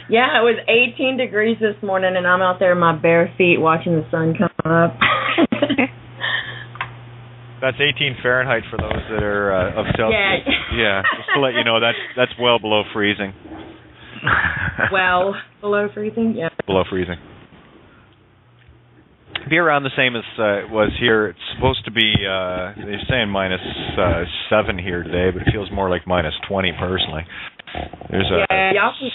Yeah, it was 18 degrees this morning, and I'm out there in my bare feet watching the sun come up. That's 18 Fahrenheit for those that are of Celsius. Yeah, just to let you know, that's well below freezing. Well, below freezing? Yeah. Below freezing. Be around the same as it was here. It's supposed to be, they're saying -7 here today, but it feels more like -20 personally. There's y'all can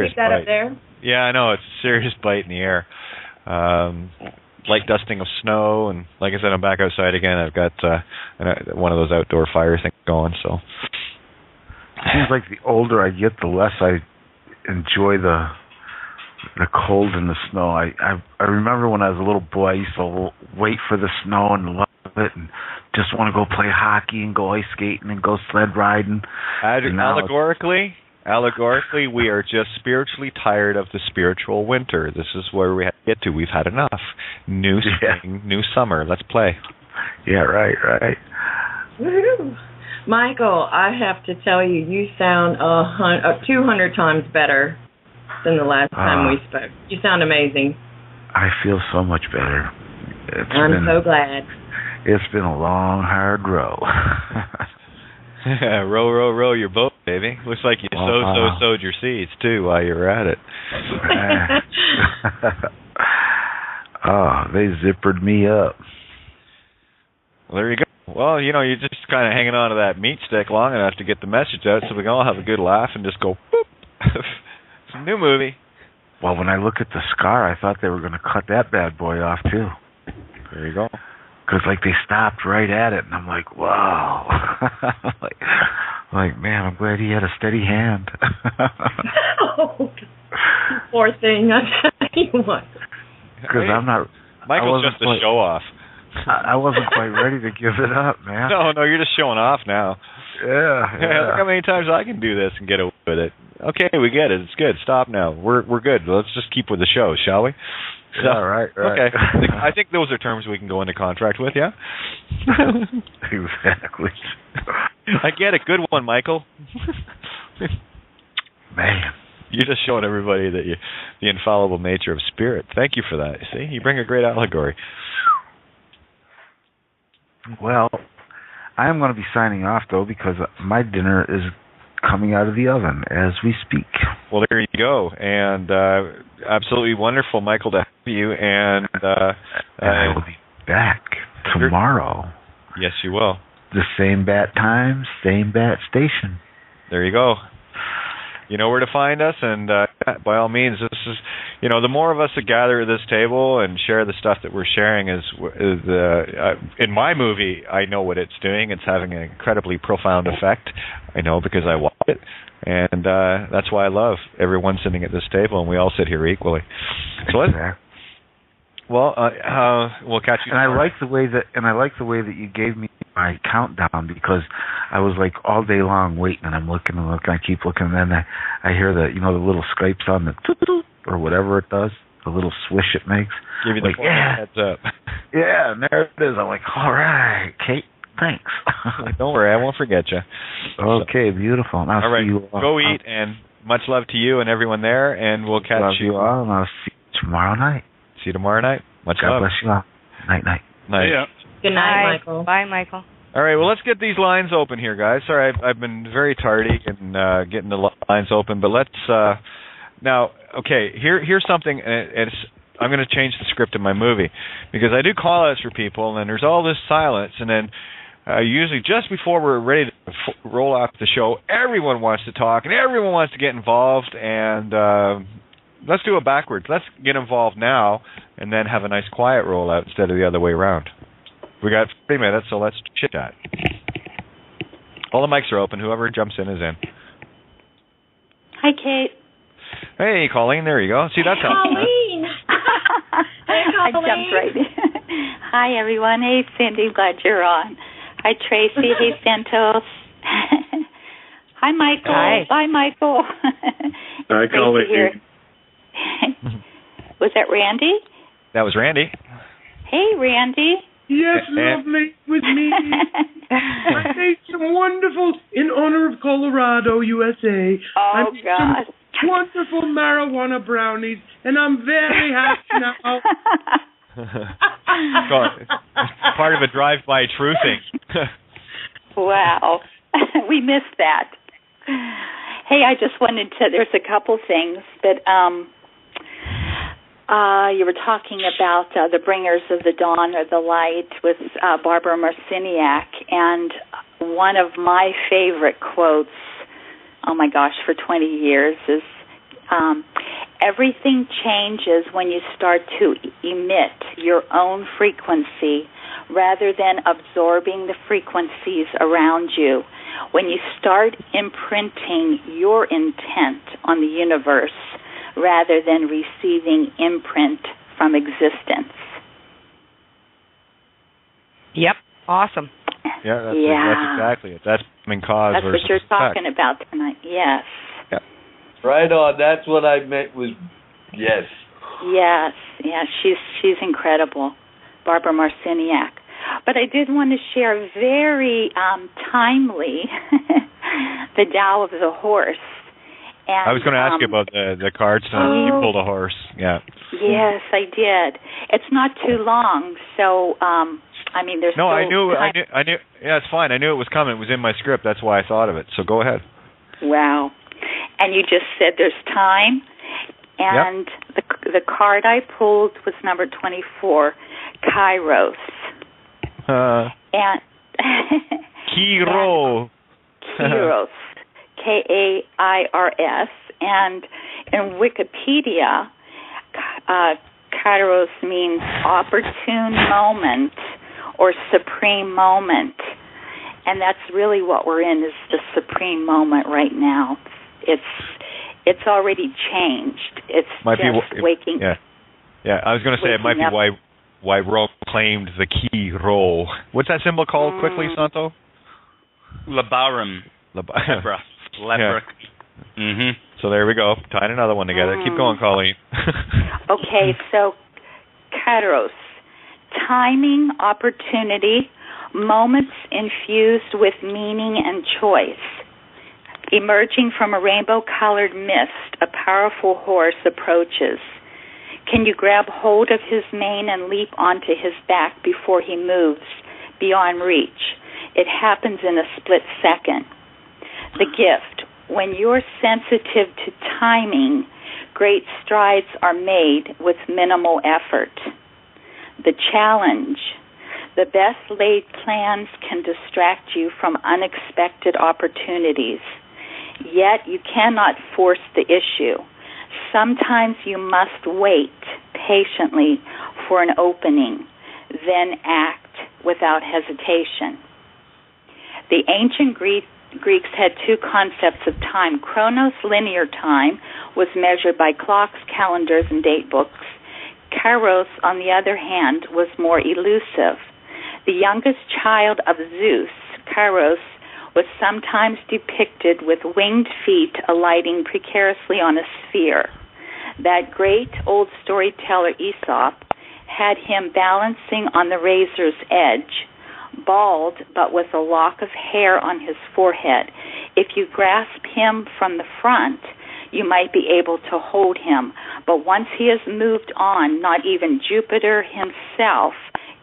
keep that up there. Yeah, I know. It's a serious bite in the air. Light dusting of snow, and like I said, I'm back outside again. I've got one of those outdoor fire things going. So it seems like the older I get, the less I enjoy the cold and the snow. I remember when I was a little boy, I used to wait for the snow and love it, and just want to go play hockey and go ice skating and go sled riding. Allegorically, we are just spiritually tired of the spiritual winter. This is where we have to get to. We've had enough. New spring, new summer. Let's play. Yeah, right. Woo-hoo. Michael, I have to tell you, you sound 200 times better than the last time we spoke. You sound amazing. I feel so much better. I'm so glad. It's been a long, hard row. row your boat, baby. Looks like you sowed your seeds too while you were at it. They zippered me up. Well, there you go. Well, you're just kind of hanging on to that meat stick long enough to get the message out, so we can all have a good laugh and just go boop. It's a new movie. Well, when I look at the scar, I thought they were going to cut that bad boy off too. There you go. Because they stopped right at it, and I'm like, wow. like, man, I'm glad he had a steady hand. Poor thing, I tell you what. Because I'm not. Michael's just a show off. I wasn't quite ready to give it up, man. No, you're just showing off now. Yeah. Look how many times I can do this and get away with it. Okay, we get it. It's good. Stop now. We're good. Let's just keep with the show, shall we? So, all right. Okay. I think those are terms we can go into contract with, yeah? Exactly. I get it. Good one, Michael. Man. You're just showing everybody that the infallible nature of spirit. Thank you for that. See, you bring a great allegory. Well, I am going to be signing off, though, because my dinner is coming out of the oven as we speak. Well, there you go. And absolutely wonderful, Michael, to have you. And I will be back tomorrow. Yes, you will. The same bat time, same bat station. There you go. You know where to find us, and by all means, this is, the more of us that gather at this table and share the stuff that we're sharing is in my movie, I know what it's doing. It's having an incredibly profound effect. I know because I watch it, and that's why I love everyone sitting at this table, and we all sit here equally. So well, we'll catch you. And I like the way that you gave me my countdown, because I was like all day long waiting, and I'm looking and looking. I keep looking, and then I hear the the little Skypes on the or whatever it does, the little swish it makes. Give you the heads up. Yeah, and there it is. I'm like, all right, Kate, thanks. Don't worry, I won't forget you. Okay, beautiful. And I'll all right, see you all. Go eat, and much love to you and everyone there, and we'll catch love you all, and I'll see you tomorrow night. See you tomorrow night. Much God love. bless you all. Night. Night. Yeah. Good night, Bye. Michael. Bye, Michael. All right, well, let's get these lines open here, guys. Sorry, I've been very tardy in getting the lines open, but let's now. Okay, here's something, and I'm going to change the script of my movie, because I do call-outs for people, and there's all this silence, and then usually just before we're ready to roll off the show, everyone wants to talk, and everyone wants to get involved, and let's do it backwards. Let's get involved now, and then have a nice quiet rollout instead of the other way around. We got 3 minutes, so let's chit-chat. All the mics are open. Whoever jumps in is in. Hi, Kate. Hey, Colleen. There you go. See, that's how. Colleen. Hey, I Colleen. jumped right in. Hi, everyone. Hey, Cindy. Glad you're on. Hi, Tracy. Hey, Santos. Hi, Michael. Hi. Bye, Michael. Hi, Colleen. Was that Randy? That was Randy. Hey, Randy. Yes, lovely, with me. I made some wonderful, in honor of Colorado, USA. I made God. some wonderful marijuana brownies, and I'm very happy now. Part of a drive-by truthing. Wow. We missed that. Hey, I just wanted to, there's a couple things that, you were talking about the Bringers of the Dawn or the Light with Barbara Marciniak, and one of my favorite quotes, oh my gosh, for 20 years is, everything changes when you start to emit your own frequency rather than absorbing the frequencies around you. When you start imprinting your intent on the universe rather than receiving imprint from existence. Yep. Awesome. Yeah, that's exactly it. That's cause that's versus what you're effect. talking about tonight. Yes. Yeah. Right on. That's what I meant was yes. Yes. Yeah, she's incredible, Barbara Marciniak. But I did want to share very timely the Tao of the Horse. And, I was going to ask you about the cards. You pulled a horse. Yeah. Yes, I did. It's not too long, so I mean, there's no. still I knew. time. Yeah, it's fine. I knew it was coming. It was in my script. That's why I thought of it. So go ahead. Wow. And you just said there's time, and the card I pulled was number 24, Kairos. And Kairos. Kairos. Kairs, and in Wikipedia, Kairos means opportune moment or supreme moment, and that's really what we're in, is the supreme moment right now. it's already changed. It's might just be, waking. Yeah. I was going to say it might be why Rome claimed the key role. What's that symbol called quickly, Santo? Labarum. Labra. Yeah. So there we go. Tying another one together. Keep going, Colleen. Okay, so Kairos. Timing, opportunity, moments infused with meaning and choice. Emerging from a rainbow-colored mist, a powerful horse approaches. Can you grab hold of his mane and leap onto his back before he moves beyond reach? It happens in a split second. The gift. When you're sensitive to timing, great strides are made with minimal effort. The challenge. The best laid plans can distract you from unexpected opportunities. Yet you cannot force the issue. Sometimes you must wait patiently for an opening, then act without hesitation. The ancient Greeks had two concepts of time. Chronos, linear time, was measured by clocks, calendars, and date books. Kairos, on the other hand, was more elusive. The youngest child of Zeus, Kairos, was sometimes depicted with winged feet alighting precariously on a sphere. That great old storyteller Aesop had him balancing on the razor's edge, bald but with a lock of hair on his forehead. If you grasp him from the front, you might be able to hold him, but once he has moved on, not even Jupiter himself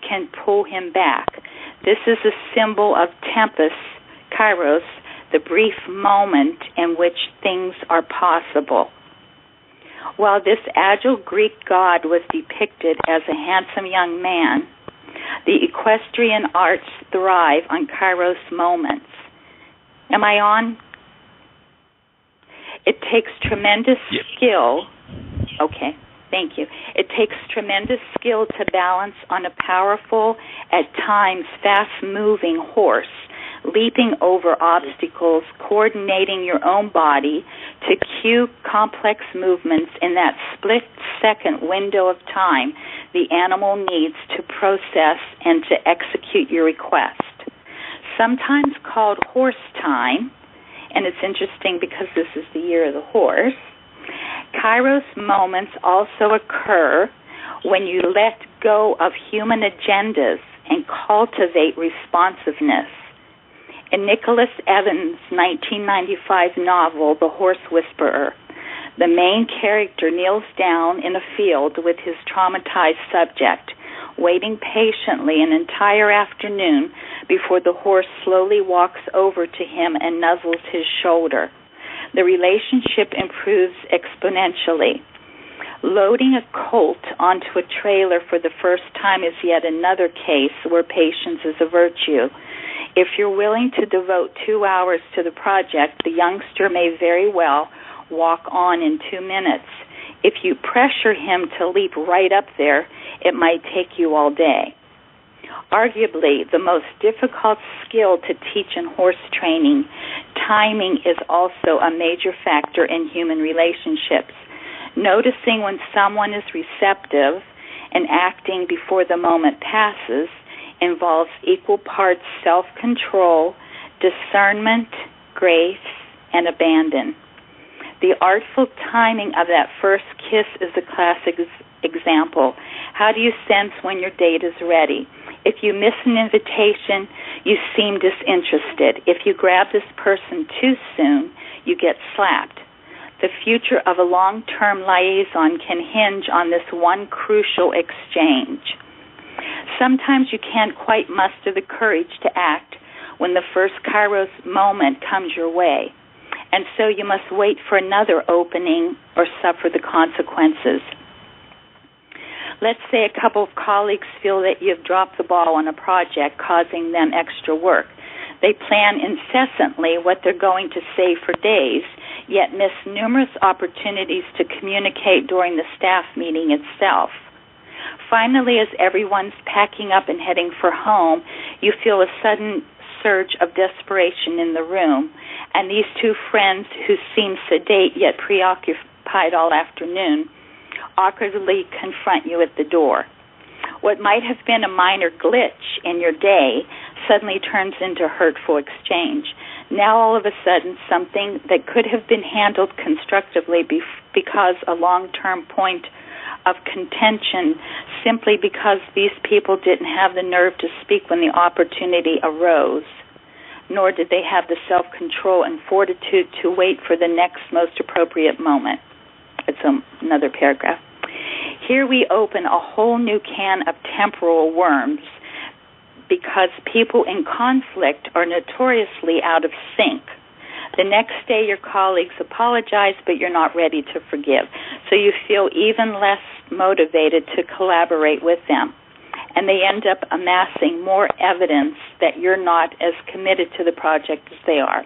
can pull him back. This is a symbol of tempest, Kairos, the brief moment in which things are possible. While this agile Greek god was depicted as a handsome young man, the equestrian arts thrive on Kairos moments. Am I on? It takes tremendous skill. Okay, thank you. It takes tremendous skill to balance on a powerful, at times fast-moving horse, leaping over obstacles, coordinating your own body to cue complex movements in that split-second window of time the animal needs to process and to execute your request. Sometimes called horse time, and it's interesting because this is the year of the horse, Kairos moments also occur when you let go of human agendas and cultivate responsiveness. In Nicholas Evans' 1995 novel, The Horse Whisperer, the main character kneels down in a field with his traumatized subject, waiting patiently an entire afternoon before the horse slowly walks over to him and nuzzles his shoulder. The relationship improves exponentially. Loading a colt onto a trailer for the first time is yet another case where patience is a virtue. If you're willing to devote 2 hours to the project, the youngster may very well walk on in 2 minutes. If you pressure him to leap right up there, it might take you all day. Arguably, the most difficult skill to teach in horse training, timing is also a major factor in human relationships. Noticing when someone is receptive and acting before the moment passes involves equal parts self-control, discernment, grace, and abandon. The artful timing of that first kiss is a classic example. How do you sense when your date is ready? If you miss an invitation, you seem disinterested. If you grab this person too soon, you get slapped. The future of a long-term liaison can hinge on this one crucial exchange. Sometimes you can't quite muster the courage to act when the first Kairos moment comes your way, and so you must wait for another opening or suffer the consequences. Let's say a couple of colleagues feel that you've dropped the ball on a project, causing them extra work. They plan incessantly what they're going to say for days, yet miss numerous opportunities to communicate during the staff meeting itself. Finally, as everyone's packing up and heading for home, you feel a sudden surge of desperation in the room. and these two friends who seem sedate yet preoccupied all afternoon awkwardly confront you at the door. What might have been a minor glitch in your day suddenly turns into hurtful exchange. Now all of a sudden something that could have been handled constructively because a long-term point of contention, simply because these people didn't have the nerve to speak when the opportunity arose, nor did they have the self-control and fortitude to wait for the next most appropriate moment. It's another paragraph. Here we open a whole new can of temporal worms, because people in conflict are notoriously out of sync. The next day your colleagues apologize, but you're not ready to forgive. So you feel even less motivated to collaborate with them. And they end up amassing more evidence that you're not as committed to the project as they are.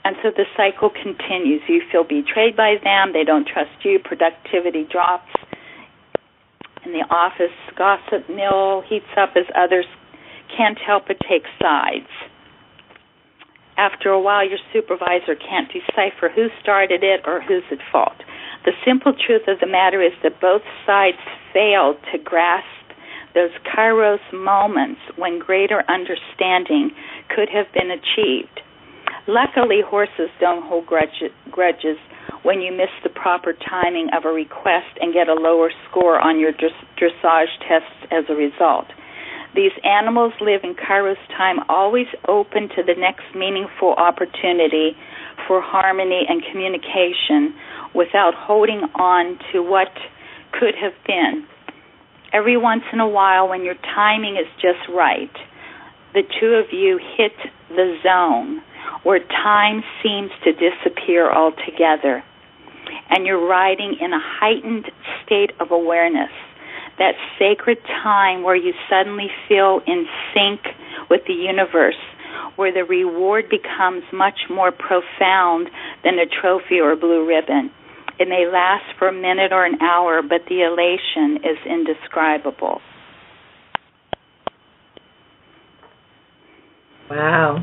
And so the cycle continues. You feel betrayed by them. They don't trust you. Productivity drops. In the office, gossip mill heats up as others can't help but take sides. After a while, your supervisor can't decipher who started it or who's at fault. The simple truth of the matter is that both sides failed to grasp those kairos moments when greater understanding could have been achieved. Luckily, horses don't hold grudges when you miss the proper timing of a request and get a lower score on your dressage tests as a result. These animals live in Kairos time, always open to the next meaningful opportunity for harmony and communication without holding on to what could have been. Every once in a while, when your timing is just right, the two of you hit the zone where time seems to disappear altogether, and you're riding in a heightened state of awareness, that sacred time where you suddenly feel in sync with the universe, where the reward becomes much more profound than a trophy or a blue ribbon. It may last for a minute or an hour, but the elation is indescribable. Wow.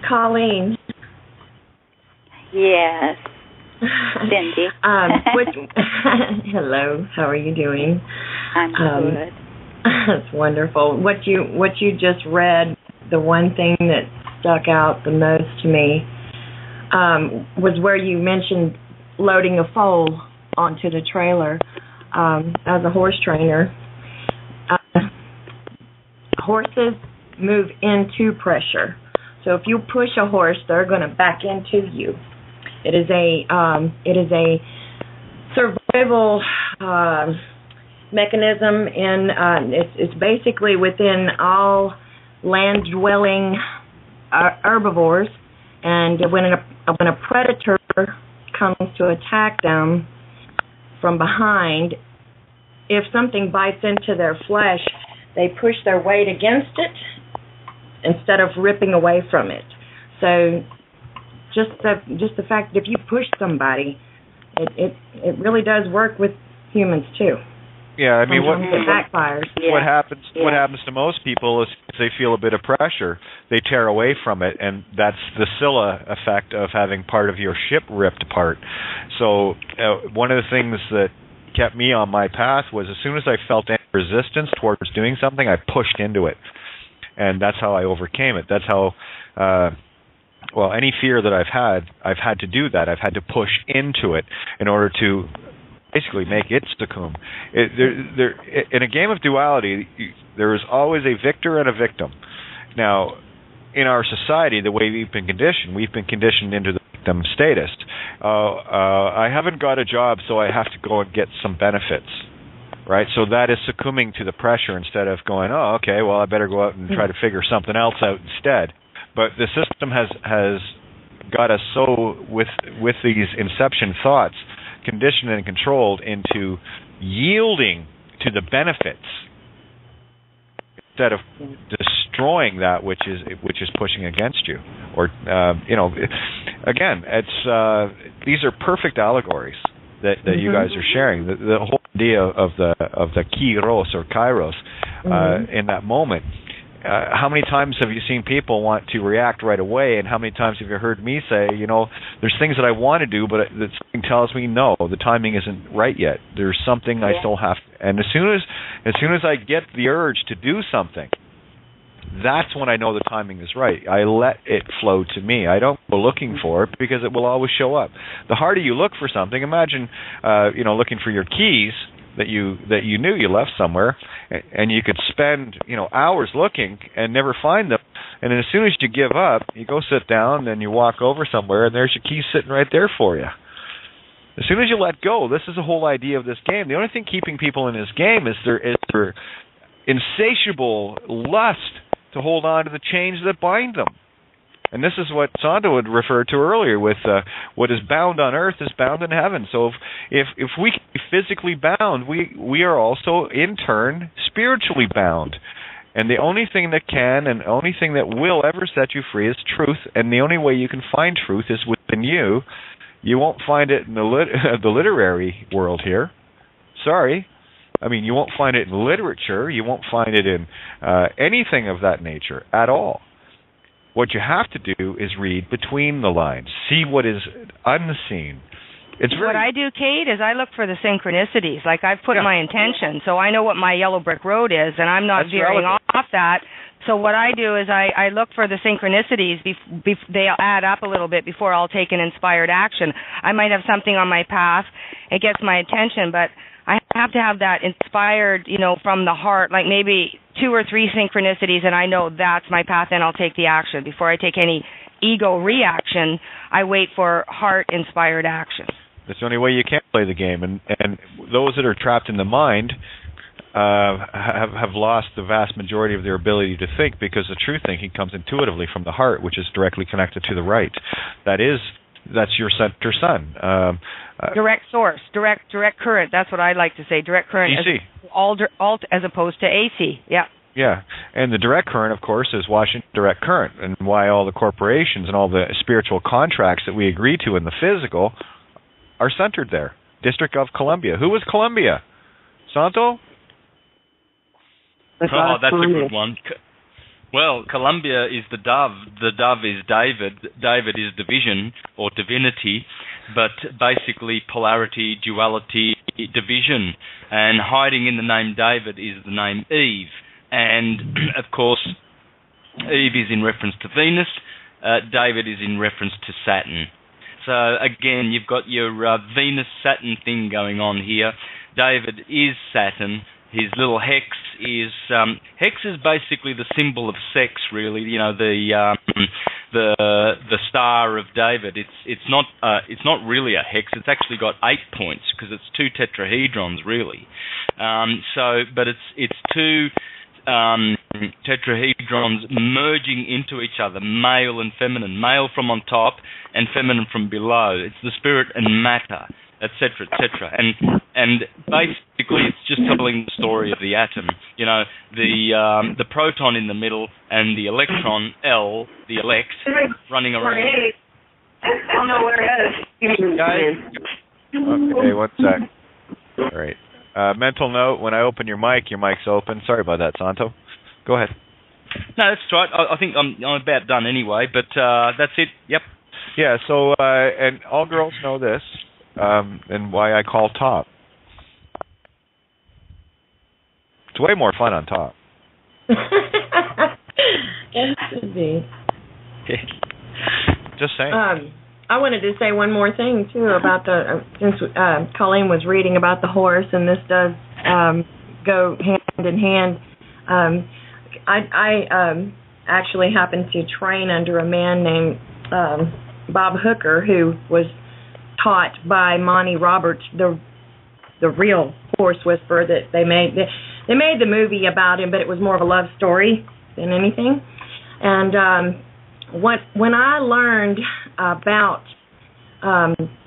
Colleen. Yes. Cindy. Hello. How are you doing? I'm good. That's wonderful. What you just read, the one thing that stuck out the most to me was where you mentioned loading a foal onto the trailer. As a horse trainer, horses move into pressure. So if you push a horse, they're going to back into you. It is a survival mechanism, and it's basically within all land-dwelling herbivores. And when a predator comes to attack them from behind, if something bites into their flesh, they push their weight against it instead of ripping away from it. So just the fact that if you push somebody, it really does work with humans too. Yeah, I mean, what backfires. What happens to most people is if they feel a bit of pressure, they tear away from it, and that's the Scylla effect of having part of your ship ripped apart. So one of the things that kept me on my path was as soon as I felt any resistance towards doing something, I pushed into it, and that's how I overcame it. That's how. Any fear that I've had to do that. I've had to push into it in order to basically make it succumb. In a game of duality, there is always a victor and a victim. Now, in our society, the way we've been conditioned into the victim status. I haven't got a job, so I have to go and get some benefits. Right? So that is succumbing to the pressure instead of going, oh, okay, well, I better go out and try to figure something else out instead. But the system has got us so with these inception thoughts conditioned and controlled into yielding to the benefits instead of destroying that which is pushing against you. Or again, it's these are perfect allegories that you guys are sharing. The whole idea of the kairos or kairos in that moment. how many times have you seen people want to react right away, and how many times have you heard me say, there's things that I want to do, but that something tells me no, the timing isn't right yet. There's something I still have to, and as soon as I get the urge to do something, that's when I know the timing is right. I let it flow to me. I don't go looking for it, because it will always show up. The harder you look for something, imagine looking for your keys that you knew you left somewhere, and you could spend hours looking and never find them. And then as soon as you give up, you go sit down and you walk over somewhere, and there's your keys sitting right there for you. As soon as you let go, this is the whole idea of this game. The only thing keeping people in this game is their insatiable lust to hold on to the chains that bind them. And this is what Santo had referred to earlier with what is bound on earth is bound in heaven. So if we can be physically bound, we are also in turn spiritually bound. And the only thing that can and the only thing that will ever set you free is truth. And the only way you can find truth is within you. You won't find it in the literary world here. Sorry. I mean, you won't find it in literature. You won't find it in anything of that nature at all. What you have to do is read between the lines, see what is unseen. What I do, Kate, is I look for the synchronicities. Like, I've put my intention, so I know what my yellow brick road is, and I'm not veering off that. So what I do is I look for the synchronicities. They add up a little bit before I'll take an inspired action. I might have something on my path. It gets my attention, but I have to have that inspired, from the heart, like maybe 2 or 3 synchronicities, and I know that's my path, and I'll take the action. Before I take any ego reaction, I wait for heart-inspired action. That's the only way you can play the game. And those that are trapped in the mind have lost the vast majority of their ability to think, because the true thinking comes intuitively from the heart, which is directly connected to the right. That's your center sun. Direct source, direct current. That's what I like to say. Direct current. DC. Alt as opposed to AC. Yeah. Yeah, and the direct current, of course, is Washington direct current, and why all the corporations and all the spiritual contracts that we agree to in the physical are centered there. District of Columbia. Who was Columbia? Santo? That's a good one. Well, Columbia is the dove. The dove is David. David is division or divinity, but basically polarity, duality, division. And hiding in the name David is the name Eve. And, of course, Eve is in reference to Venus. David is in reference to Saturn. So, again, you've got your Venus-Saturn thing going on here. David is Saturn. His little hex is basically the symbol of sex, really. The star of David. It's not really a hex. It's actually got 8 points because it's 2 tetrahedrons, really. But it's 2 tetrahedrons merging into each other, male and feminine, male from on top and feminine from below. It's the spirit and matter, etc., etc. And basically, it's just telling the story of the atom. The proton in the middle and the electron, L, the elect, running around. I don't know where it is. Okay, one sec. All right. Mental note: when I open your mic's open. Sorry about that, Santo. Go ahead. No, that's right. I think I'm about done anyway. But that's it. Yep. Yeah. So and all girls know this. And why I call top. It's way more fun on top. It should be. Just saying. I wanted to say one more thing too about since Colleen was reading about the horse, and this does go hand in hand. I actually happened to train under a man named Bob Hooker, who was taught by Monty Roberts, the real horse whisperer that they made. They made the movie about him, but it was more of a love story than anything. And when I learned about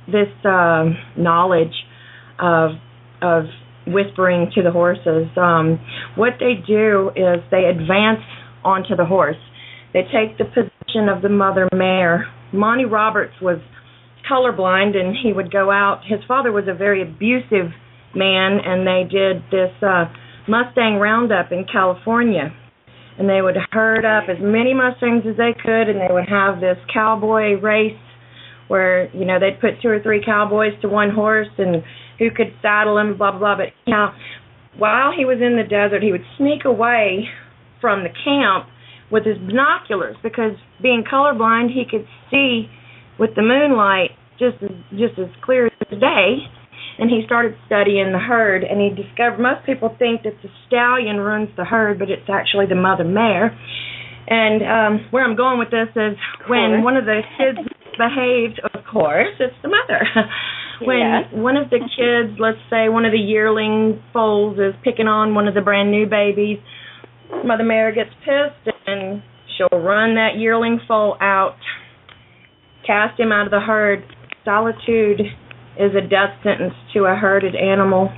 this knowledge of whispering to the horses, what they do is they advance onto the horse. They take the position of the mother mare. Monty Roberts was colorblind, and he would go out. His father was a very abusive man, and they did this Mustang Roundup in California. and they would herd up as many Mustangs as they could, and they would have this cowboy race where, you know, they'd put 2 or 3 cowboys to one horse and who could saddle him, blah, blah, blah. But, you know, while he was in the desert, he would sneak away from the camp with his binoculars because being colorblind, he could see with the moonlight just as clear as day. And he started studying the herd, and he discovered most people think that the stallion runs the herd, but it's actually the mother mare. And where I'm going with this is when one of the kids behaved, of course, it's the mother. When one of the kids, let's say one of the yearling foals is picking on one of the brand new babies, Mother Mare gets pissed and she'll run that yearling foal out, cast him out of the herd. Solitude is a death sentence to a herded animal,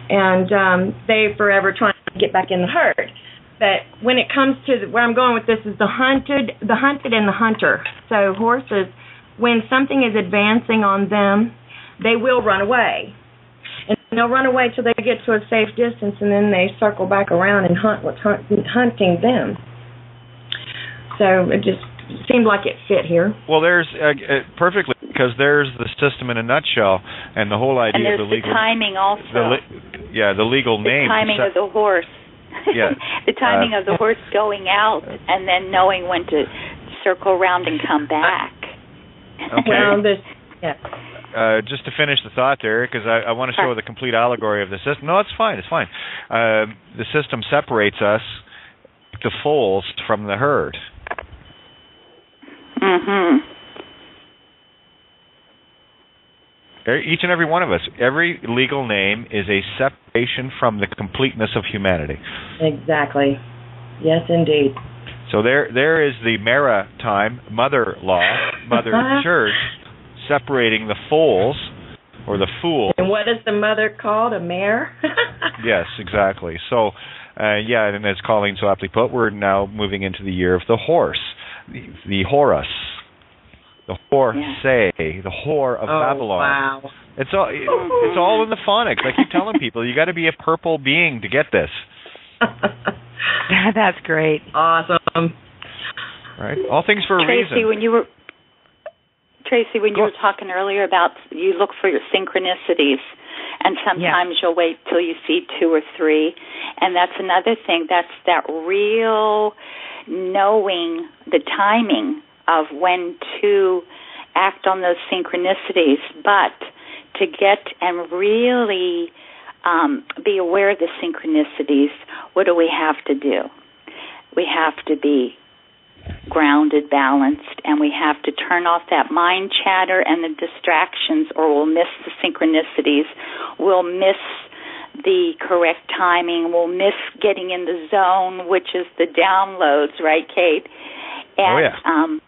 and they forever trying to get back in the herd. But when it comes to where I'm going with this is the hunted and the hunter. So horses, when something is advancing on them, they will run away. And they'll run away till they get to a safe distance, and then they circle back around and hunt what's hunting them. So it just seemed like it fit here. Well, there's perfectly, because there's the system in a nutshell, and the whole idea and there's of the legal timing also. The legal name. The timing of the horse. Yeah. The timing of the horse going out and then knowing when to circle around and come back. Okay. Just to finish the thought there, because I want to show the complete allegory of the system. No, it's fine. It's fine. The system separates us, the foals, from the herd. Mm-hmm. Each and every one of us, every legal name is a separation from the completeness of humanity. Exactly. Yes, indeed. So there is the maritime mother law, mother church, separating the foals or the fool. And what is the mother called? A mare? Yes, exactly. So, and as Colleen so aptly put, we're now moving into the year of the horse, the Horus. The Horse, the whore of Babylon. Wow. It's all in the phonics. I keep telling people, you got to be a purple being to get this. That's great. Awesome. Right. All things for a reason. Tracy, when you were talking earlier about you look for your synchronicities, and sometimes you'll wait till you see 2 or 3, and that's another thing. That's that real knowing the timing of when to act on those synchronicities, but to get and really be aware of the synchronicities, what do we have to do? We have to be grounded, balanced, and we have to turn off that mind chatter and the distractions, or we'll miss the synchronicities, we'll miss the correct timing, we'll miss getting in the zone, which is the downloads, right, Kate? And,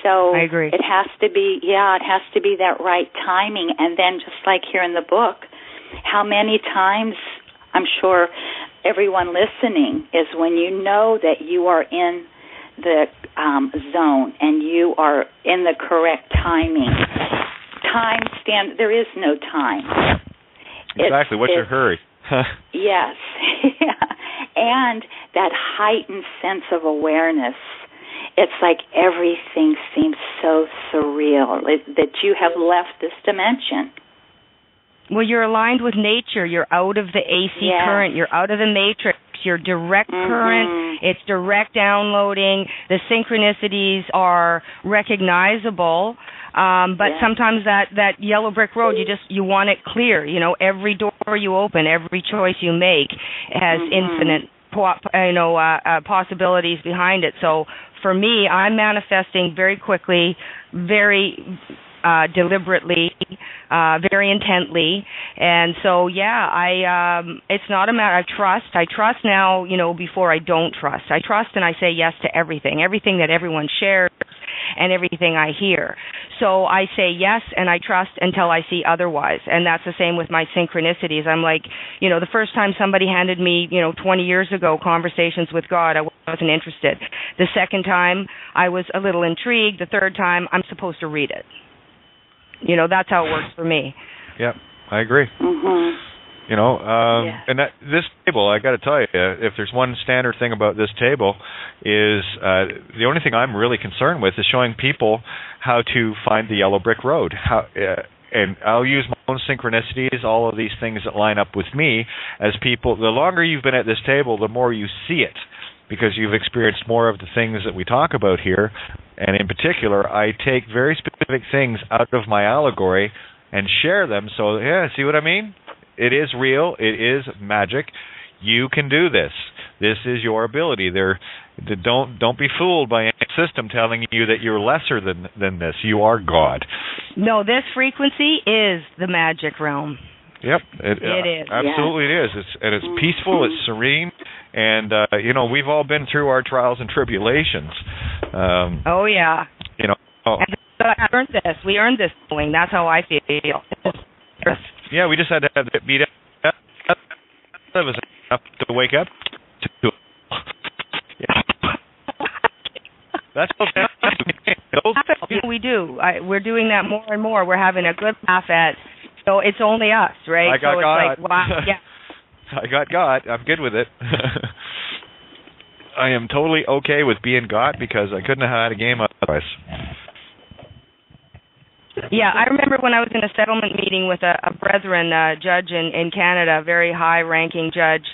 so I agree. It has to be that right timing. And then just like here in the book, how many times, I'm sure everyone listening, is when you know that you are in the zone and you are in the correct timing. There is no time. Exactly. What's your hurry? Yes. And that heightened sense of awareness. It's like everything seems so surreal that you have left this dimension. Well, you're aligned with nature. You're out of the AC current. You're out of the matrix. You're direct current. It's direct downloading. The synchronicities are recognizable. But sometimes that yellow brick road, you want it clear. You know, every door you open, every choice you make has infinite possibilities behind it. So for me, I'm manifesting very quickly, very deliberately, very intently, and so it's not a matter. I trust now, before I don't trust. I trust and I say yes to everything that everyone shares and everything I hear. So I say yes and I trust until I see otherwise, and that's the same with my synchronicities. I'm like, the first time somebody handed me, 20 years ago, Conversations with God, I wasn't interested. The second time, I was a little intrigued. The third time, I'm supposed to read it. That's how it works for me. Yep, I agree. You know, and this table, I got to tell you, if there's one standard thing about this table, is the only thing I'm really concerned with is showing people how to find the yellow brick road. And I'll use my own synchronicities, all of these things that line up with me as people. The longer you've been at this table, the more you see it, because you've experienced more of the things that we talk about here. And in particular, I take very specific things out of my allegory and share them. So, see what I mean? It is real. It is magic. You can do this. This is your ability. Don't be fooled by any system telling you that you're lesser than this. You are God. No, this frequency is the magic realm. Yep, it is. Absolutely, it is. It's peaceful. It's serene, and we've all been through our trials and tribulations. Oh yeah. You know. And I earned this. We earned this going. That's how I feel. Yeah, we just had to have it beat up. That was enough to wake up. That's what we do. We're doing that more and more. We're having a good laugh at. So it's only us, right? I got so God. It's like, wow, yeah. I got God. I'm good with it. I am totally okay with being God because I couldn't have had a game otherwise. Yeah, I remember when I was in a settlement meeting with a brethren judge in Canada, a very high-ranking judge,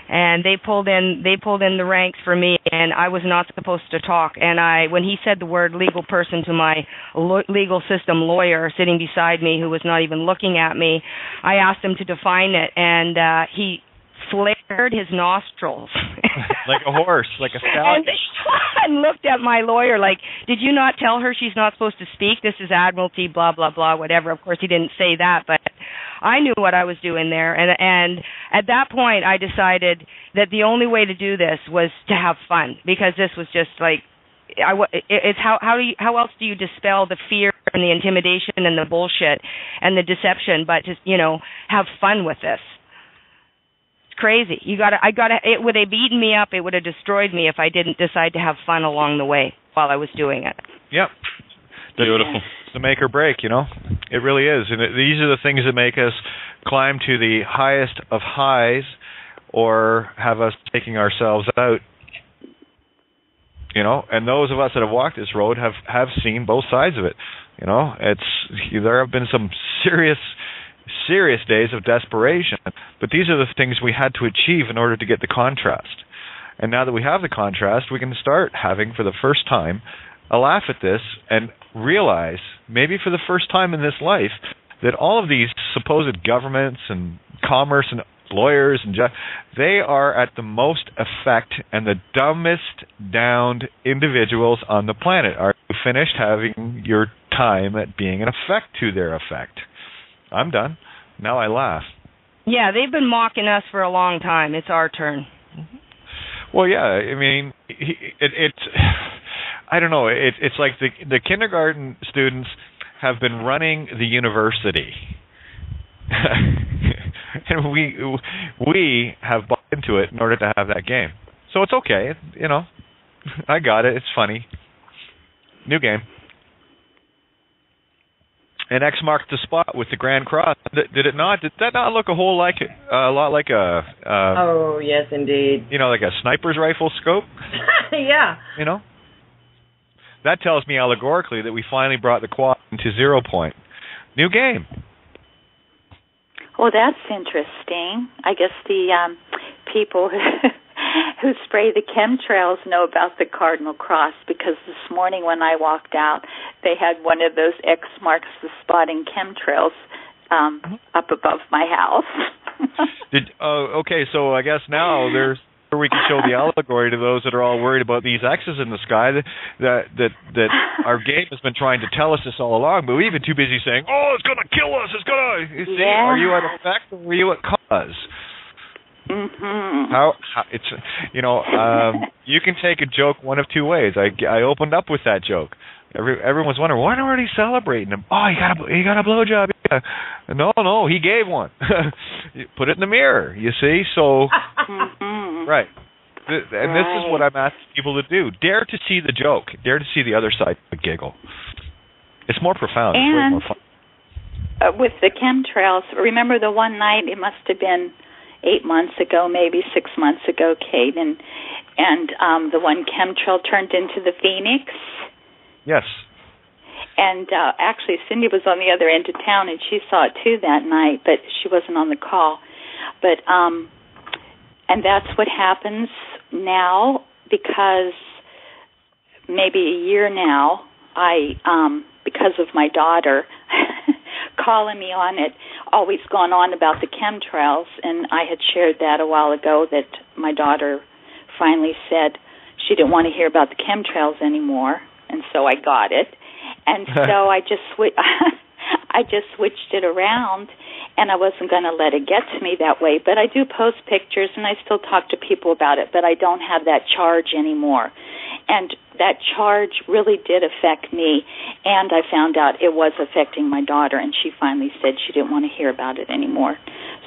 and they pulled in the ranks for me, and I was not supposed to talk. And when he said the word legal person to my legal system lawyer sitting beside me, who was not even looking at me, I asked him to define it, and he flared his nostrils. Like a horse, like a stallion. And looked at my lawyer like, did you not tell her she's not supposed to speak? This is admiralty, blah, blah, blah, whatever. Of course, he didn't say that, but I knew what I was doing there. And at that point, I decided that the only way to do this was to have fun, because this was just like, it's how else do you dispel the fear and the intimidation and the bullshit and the deception, but just, have fun with this. Crazy. It would have beaten me up. It would have destroyed me if I didn't decide to have fun along the way while I was doing it. Yep. Beautiful. It's the make or break, It really is. And these are the things that make us climb to the highest of highs or have us taking ourselves out. And those of us that have walked this road have seen both sides of it. There have been some serious days of desperation, but these are the things we had to achieve in order to get the contrast. And now that we have the contrast, we can start having, for the first time, a laugh at this and realize, maybe for the first time in this life, that all of these supposed governments and commerce and lawyers and they are at the most effect and the dumbest downed individuals on the planet. Are you finished having your time at being an effect to their effect? I'm done. Now I laugh. Yeah, they've been mocking us for a long time. It's our turn. Well, yeah. I mean, it's. I don't know. It's like the kindergarten students have been running the university, and we have bought into it in order to have that game. So it's okay. I got it. It's funny. New game. And X marked the spot with the Grand Cross. Did it not? Did that not look a lot like a? Oh yes, indeed. Like a sniper's rifle scope. Yeah. That tells me allegorically that we finally brought the quad into 0 point. New game. Well, that's interesting. I guess the people who spray the chemtrails know about the Cardinal Cross, because this morning when I walked out, they had one of those X marks the spot in chemtrails up above my house. Okay, so I guess now we can show the allegory to those that are all worried about these X's in the sky that our game has been trying to tell us this all along, but we've been too busy saying, "Oh, it's going to kill us! It's going to." You see, are you at effect or are you at cause? Mm-hmm. How it's you can take a joke one of two ways. I opened up with that joke. Everyone's wondering, why aren't he celebrating him? Oh, he got a blowjob. Yeah. No, he gave one. You put it in the mirror. You see, so right. And this is what I'm asking people to do. Dare to see the joke. Dare to see the other side of the giggle. It's more profound. It's way more fun. with the chemtrails, remember the one night, it must have been 8 months ago, maybe 6 months ago, Kate, and the one chemtrail turned into the Phoenix? Yes. And actually, Cindy was on the other end of town, and she saw it too that night, but she wasn't on the call. But and that's what happens now, because maybe a year now, because of my daughter calling me on it, always gone on about the chemtrails, and I had shared that a while ago, that my daughter finally said she didn't want to hear about the chemtrails anymore, and so I got it. And so I just switched it around, and I wasn't going to let it get to me that way. But I do post pictures, and I still talk to people about it, but I don't have that charge anymore. And that charge really did affect me, and I found out it was affecting my daughter, and she finally said she didn't want to hear about it anymore.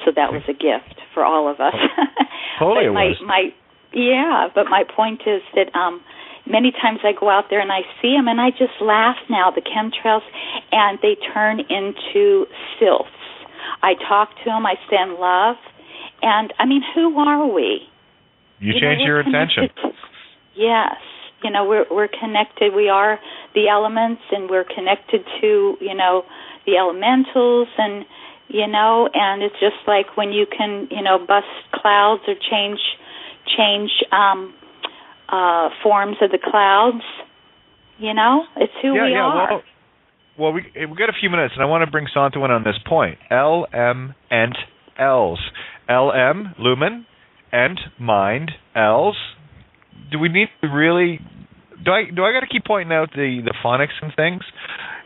So that was a gift for all of us. Totally it was. But my point is that many times I go out there and I see them, and I just laugh now, the chemtrails, and they turn into sylphs. I talk to them, I send love, and, I mean, who are we? You change your intention. Yes. You know, we're connected. We are the elements, and we're connected to, you know, the elementals, and, you know, and it's just like when you can, you know, bust clouds or change forms of the clouds, you know? It's who we are. Well, we've got a few minutes, and I want to bring Santo in on this point. LM and Ls. LM, lumen, and mind, Ls. Do we need to really... Do I got to keep pointing out the phonics and things?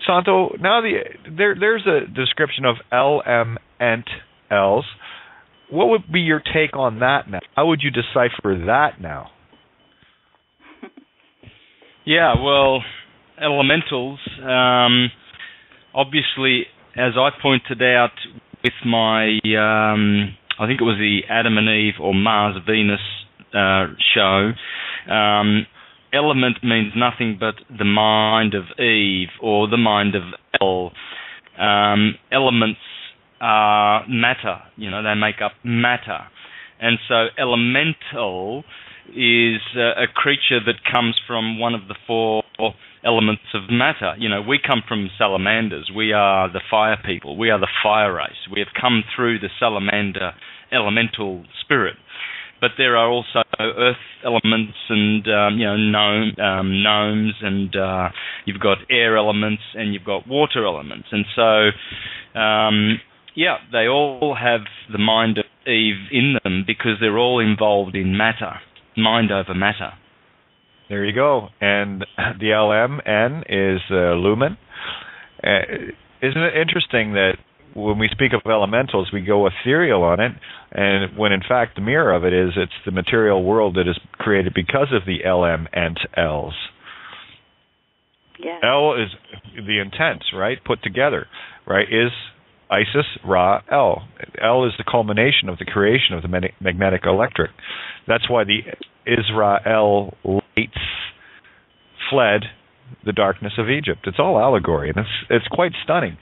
Santo, now there's a description of LM and Ls. What would be your take on that now? How would you decipher that now? Yeah, well, elementals, obviously, as I pointed out with my, I think it was the Adam and Eve or Mars-Venus show, element means nothing but the mind of Eve or the mind of El. Elements are matter, you know, they make up matter. And so elemental is a creature that comes from one of the four elements of matter. You know, we come from salamanders. We are the fire people. We are the fire race. We have come through the salamander elemental spirit. But there are also earth elements and, you know, gnomes, and you've got air elements and you've got water elements. And so, yeah, they all have the mind of Eve in them because they're all involved in matter. Mind over matter. There you go. And the LMN is lumen. Isn't it interesting that when we speak of elementals, we go ethereal on it, and when in fact the mirror of it is it's the material world that is created because of the LM and Ls. Yeah. L is the intent, right? Put together, right? Is Isis, Ra, L. L is the culmination of the creation of the magnetic electric. That's why the Israel lights fled the darkness of Egypt. It's all allegory, and it's quite stunning.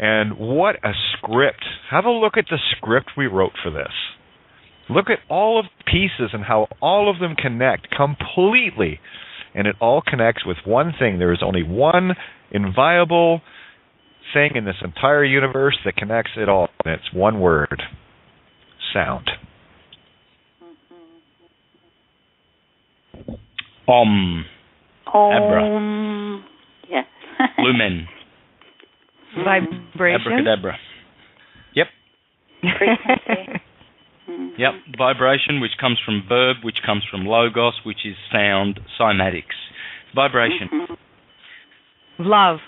And what a script. Have a look at the script we wrote for this. Look at all of the pieces and how all of them connect completely. And it all connects with one thing. There is only one inviolable thing in this entire universe that connects it all, and it's one word: sound. Abra. Yes. Lumen. Vibration. Abracadabra. Yep. Frequency. Yep. Vibration, which comes from verb, which comes from logos, which is sound, cymatics. Vibration. Love.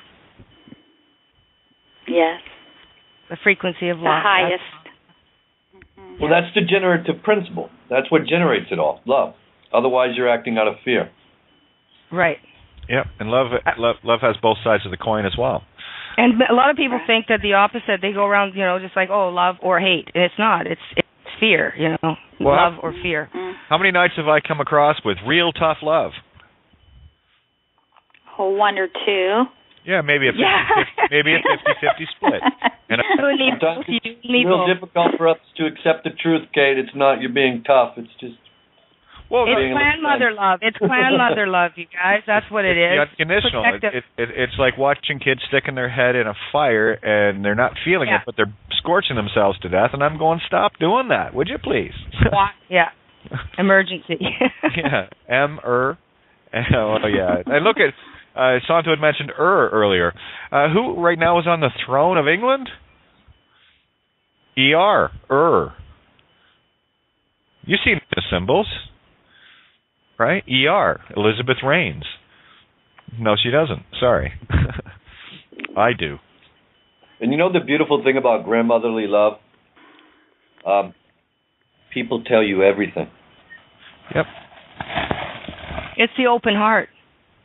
Yes. The frequency of love. The highest. Well, that's the generative principle. That's what generates it all, love. Otherwise, you're acting out of fear. Right. Yep, and love has both sides of the coin as well. And a lot of people think that the opposite. They go around, you know, just like, oh, love or hate. And it's not. It's fear, you know, well, love or fear. How many nights have I come across with real tough love? Oh, one or two. Yeah, maybe a 50-50 split. And sometimes it's real difficult for us to accept the truth, Kate. It's not you're being tough. It's just it's clan mother love. It's clan mother love, you guys. That's what it is. It's unconditional. It's like watching kids sticking their head in a fire and they're not feeling it, but they're scorching themselves to death. And I'm going, stop doing that, would you please? Yeah. Emergency. Yeah. Oh, yeah. And look at, Santo had mentioned earlier. Who right now is on the throne of England? You've seen the symbols, right? Elizabeth reigns. No, she doesn't. Sorry. I do. And you know the beautiful thing about grandmotherly love? People tell you everything. Yep. It's the open heart.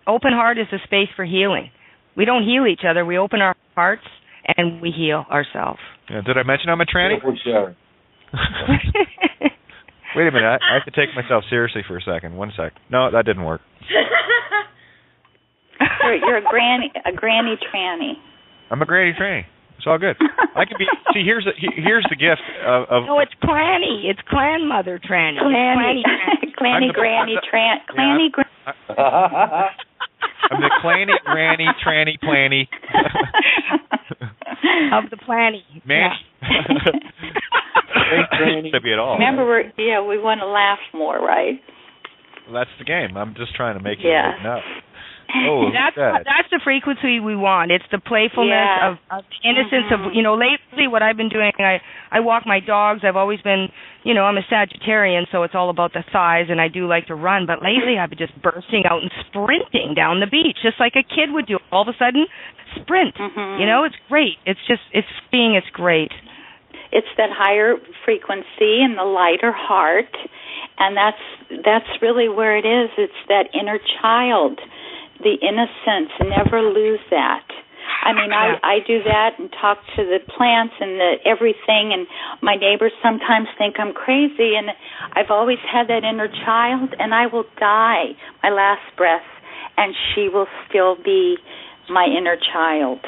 Open heart is a space for healing. We don't heal each other. We open our hearts and we heal ourselves. Yeah, did I mention I'm a tranny? Wait a minute. I have to take myself seriously for a second. 1 sec. No, that didn't work. You're a granny tranny. I'm a granny tranny. It's all good. I can be. See, here's the gift of. No, it's clanny. It's clan mother tranny. Clanny granny tranny. Clanny granny. I'm the clanny granny tranny planny. Of the planny. Man. To be at all. Remember, we want to laugh more, right? Well, that's the game. I'm just trying to make you open up. Oh, that's the frequency we want. It's the playfulness of innocence of, lately what I've been doing, I walk my dogs. I've always been, I'm a Sagittarian, so it's all about the thighs, and I do like to run. But lately I've been just bursting out and sprinting down the beach, just like a kid would do. All of a sudden, sprint. It's great. It's freeing. It's great. It's that higher frequency and the lighter heart, and that's really where it is. It's that inner child. The innocence, never lose that. I mean, I do that and talk to the plants and the everything, and my neighbors sometimes think I'm crazy, and I've always had that inner child, and I will die my last breath, and she will still be my inner child.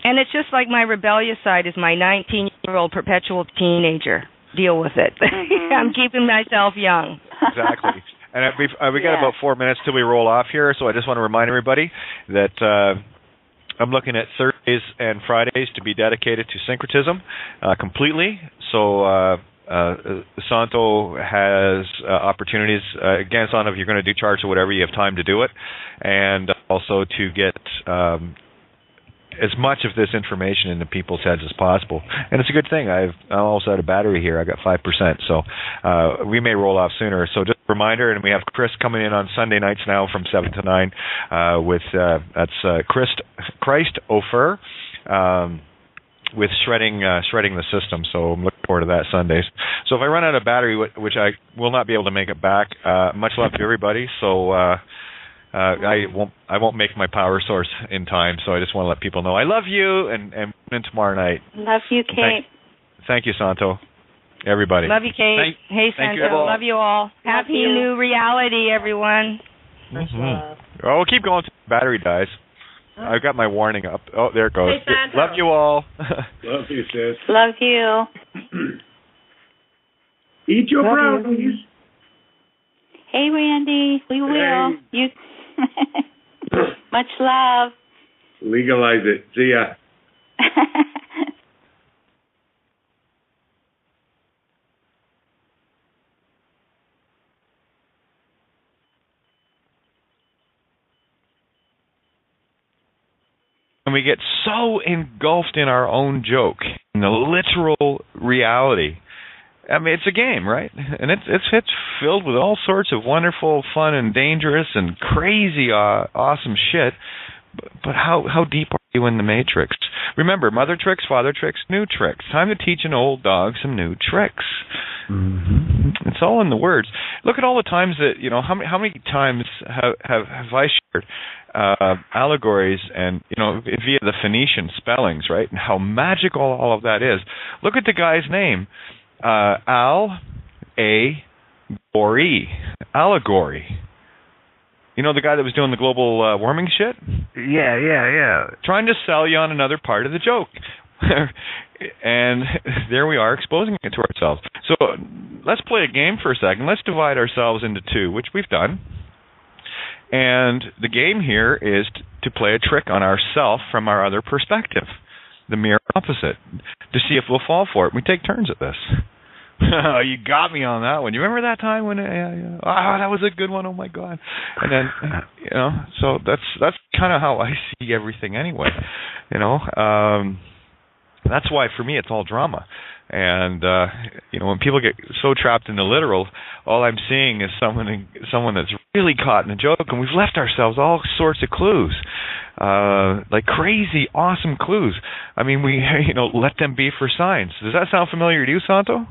And it's just like my rebellious side is my 19-year-old perpetual teenager. Deal with it. I'm keeping myself young. Exactly. And we got about 4 minutes till we roll off here, so I just want to remind everybody that I'm looking at Thursdays and Fridays to be dedicated to syncretism completely. So Santo has opportunities. Again, Santo, if you're going to do charts or whatever, you have time to do it. And also to get as much of this information into people's heads as possible. And it's a good thing. I'm almost out of battery here. I got 5%. So we may roll off sooner. So just a reminder, and we have Chris coming in on Sunday nights now from 7 to 9 with Christ Ofer with shredding the system. So I'm looking forward to that Sundays. So if I run out of battery, which I will not be able to make it back, much love to everybody. So I won't make my power source in time, so I just want to let people know I love you, and tomorrow night. Love you, Kate. Thank you, Santo. Everybody. Love you, Kate. Hey, Santo. Love you all. Happy new reality, everyone. Mm-hmm. Oh, we'll keep going until the battery dies. I've got my warning up. Oh, there it goes. Hey, Santo. Love you all. Love you, sis. Love you. Eat your brownies. Hey, Randy. We will. You. Much love. Legalize it. See ya. And we get so engulfed in our own joke, in the literal reality. I mean, it's a game, right? And it's filled with all sorts of wonderful, fun, and dangerous, and crazy, awesome shit. But how deep are you in the matrix? Remember, mother tricks, father tricks, new tricks. Time to teach an old dog some new tricks. Mm-hmm. It's all in the words. Look at all the times that, how many times have I shared allegories and, via the Phoenician spellings, right? And how magical all of that is. Look at the guy's name. Allegory. You know the guy that was doing the global warming shit? Yeah. Trying to sell you on another part of the joke. And there we are, exposing it to ourselves. So let's play a game for a second. Let's divide ourselves into two, which we've done. And the game here is to play a trick on ourself from our other perspective, the mirror opposite, to see if we'll fall for it. We take turns at this. You got me on that one. You remember that time when? That was a good one. Oh my God! And then, so that's kind of how I see everything anyway. That's why for me it's all drama. And when people get so trapped in the literal, all I'm seeing is someone that's really caught in a joke, and we've left ourselves all sorts of clues, like crazy, awesome clues. I mean, we let them be for signs. Does that sound familiar to you, Santo?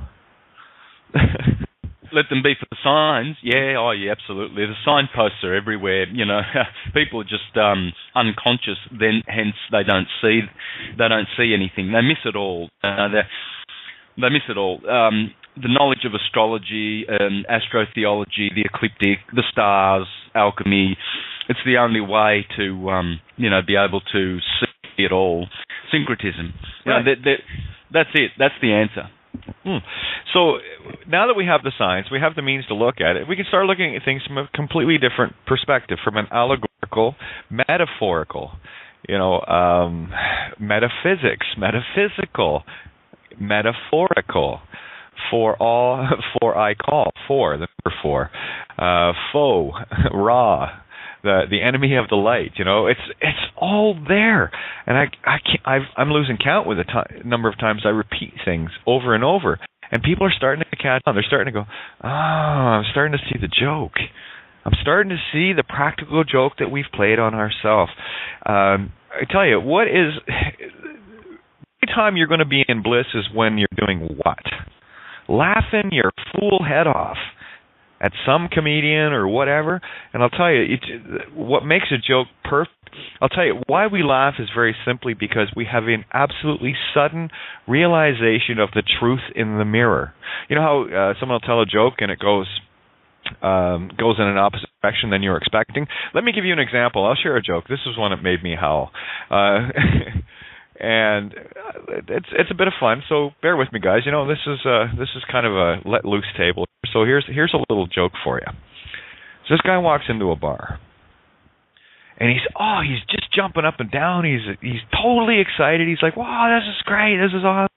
Let them be for the signs. Yeah, absolutely. The signposts are everywhere. People are just unconscious. Then, hence, they don't see anything. They miss it all. They miss it all. The knowledge of astrology, astrotheology, the ecliptic, the stars, alchemy. It's the only way to be able to see it all. Syncretism. Right. That's it. That's the answer. So now that we have the science, we have the means to look at it, we can start looking at things from a completely different perspective, from an allegorical, metaphorical, metaphysics, metaphysical, metaphorical, for I call, the number 4, foe, Ra, the enemy of the light. It's all there, and I'm losing count with the number of times I repeat things over and over, and people are starting to catch on. They're starting to go, I'm starting to see the joke. I'm starting to see the practical joke that we've played on ourselves. I tell you, every time you're going to be in bliss is when you're doing what? Laughing your fool head off at some comedian or whatever. And I'll tell you, what makes a joke perfect, I'll tell you, why we laugh is very simply because we have an absolutely sudden realization of the truth in the mirror. You know how someone will tell a joke and it goes in an opposite direction than you were expecting? Let me give you an example. I'll share a joke. This is one that made me howl. And it's a bit of fun, so bear with me, guys. This is kind of a let loose table. So here's a little joke for you. So this guy walks into a bar, and he's just jumping up and down. He's totally excited. He's like, "Wow, this is great! This is awesome!"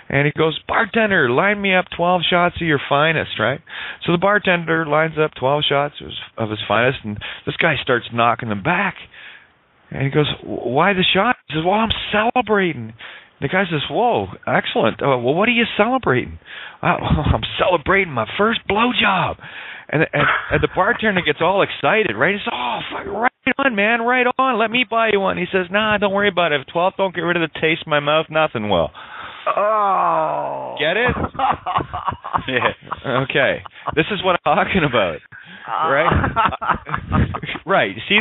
And he goes, "Bartender, line me up 12 shots of your finest." Right? So the bartender lines up 12 shots of his finest, and this guy starts knocking them back. And he goes, "Why the shot?" He says, "Well, I'm celebrating." The guy says, "Whoa, excellent. Well, what are you celebrating?" "I'm celebrating my first blowjob." And the bartender gets all excited, right? He says, "Oh, fuck, right on, man, right on. Let me buy you one." He says, "Nah, don't worry about it. If 12 don't get rid of the taste in my mouth, nothing will." Oh. Get it? Yeah. Okay. This is what I'm talking about. Right? Right. See,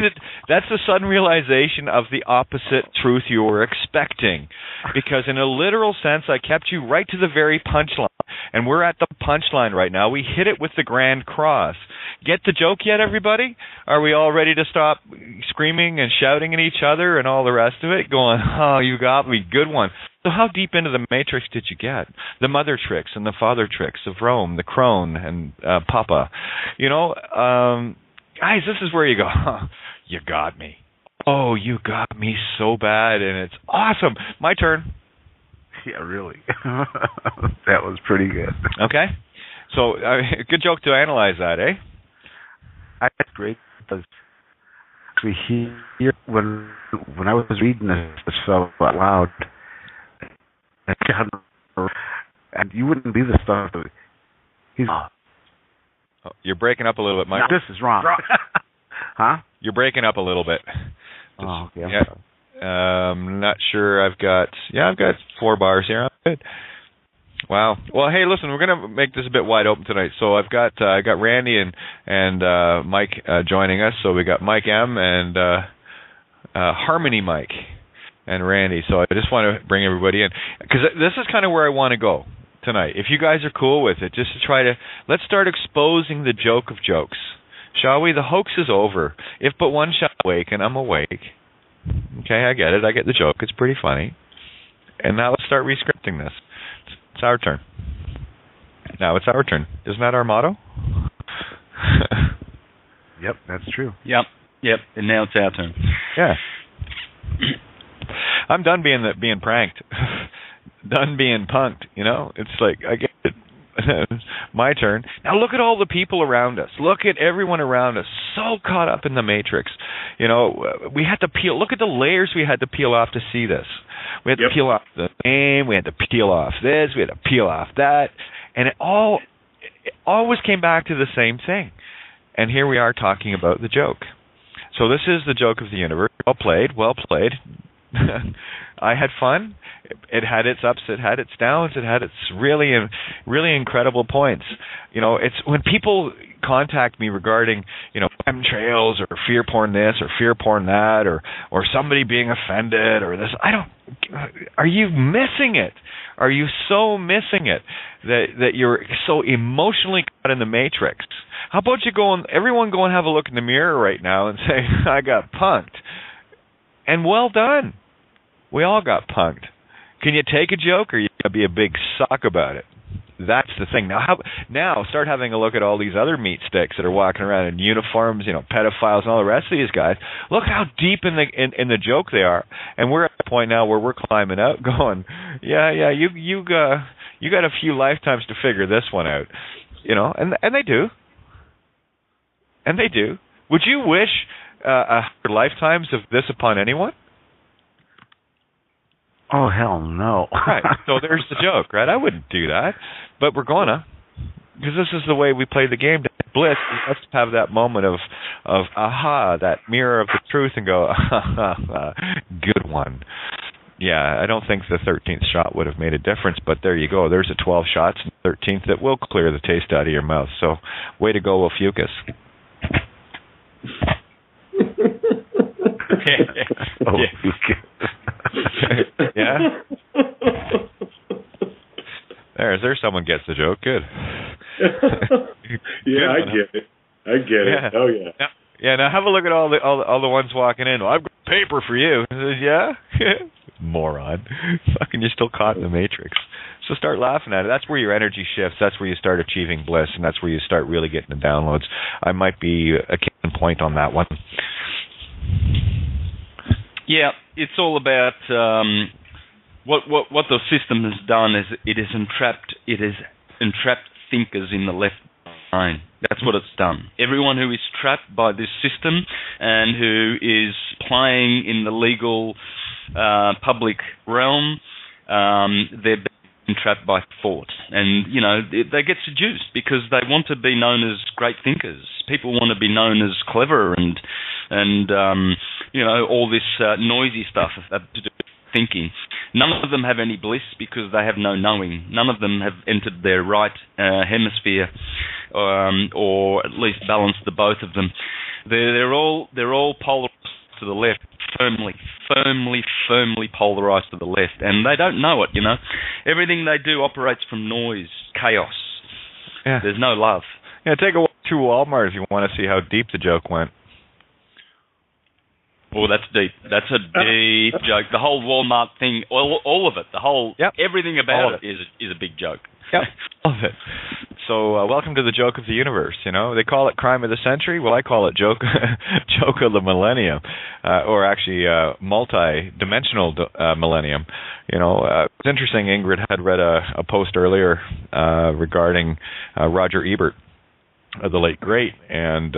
that's the sudden realization of the opposite truth you were expecting. Because in a literal sense, I kept you right to the very punchline. And we're at the punchline right now. We hit it with the Grand Cross. Get the joke yet, everybody? Are we all ready to stop screaming and shouting at each other and all the rest of it? Going, "Oh, you got me. Good one." So how deep into the matrix did you get? The mother tricks and the father tricks of Rome, the crone, and Papa. Guys, this is where you go, you got me. Oh, you got me so bad, and it's awesome. My turn. Yeah, really. That was pretty good. Okay. So, good joke to analyze that, eh? That's great, because we hear when I was reading this stuff out loud, and you wouldn't be the stuff that he's. Oh, you're breaking up a little bit, Mike. No, this is wrong. Huh? You're breaking up a little bit. Oh, okay. Yeah. Not sure. I've got 4 bars here. I'm good. Wow. Well, hey, listen, we're gonna make this a bit wide open tonight. So I got Randy and Mike joining us. So we got Mike M and Harmony Mike and Randy. So I just want to bring everybody in because this is kind of where I want to go tonight. If you guys are cool with it, just to let's start exposing the joke of jokes. Shall we? The hoax is over. If but one shall awaken, I'm awake. Okay, I get it. I get the joke. It's pretty funny. And now let's start rescripting this. It's our turn. Now it's our turn. Isn't that our motto? Yep, that's true. Yep. And now it's our turn. Yeah. I'm done being pranked. Done being punked, you know? It's like, I get it. My turn. Now look at all the people around us. Look at everyone around us. So caught up in the matrix. You know, we had to peel. Look at the layers we had to peel off to see this. We had to peel off the name. We had to peel off this. We had to peel off that. And it always came back to the same thing. And here we are talking about the joke. So this is the joke of the universe. Well played. I had fun. It had its ups, it had its downs, it had its really incredible points. You know, it's when people contact me regarding, you know, chemtrails or fear porn this or fear porn that or somebody being offended or this. Are you missing it? Are you so missing it that you're so emotionally caught in the matrix? How about everyone go and have a look in the mirror right now and say, I got punked. And well done. We all got punked. Can you take a joke, or you got to be a big sock about it? That's the thing. Now start having a look at all these other meat sticks that are walking around in uniforms, you know, pedophiles and all the rest of these guys. Look how deep in the joke they are. And we're at a point now where we're climbing out, going, you got a few lifetimes to figure this one out, you know. And they do. And they do. Would you wish lifetimes of this upon anyone? Oh, hell no. Right. So there's the joke, right? I wouldn't do that. But we're gonna. Because this is the way we play the game. To bliss, we must have that moment of aha, that mirror of the truth, and go, good one. Yeah, I don't think the 13th shot would have made a difference, but there you go. There's a 12 shots and 13th that will clear the taste out of your mouth. So way to go, Ophiuchus. Yeah. There's someone gets the joke. Good. Yeah, I get it. Yeah. Oh yeah. Yeah. Now have a look at all the ones walking in. Well, I've got paper for you. Yeah. Moron. Fucking, you're still caught in the matrix. So start laughing at it. That's where your energy shifts. That's where you start achieving bliss, and that's where you start really getting the downloads. I might be a key point on that one. Yeah, it's all about what the system has done is it has entrapped thinkers in the left brain. That's what it's done. Everyone who is trapped by this system and who is playing in the legal public realm, they're being trapped by thought. And, you know, they get seduced because they want to be known as great thinkers. People want to be known as clever and you know, all this noisy stuff to do with thinking. None of them have any bliss because they have no knowing. None of them have entered their right hemisphere, or at least balanced the both of them. They're all polarized to the left, firmly polarized to the left, and they don't know it. You know, everything they do operates from noise, chaos. Yeah. There's no love. Yeah, take a walk through Walmart if you want to see how deep the joke went. Oh, that's deep. That's a deep joke. The whole Walmart thing, all of it, everything about it is a big joke. Yep, all of it. So welcome to the joke of the universe. You know, they call it crime of the century. Well, I call it joke of the millennium, or actually multi-dimensional millennium. You know, it's interesting. Ingrid had read a post earlier regarding Roger Ebert, the late great, and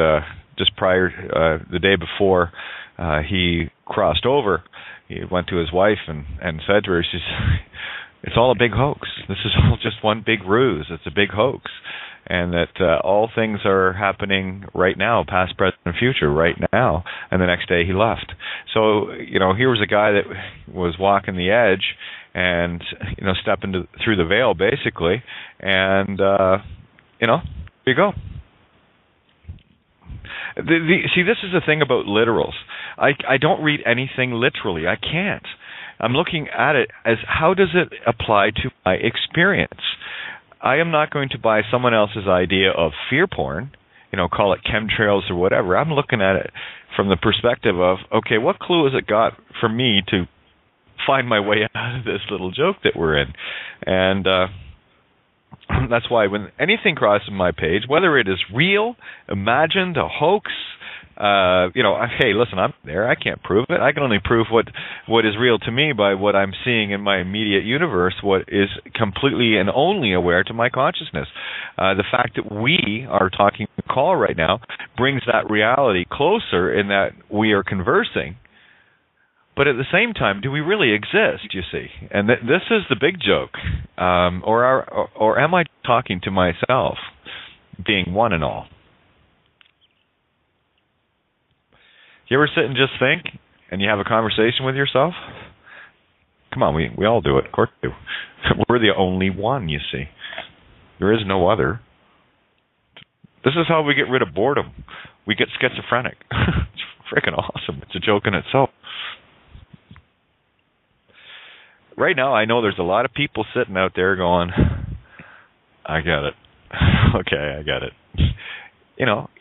just prior, the day before he crossed over, he went to his wife and said to her, it's all a big hoax. This is all just one big ruse. It's a big hoax. And that all things are happening right now, past, present, and future, right now. And the next day he left. So, you know, here was a guy that was walking the edge and, you know, stepping through the veil, basically. And, you know, there you go. See, this is the thing about literals. I don't read anything literally. I can't. I'm looking at it as how does it apply to my experience. I am not going to buy someone else's idea of fear porn call it chemtrails or whatever. I'm looking at it from the perspective of, okay, what clue has it got for me to find my way out of this little joke that we're in? And that's why when anything crosses my page, whether it is real, imagined, a hoax, hey, listen, I'm there. I can't prove it. I can only prove what is real to me by what I'm seeing in my immediate universe, what is completely and only aware to my consciousness. The fact that we are talking the call right now brings that reality closer in that we are conversing. But at the same time, do we really exist, you see? And this is the big joke. Or am I talking to myself, being one and all? You ever sit and just think, and you have a conversation with yourself? Come on, we all do it. Of course we do. We're the only one, you see. There is no other. This is how we get rid of boredom. We get schizophrenic. It's freaking awesome. It's a joke in itself. Right now, I know there's a lot of people sitting out there going, I get it. Okay, I get it.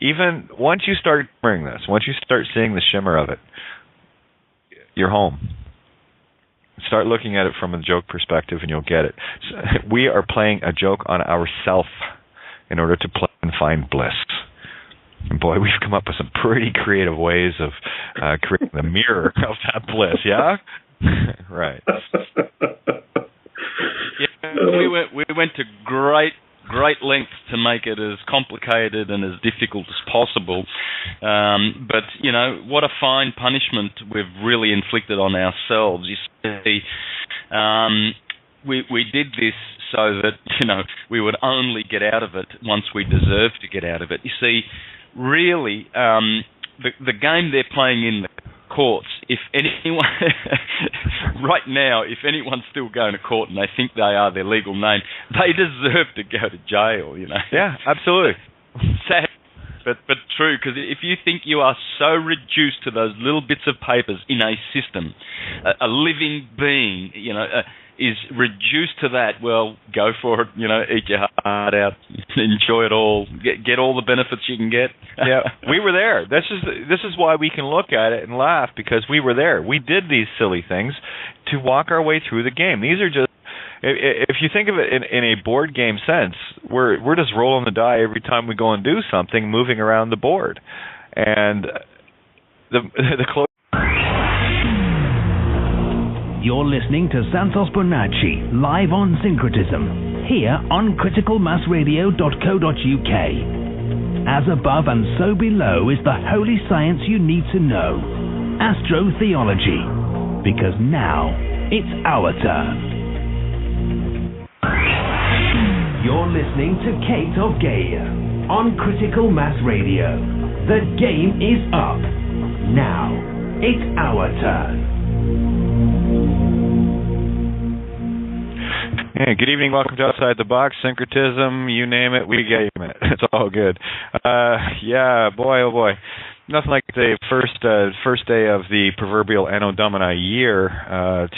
Even once you start hearing this, once you start seeing the shimmer of it, you're home. Start looking at it from a joke perspective and you'll get it. We are playing a joke on ourself in order to play and find bliss. And boy, we've come up with some pretty creative ways of creating the mirror of that bliss, yeah? Right. Yeah, we went to great lengths to make it as complicated and as difficult as possible. But, what a fine punishment we've really inflicted on ourselves. You see, we did this so that, we would only get out of it once we deserve to get out of it. You see, really, the game they're playing in the courts, if anyone right now, if anyone's still going to court and they think they are their legal name, they deserve to go to jail, Yeah, absolutely. Sad, but true, because if you think you are so reduced to those little bits of papers in a system, a living being, is reduced to that, well, go for it, eat your heart out, enjoy it all, get all the benefits you can get. Yeah, we were there. This is why we can look at it and laugh, because we were there. We did these silly things to walk our way through the game. These are just, if you think of it in a board game sense, we're just rolling the die every time we go and do something, moving around the board. And the close. You're listening to Santos Bonacci, live on Syncretism, here on criticalmassradio.co.uk. As above and so below is the holy science you need to know, astrotheology, because now it's our turn. You're listening to Kate of Gaia, on Critical Mass Radio. The game is up. Now it's our turn. Hey, good evening. Welcome to Outside the Box, Syncretism, you name it, we game it. It's all good. Yeah, boy, oh boy. Nothing like the first day of the proverbial Anno Domini year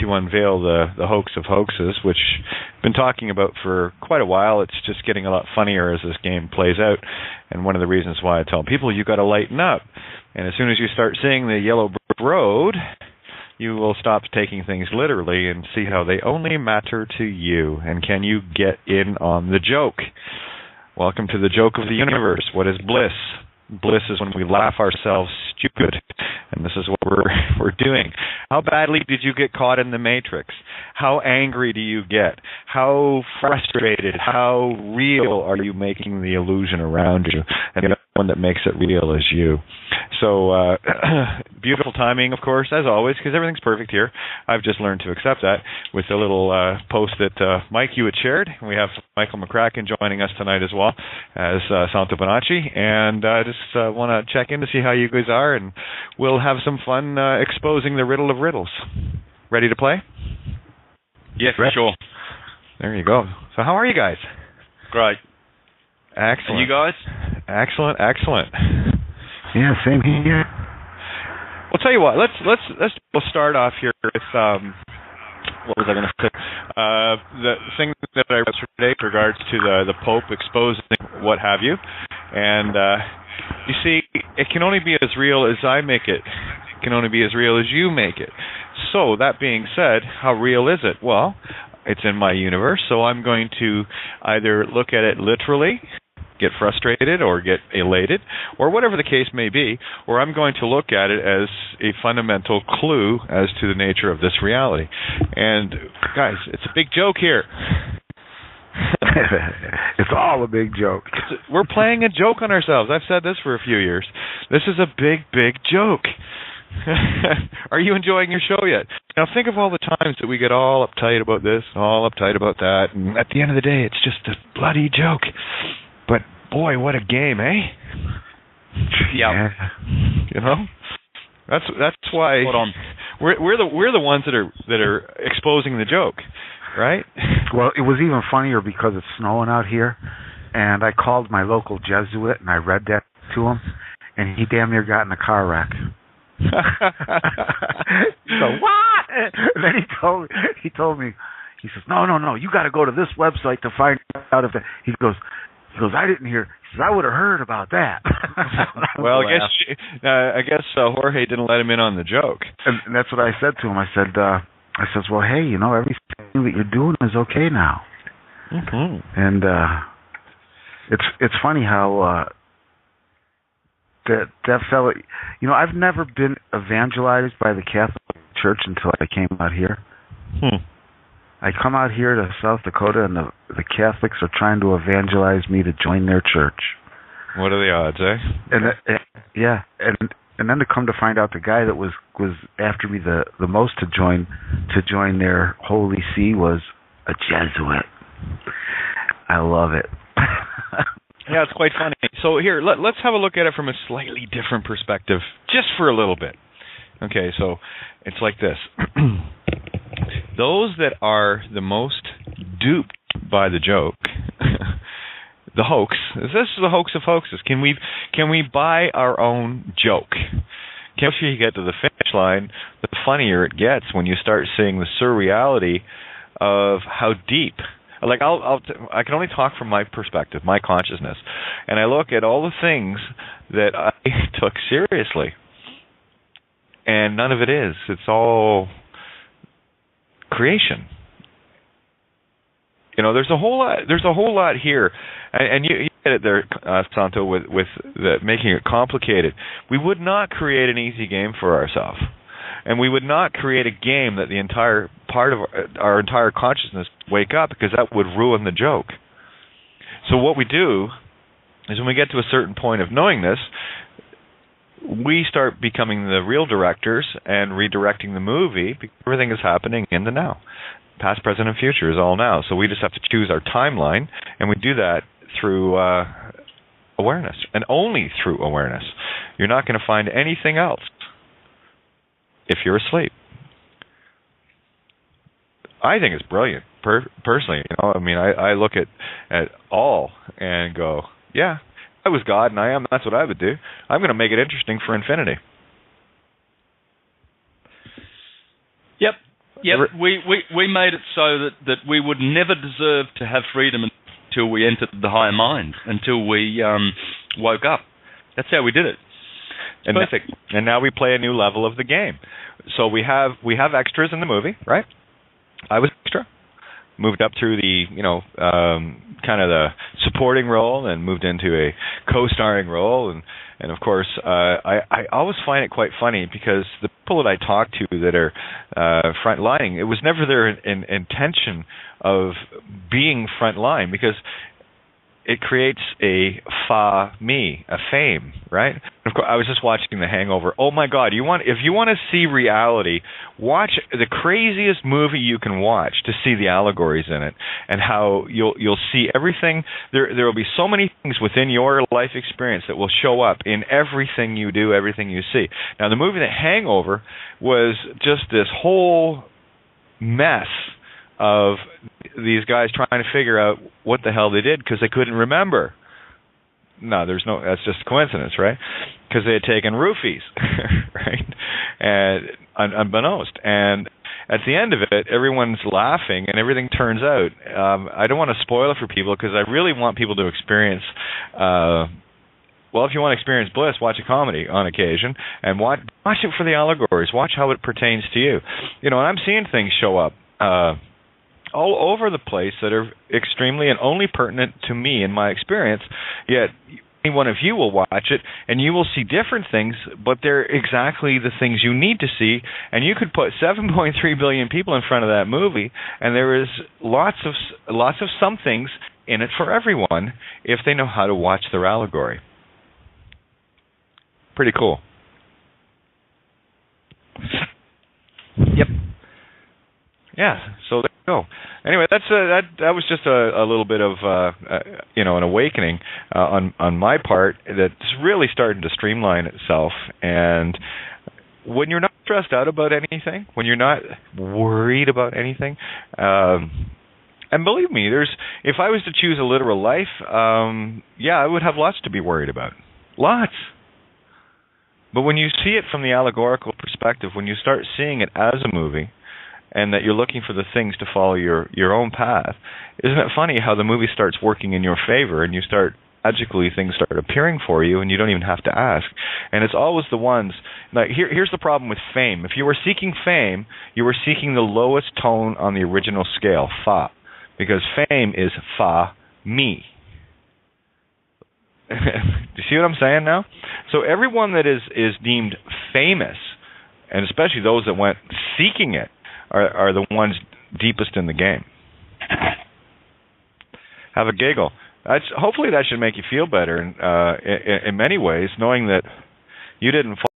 to unveil the hoax of hoaxes, which I've been talking about for quite a while. It's just getting a lot funnier as this game plays out. And one of the reasons why I tell people, you got to lighten up. And as soon as you start seeing the yellow brick road, you will stop taking things literally and see how they only matter to you. And can you get in on the joke? Welcome to the joke of the universe. What is bliss? Bliss is when we laugh ourselves stupid, and this is what we're doing. How badly did you get caught in the Matrix? How angry do you get? How frustrated, how real are you making the illusion around you? And the one that makes it real is you. So beautiful timing, of course, as always, because everything's perfect here. I've just learned to accept that with a little post that Mike, you had shared. We have Michael McCracken joining us tonight as well as Santos Bonacci, and I just want to check in to see how you guys are, and we'll have some fun exposing the riddle of riddles. Ready to play? Yeah, for sure. There you go. So how are you guys? Great. Excellent. And you guys? Excellent. Yeah, same here. Well, tell you what. We'll start off here with what was I going to say? The thing that I read today with regards to the Pope exposing what have you, and You see, it can only be as real as I make it. It can only be as real as you make it. So, that being said, how real is it? Well, it's in my universe, so I'm going to either look at it literally, get frustrated or get elated, or whatever the case may be, or I'm going to look at it as a fundamental clue as to the nature of this reality. And, guys, it's a big joke here. It's all a big joke. We're playing a joke on ourselves. I've said this for a few years. This is a big, big joke. Are you enjoying your show yet? Now think of all the times that we get all uptight about this, all uptight about that, and at the end of the day, it's just a bloody joke. But boy, what a game, eh? Yeah. You know, that's why we're the ones that are exposing the joke, right? Well, it was even funnier because it's snowing out here, and I called my local Jesuit and I read that to him, and he damn near got in a car wreck. So what? And then he told me, he says, no, you got to go to this website to find out if that. He goes, I didn't hear. He says, I would have heard about that. Well, I guess Jorge didn't let him in on the joke. And that's what I said to him. I said, well, hey, everything that you're doing is okay now. Mm-hmm. And it's funny how that fella, I've never been evangelized by the Catholic Church until I came out here. I come out here to South Dakota, and the Catholics are trying to evangelize me to join their church. What are the odds, eh? And then to come to find out, the guy that was after me the most to join their Holy See was a Jesuit. I love it. Yeah, it's quite funny. So here, let's have a look at it from a slightly different perspective, just for a little bit. Okay, so it's like this. Those that are the most duped by the joke, the hoax, this is the hoax of hoaxes. Can we buy our own joke? Once you get to the finish line, the funnier it gets when you start seeing the surreality of how deep. Like I can only talk from my perspective, my consciousness, and I look at all the things that I took seriously, and none of it is. It's all creation. There's a whole lot here, and you get it there, Santo, with making it complicated. We would not create an easy game for ourselves. And we would not create a game that the entire part of our entire consciousness wake up, because that would ruin the joke. So what we do is when we get to a certain point of knowing this, we start becoming the real directors and redirecting the movie, because everything is happening in the now. Past, present, and future is all now. So we just have to choose our timeline, and we do that through awareness, and only through awareness. You're not going to find anything else if you're asleep. I think it's brilliant, personally. I look at all and go, yeah, I was God and I am. That's what I would do. I'm going to make it interesting for infinity. Yep. We made it so that we would never deserve to have freedom until we entered the higher mind, until we woke up. That's how we did it. And perfect. And now we play a new level of the game. So we have extras in the movie, right? I was extra. Moved up through the, kind of the supporting role, and moved into a co-starring role. And of course, I always find it quite funny, because the people that I talk to that are front-lining, it was never their intention of being front-line, because it creates a fame, right? Of course, I was just watching The Hangover. Oh my God! If you want to see reality, watch the craziest movie you can watch to see the allegories in it, and how you'll see everything. There will be so many things within your life experience that will show up in everything you do, everything you see. Now, the movie The Hangover was just this whole mess of these guys trying to figure out what the hell they did, because they couldn't remember. No, that's just a coincidence, right? Because they had taken roofies, right? And unbeknownst. And at the end of it, everyone's laughing and everything turns out. I don't want to spoil it for people, because I really want people to experience well, if you want to experience bliss, watch a comedy on occasion, and watch it for the allegories. Watch how it pertains to you. And I'm seeing things show up all over the place that are extremely and only pertinent to me in my experience, yet any one of you will watch it, and you will see different things, but they're exactly the things you need to see, and you could put 7.3 billion people in front of that movie, and there is lots of some things in it for everyone if they know how to watch their allegory. Pretty cool. Yep. Yeah, so there you go. Anyway, that was just a little bit of an awakening on my part that's really starting to streamline itself. And when you're not stressed out about anything, when you're not worried about anything, and believe me, if I was to choose a literal life, I would have lots to be worried about. Lots. But when you see it from the allegorical perspective, when you start seeing it as a movie, and that you're looking for the things to follow your own path, isn't it funny how the movie starts working in your favor, and you start magically things start appearing for you, and you don't even have to ask. And it's always the ones. Like here's the problem with fame. If you were seeking fame, you were seeking the lowest tone on the original scale, fa, because fame is fa me. Do you see what I'm saying now? So everyone that is deemed famous, and especially those that went seeking it, are the ones deepest in the game. Have a giggle. Hopefully that should make you feel better in many ways, knowing that you didn't fall